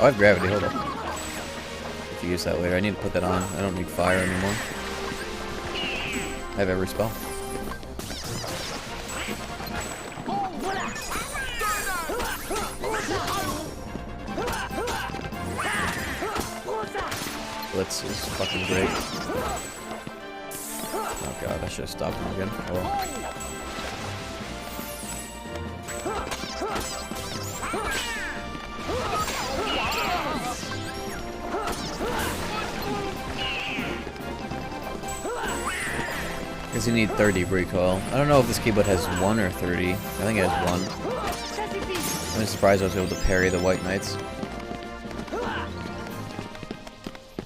Oh, I have gravity, hold up. If you use that later, I need to put that on. I don't need fire anymore. I have every spell. Blitz is fucking great. Oh god, I should have stopped him again. Oh well. Because you need 30 recoil. I don't know if this keyboard has 1 or 30. I think it has 1. I'm surprised I was able to parry the White Knights.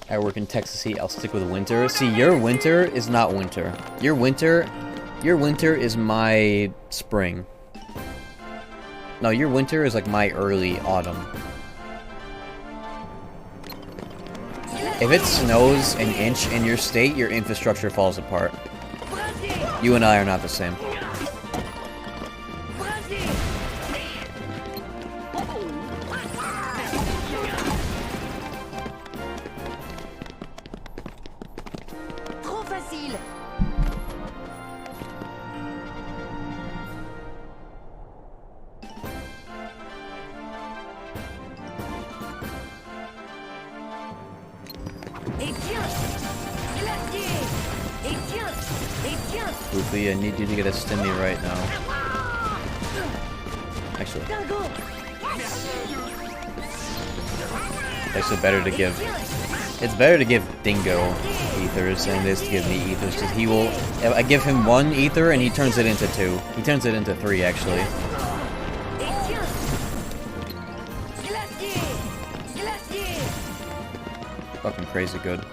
I work in Texas heat, I'll stick with winter. See, your winter is not winter. Your winter is my spring. No, your winter is like my early autumn. If it snows an inch in your state, your infrastructure falls apart. You and I are not the same. Goofy, I need you to get a stimmy right now. Actually, better to give. It's better to give Dingo ethers than it is to give me ethers, because he will. I give him 1 ether and he turns it into 2. He turns it into 3 actually. Fucking crazy good.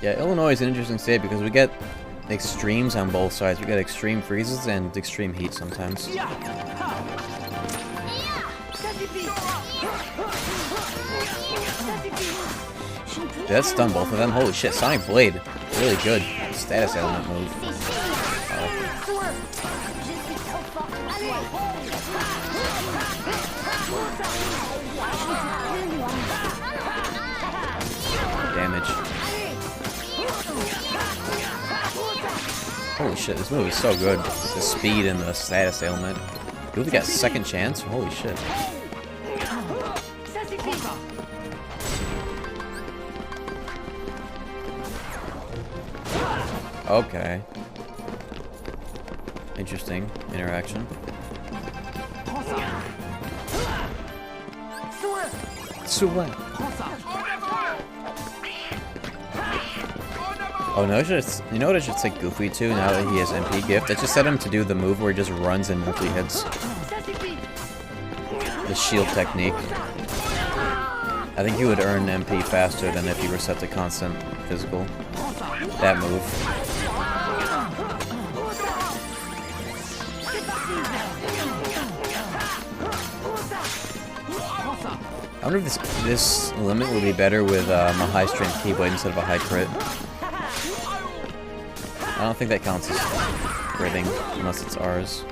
Yeah, Illinois is an interesting state because we get extremes on both sides. We get extreme freezes and extreme heat sometimes. Did that stun both of them? Holy shit, Sonic Blade. Really good. Status element move. Damage. Holy shit, this move is so good. The speed and the status ailment. Goofy got second chance? Holy shit. Okay. Interesting interaction. Soin. Oh no, you know what I should say Goofy to now that he has MP gift? I just set him to do the move where he just runs and multi-hits. The shield technique. I think he would earn MP faster than if he were set to constant physical. That move. I wonder if this limit would be better with a high strength Keyblade instead of a high crit. I don't think that counts as critting, unless it's ours.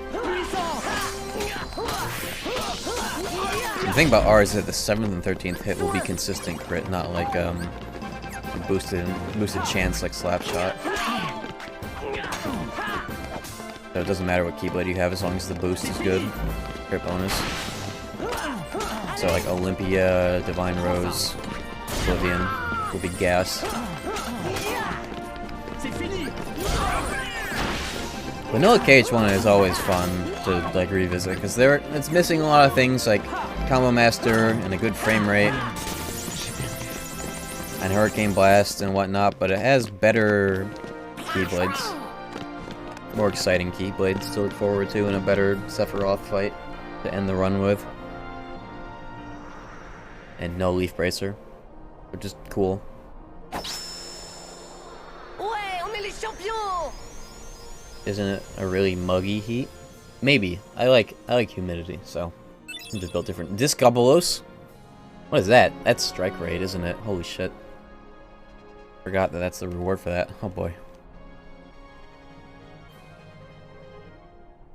The thing about ours is that the 7th and 13th hit will be consistent crit, not like a boosted chance like Slapshot. So it doesn't matter what Keyblade you have as long as the boost is good. Crit bonus. So like Olympia, Divine Rose, Oblivion will be gas. Vanilla KH1 is always fun to like revisit because it's missing a lot of things like Combo Master and a good frame rate and Hurricane Blast and whatnot, but it has better Keyblades, more exciting Keyblades to look forward to, and a better Sephiroth fight to end the run with, and no Leaf Bracer, which is cool. Ouais, on est les champions! Isn't it a really muggy heat? Maybe. I like humidity, so I'm just built different. Discobolos? What is that? That's strike rate, isn't it? Holy shit. Forgot that that's the reward for that. Oh boy.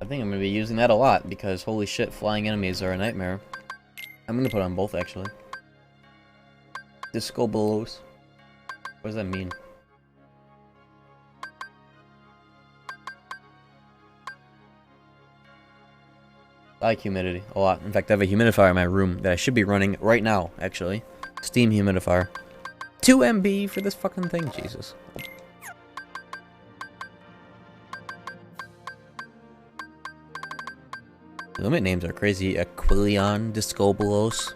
I think I'm gonna be using that a lot because holy shit, flying enemies are a nightmare. I'm gonna put on both actually. Discobolos. What does that mean? I like humidity a lot. In fact, I have a humidifier in my room that I should be running right now, actually. Steam humidifier. 2 MB for this fucking thing, Jesus. The limit names are crazy. Aquilion, Discobolos.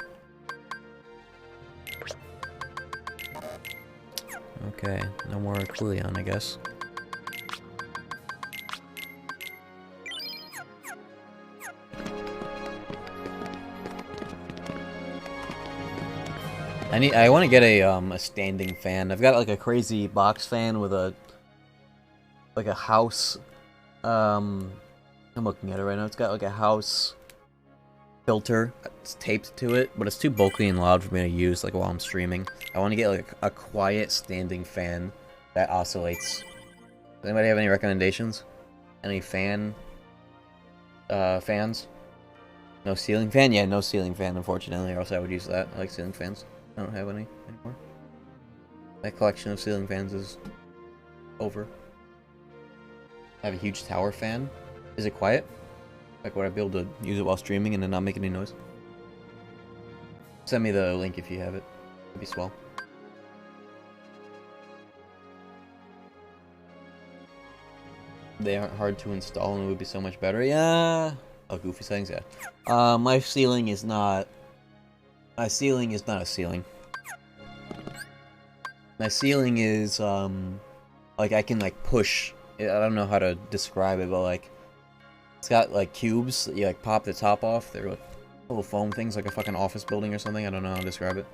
Okay, no more Aquilion, I guess. I want to get a standing fan. I've got like a crazy box fan with a house. I'm looking at it right now. It's got like a house filter. It's taped to it, but it's too bulky and loud for me to use like while I'm streaming. I want to get like a quiet standing fan that oscillates. Does anybody have any recommendations? Any fans? No ceiling fan? Yeah, no ceiling fan, unfortunately, or else I would use that. I like ceiling fans. I don't have any anymore. My collection of ceiling fans is over. I have a huge tower fan. Is it quiet? Like, would I be able to use it while streaming and then not make any noise? Send me the link if you have it. It'd be swell. They aren't hard to install and it would be so much better. Yeah. Oh, goofy settings, yeah. My ceiling is not... My ceiling is not a ceiling. My ceiling is, like, I can, like, push. I don't know how to describe it, but, like, it's got, like, cubes that you, like, pop the top off. They're, like, little foam things, like a fucking office building or something. I don't know how to describe it.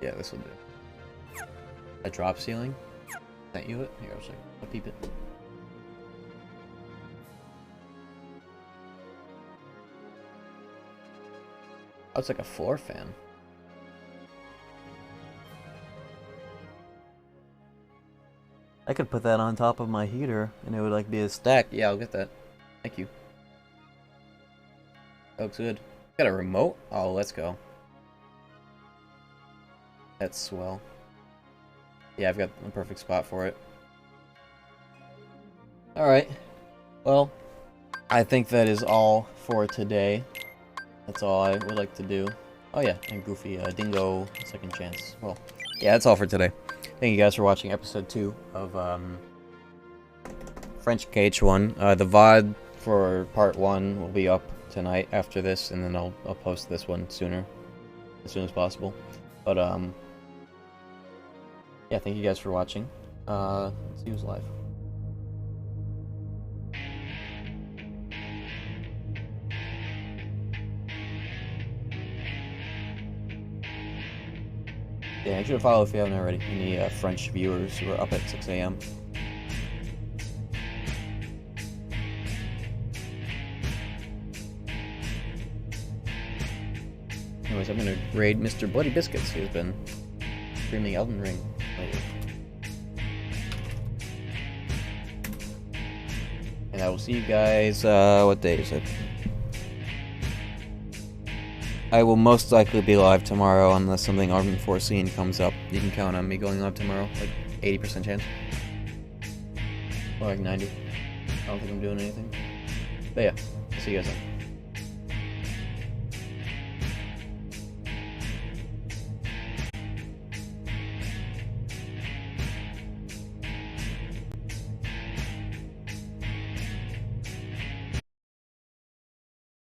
Yeah, this will do. A drop ceiling? Sent you it? Here, I'll peep it. Oh, it's like a floor fan. I could put that on top of my heater and it would like be a stack. Yeah, I'll get that. Thank you. That looks good. Got a remote? Oh, let's go. That's swell. Yeah, I've got the perfect spot for it. Alright. Well, I think that is all for today. That's all I would like to do. Oh yeah, and Goofy, Dingo, second chance. Well, yeah, that's all for today. Thank you guys for watching episode 2 of French KH1. The VOD for part 1 will be up tonight after this, and then I'll post this one sooner. As soon as possible. But, yeah, thank you guys for watching. Let's see who's live. Yeah, make sure to follow if you haven't already. Any French viewers who are up at 6 AM. Anyways, I'm gonna raid Mr. Bloody Biscuits, who's been streaming Elden Ring lately. And I will see you guys, what day is it? I will most likely be live tomorrow unless something unforeseen comes up. You can count on me going live tomorrow, like 80% chance. Or like 90. I don't think I'm doing anything. But yeah, see you guys then.